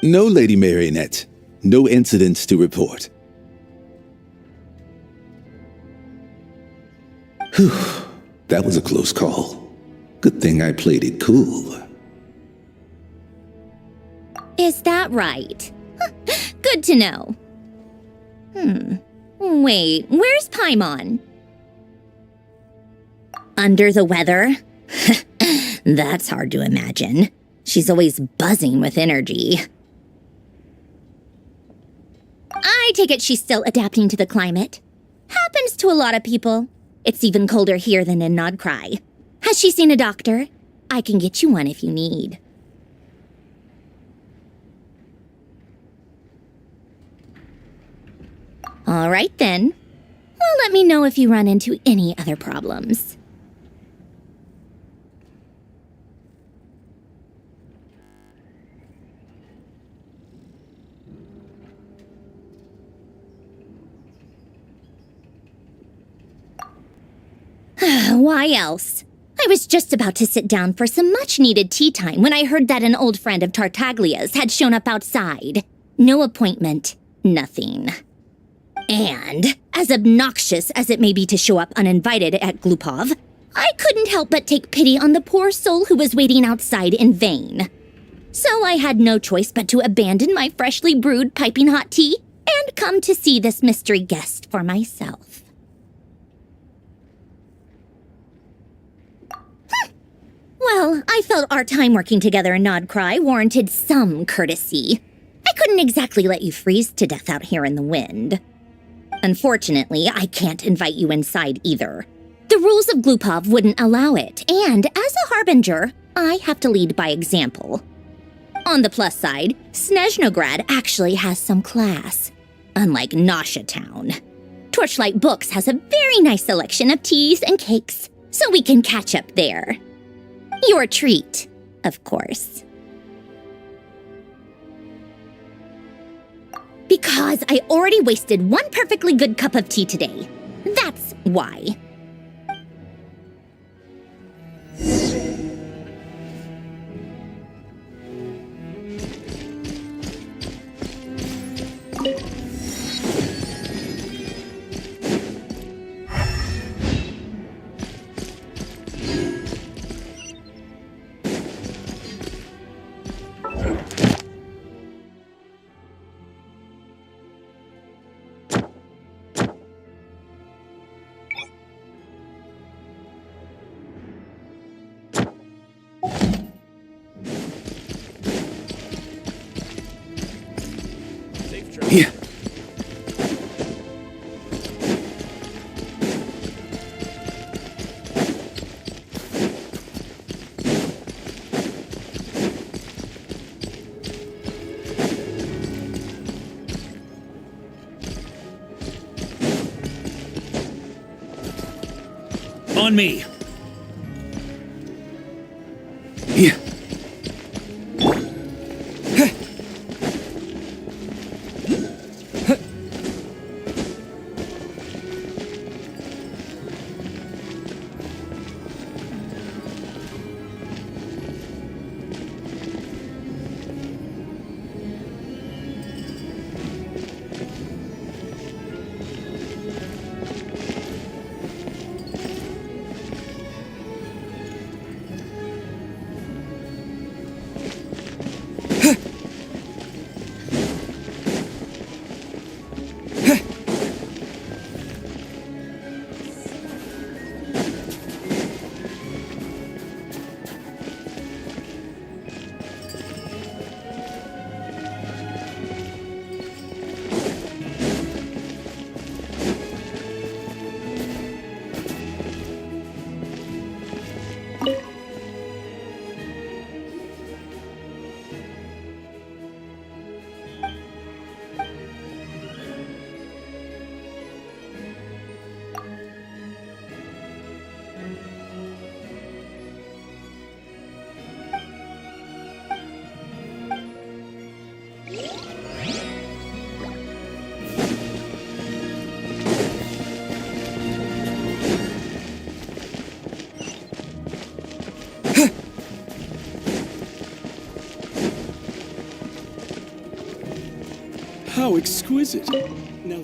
No, Lady Marionette. No incidents to report. Whew. That was a close call. Good thing I played it cool. Is that right? Good to know. Wait, where's Paimon? Under the weather? That's hard to imagine. She's always buzzing with energy. I take it she's still adapting to the climate. Happens to a lot of people. It's even colder here than in Nodcry. Has she seen a doctor? I can get you one if you need. All right then. Well, let me know if you run into any other problems. Why else? I was just about to sit down for some much-needed tea time when I heard that an old friend of Tartaglia's had shown up outside. No appointment, nothing. And, as obnoxious as it may be to show up uninvited at Glupov, I couldn't help but take pity on the poor soul who was waiting outside in vain. So I had no choice but to abandon my freshly brewed piping hot tea and come to see this mystery guest for myself. Well, I felt our time working together in Nodcry warranted some courtesy. I couldn't exactly let you freeze to death out here in the wind. Unfortunately, I can't invite you inside either. The rules of Glupov wouldn't allow it, and as a harbinger, I have to lead by example. On the plus side, Snezhnograd actually has some class, unlike Nasha Town. Torchlight Books has a very nice selection of teas and cakes, so we can catch up there. Your treat, of course. Because I already wasted one perfectly good cup of tea today. That's why. Yeah. On me. Yeah. How exquisite. Now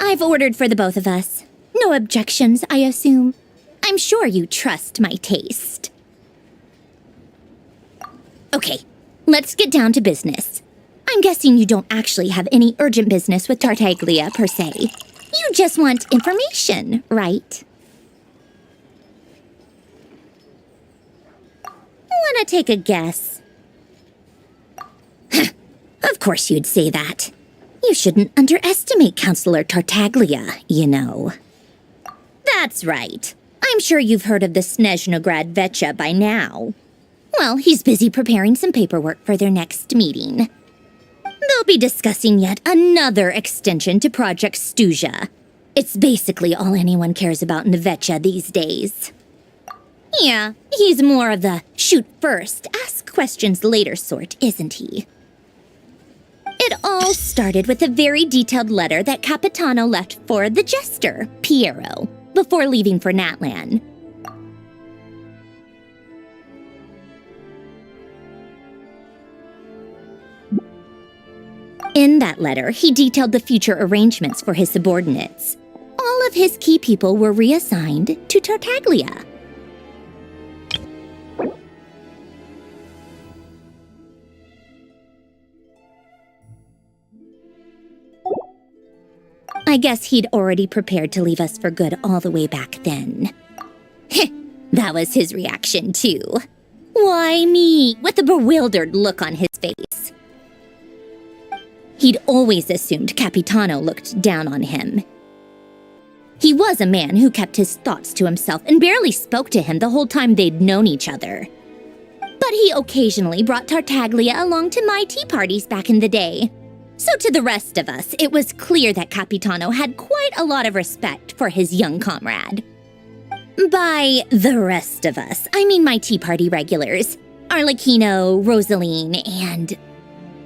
I've ordered for the both of us. No objections, I assume. I'm sure you trust my taste. Okay, let's get down to business. I'm guessing you don't actually have any urgent business with Tartaglia, per se. You just want information, right? Wanna take a guess? Of course you'd say that. You shouldn't underestimate Counselor Tartaglia, you know. That's right. I'm sure you've heard of the Snezhnograd Vecha by now. Well, he's busy preparing some paperwork for their next meeting. They'll be discussing yet another extension to Project Stuzha. It's basically all anyone cares about in the Vecha these days. Yeah, he's more of the shoot first, ask questions later sort, isn't he? It all started with a very detailed letter that Capitano left for the jester, Piero, before leaving for Natlan. In that letter, he detailed the future arrangements for his subordinates. All of his key people were reassigned to Tartaglia. I guess he'd already prepared to leave us for good all the way back then. That was his reaction, too. Why me? With a bewildered look on his face. He'd always assumed Capitano looked down on him. He was a man who kept his thoughts to himself and barely spoke to him the whole time they'd known each other. But he occasionally brought Tartaglia along to my tea parties back in the day. So to the rest of us, it was clear that Capitano had quite a lot of respect for his young comrade. By the rest of us, I mean my tea party regulars. Arlecchino, Rosaline, and...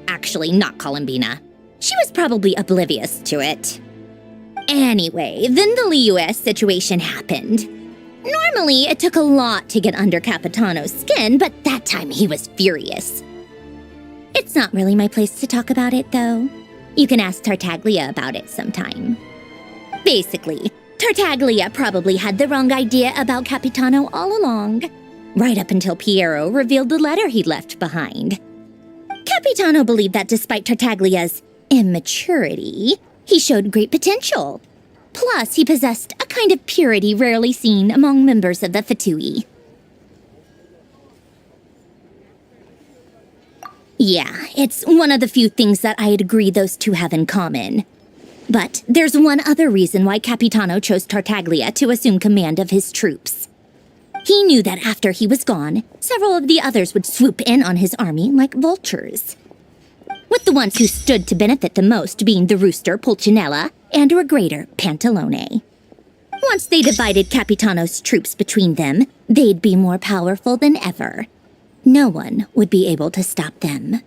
actually, not Columbina. She was probably oblivious to it. Anyway, then the Liues situation happened. Normally, it took a lot to get under Capitano's skin, but that time he was furious. It's not really my place to talk about it, though. You can ask Tartaglia about it sometime. Basically, Tartaglia probably had the wrong idea about Capitano all along, right up until Piero revealed the letter he'd left behind. Capitano believed that despite Tartaglia's immaturity, he showed great potential. Plus, he possessed a kind of purity rarely seen among members of the fatui. Yeah, it's one of the few things that I'd agree those two have in common. But there's one other reason why Capitano chose Tartaglia to assume command of his troops. He knew that after he was gone, several of the others would swoop in on his army like vultures. With the ones who stood to benefit the most being the rooster Pulcinella and Regrator Pantalone. Once they divided Capitano's troops between them, they'd be more powerful than ever. No one would be able to stop them.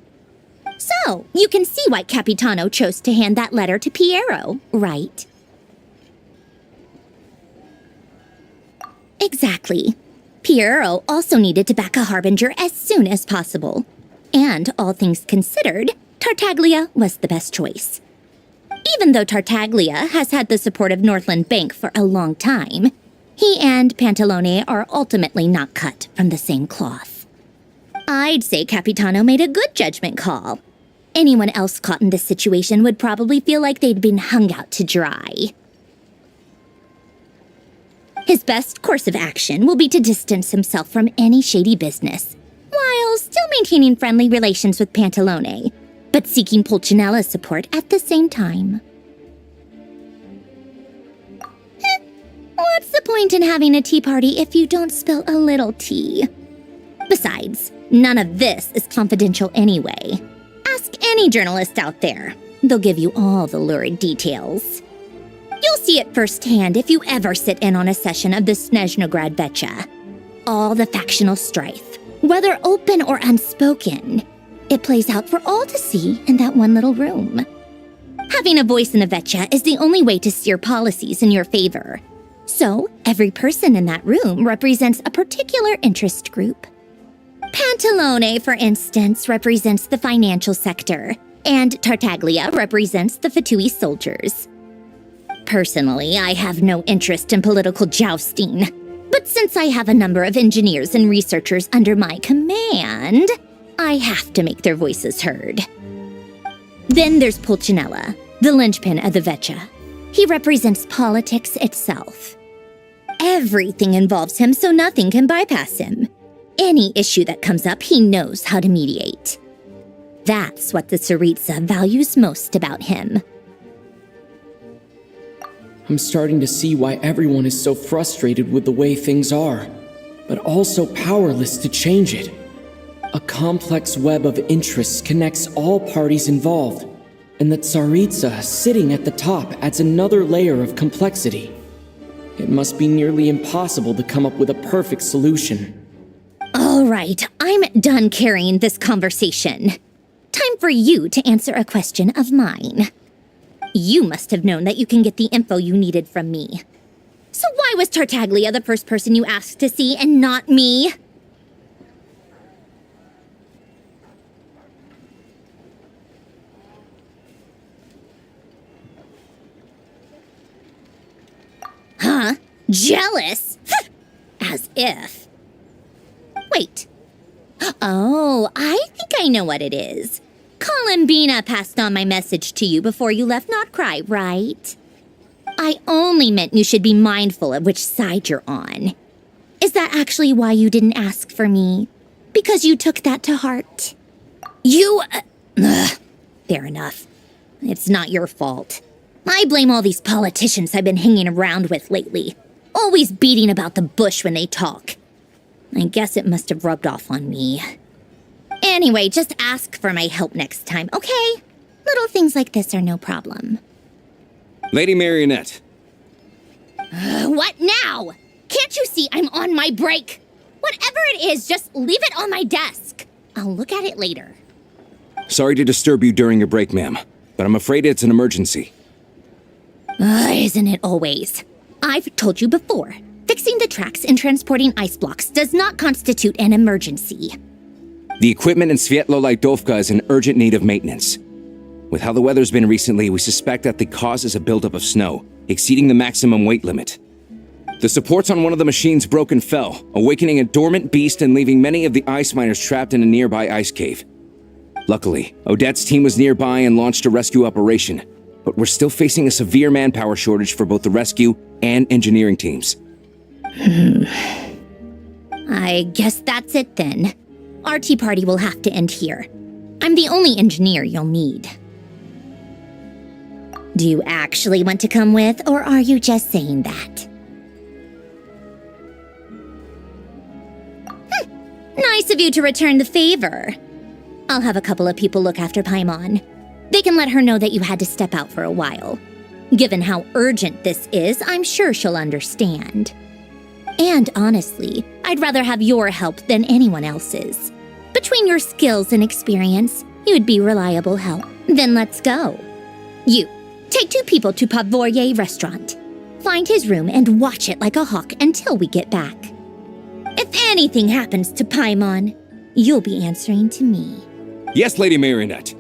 So, you can see why Capitano chose to hand that letter to Piero, right? Exactly. Piero also needed to back a harbinger as soon as possible. And, all things considered, Tartaglia was the best choice. Even though Tartaglia has had the support of Northland Bank for a long time, he and Pantalone are ultimately not cut from the same cloth. I'd say Capitano made a good judgment call. Anyone else caught in this situation would probably feel like they'd been hung out to dry. His best course of action will be to distance himself from any shady business, while while still maintaining friendly relations with Pantalone, but seeking Pulcinella's support at the same time. What's the point in having a tea party if you don't spill a little tea? Besides, none of this is confidential anyway. Ask any journalist out there. They'll give you all the lurid details. You'll see it firsthand if you ever sit in on a session of the Snezhnaya Vecha. All the factional strife, whether open or unspoken, it plays out for all to see in that one little room. Having a voice in the Vecha is the only way to steer policies in your favor. So, every person in that room represents a particular interest group. Pantalone, for instance, represents the financial sector, and Tartaglia represents the fatui soldiers. Personally, I have no interest in political jousting, but since I have a number of engineers and researchers under my command, I have to make their voices heard. Then there's Pulcinella, the linchpin of the Vecha. He represents politics itself. Everything involves him, so nothing can bypass him. Any issue that comes up, he knows how to mediate. That's what the Tsaritsa values most about him. I'm starting to see why everyone is so frustrated with the way things are, but also powerless to change it. A complex web of interests connects all parties involved, and the Tsaritsa sitting at the top adds another layer of complexity. It must be nearly impossible to come up with a perfect solution. All right, I'm done carrying this conversation. Time for you to answer a question of mine. You must have known that you can get the info you needed from me. So why was Tartaglia the first person you asked to see and not me? Huh? Jealous? As if. Wait. Oh, I think I know what it is. Columbina passed on my message to you before you left Not Cry, right? I only meant you should be mindful of which side you're on. Is that actually why you didn't ask for me? Because you took that to heart? Fair enough. It's not your fault. I blame all these politicians I've been hanging around with lately. Always beating about the bush when they talk. I guess it must have rubbed off on me. Anyway, just ask for my help next time, okay? Little things like this are no problem. Lady Marionette. What now? Can't you see I'm on my break? Whatever it is, just leave it on my desk. I'll look at it later. Sorry to disturb you during your break, ma'am, but I'm afraid it's an emergency. Isn't it always? I've told you before, fixing the tracks and transporting ice blocks does not constitute an emergency. The equipment in Svietlolaidovka is in urgent need of maintenance. With how the weather's been recently, we suspect that the cause is a buildup of snow, exceeding the maximum weight limit. The supports on one of the machines broke and fell, awakening a dormant beast and leaving many of the ice miners trapped in a nearby ice cave. Luckily, Odette's team was nearby and launched a rescue operation, but we're still facing a severe manpower shortage for both the rescue and engineering teams. I guess that's it then. Our tea party will have to end here. I'm the only engineer you'll need. Do you actually want to come with, or are you just saying that? Nice of you to return the favor. I'll have a couple of people look after Paimon. They can let her know that you had to step out for a while. Given how urgent this is, I'm sure she'll understand. And honestly, I'd rather have your help than anyone else's. Between your skills and experience, you'd be reliable help. Then let's go. You, take 2 people to Pavoye restaurant. Find his room and watch it like a hawk until we get back. If anything happens to Paimon, you'll be answering to me. Yes, Lady Marionette.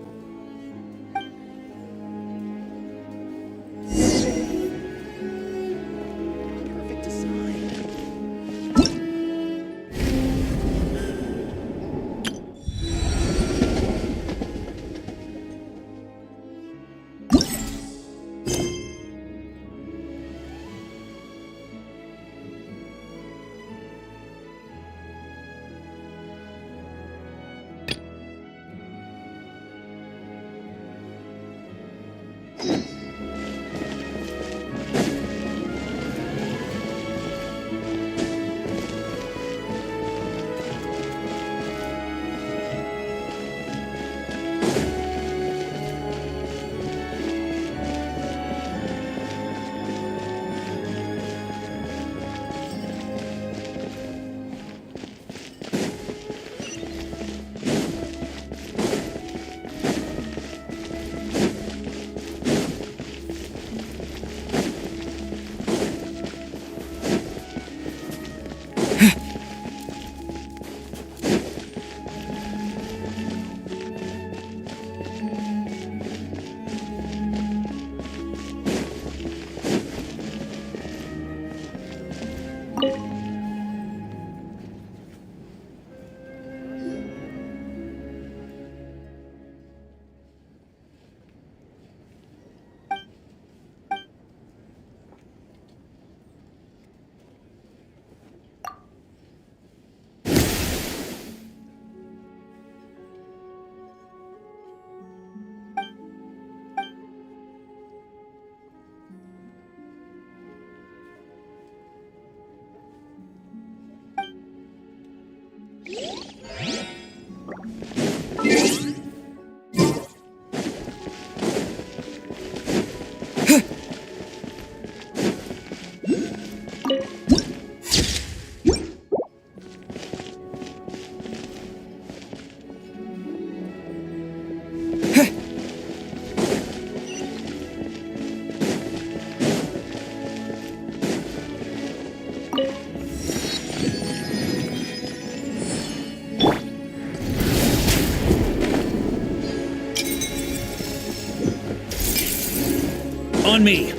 On me!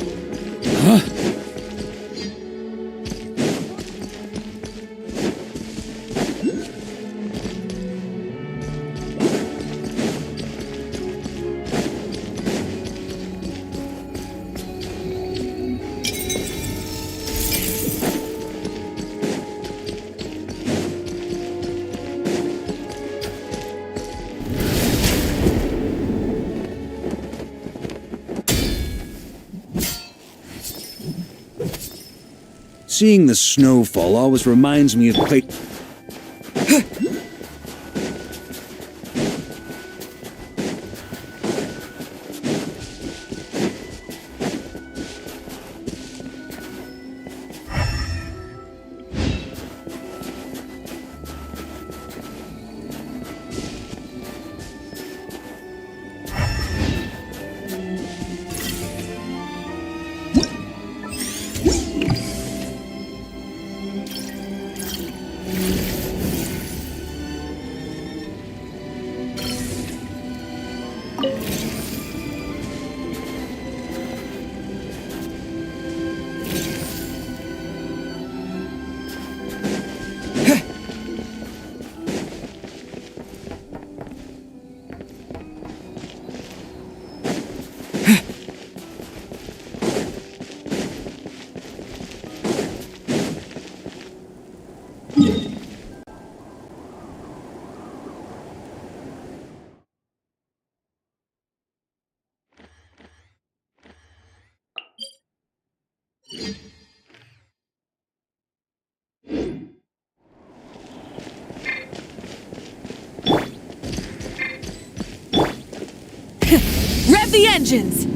Huh? Seeing the snowfall always reminds me of Rev the engines!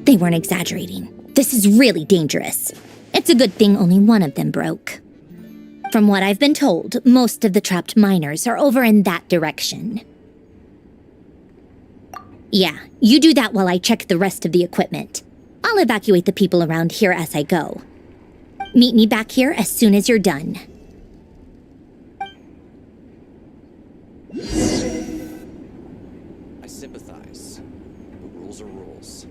They weren't exaggerating. This is really dangerous. It's a good thing only one of them broke. From what I've been told, most of the trapped miners are over in that direction. Yeah, you do that while I check the rest of the equipment. I'll evacuate the people around here as I go. Meet me back here as soon as you're done. I sympathize. The rules are rules.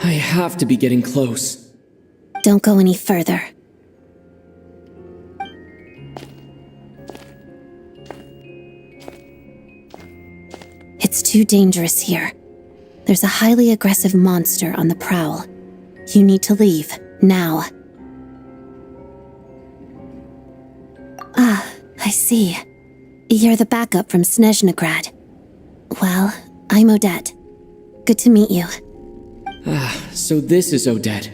I have to be getting close. Don't go any further. It's too dangerous here. There's a highly aggressive monster on the prowl. You need to leave, now. Ah, I see. You're the backup from Snezhnaya. Well, I'm Odette. Good to meet you. Ah, so this is Odette.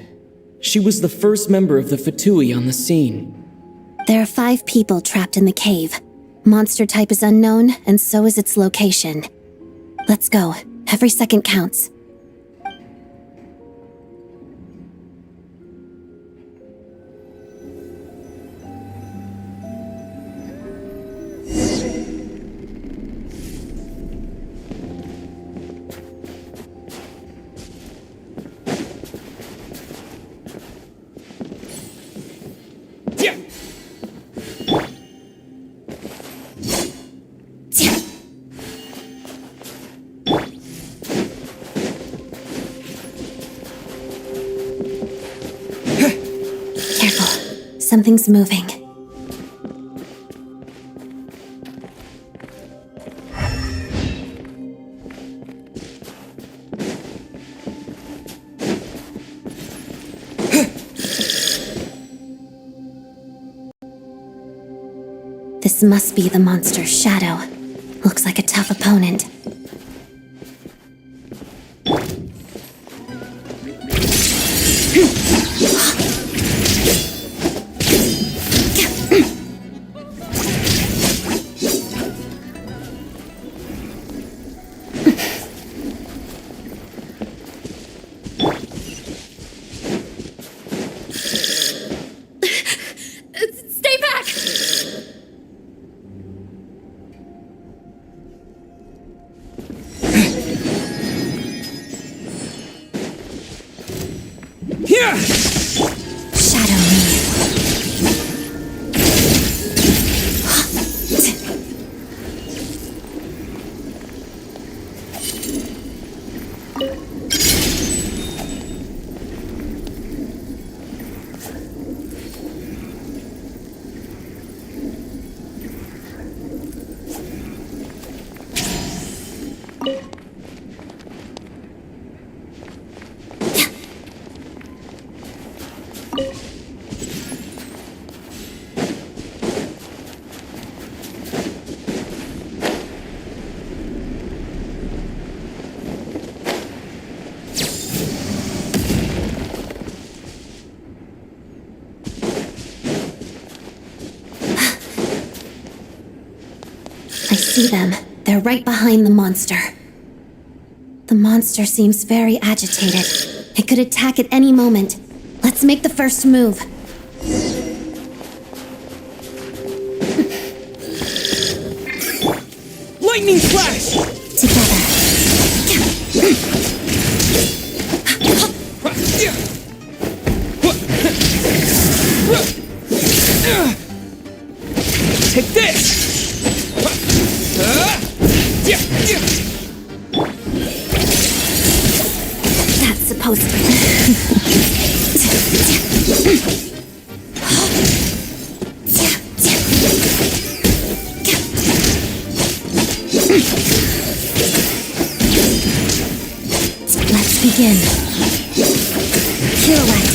She was the first member of the Fatui on the scene. There are 5 people trapped in the cave. Monster type is unknown, and so is its location. Let's go. Every second counts. Something's moving. This must be the monster's shadow. Looks like a tough opponent. Stay back! Shadow me. I see them. They're right behind the monster. The monster seems very agitated. It could attack at any moment. Let's make the first move. Lightning flash! Together. Take this! That's supposed to Let's begin. Pirouette.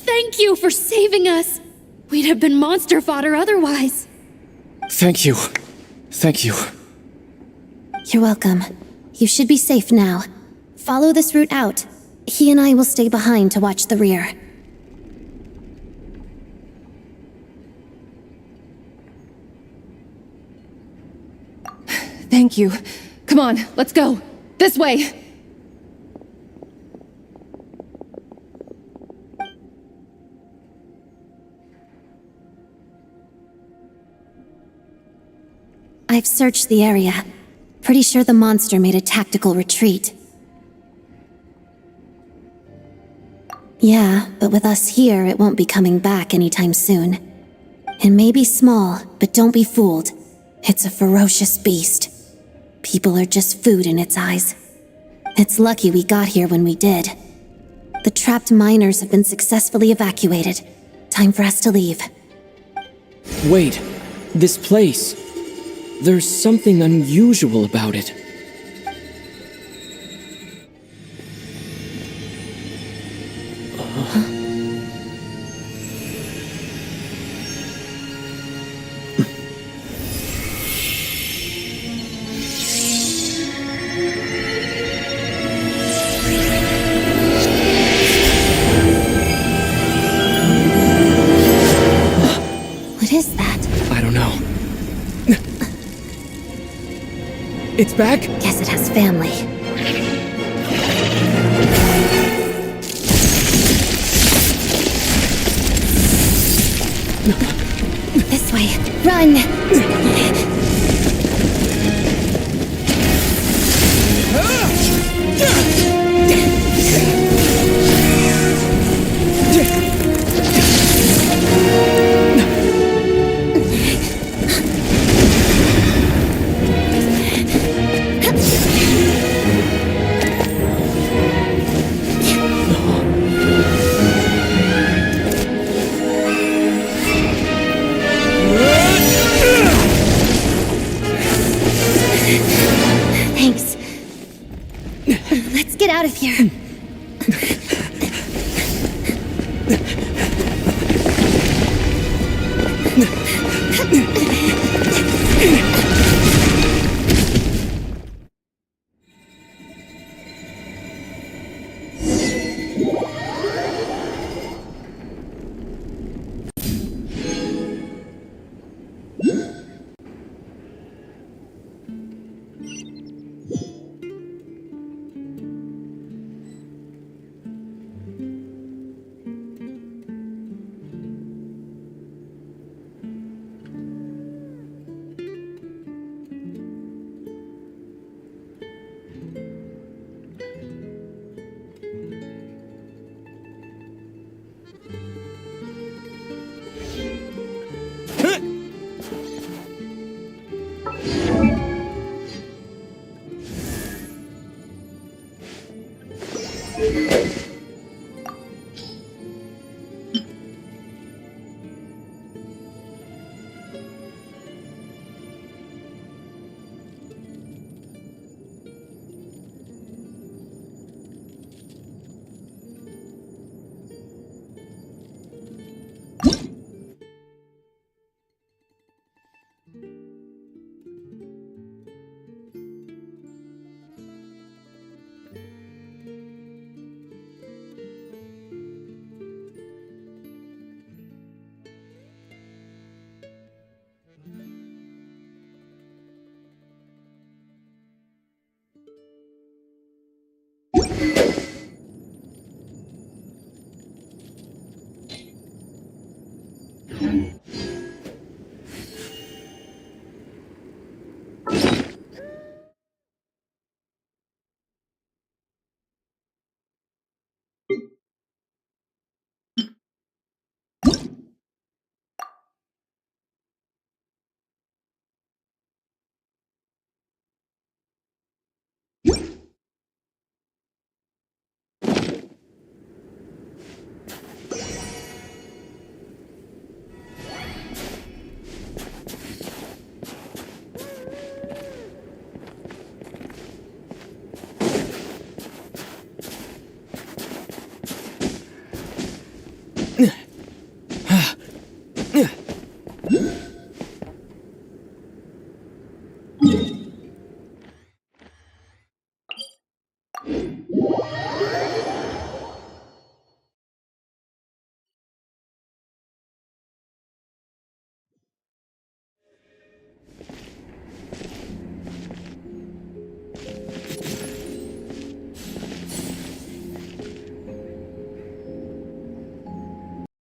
Thank you for saving us. We'd have been monster fodder otherwise. Thank you. Thank you. You're welcome. You should be safe now. Follow this route out. He and I will stay behind to watch the rear. Thank you. Come on, let's go. This way. I've searched the area. Pretty sure the monster made a tactical retreat. Yeah, but with us here, it won't be coming back anytime soon. It may be small, but don't be fooled. It's a ferocious beast. People are just food in its eyes. It's lucky we got here when we did. The trapped miners have been successfully evacuated. Time for us to leave. Wait, this place. There's something unusual about it. What is that? I don't know. It's back? Guess it has family. This way. Run! out of here.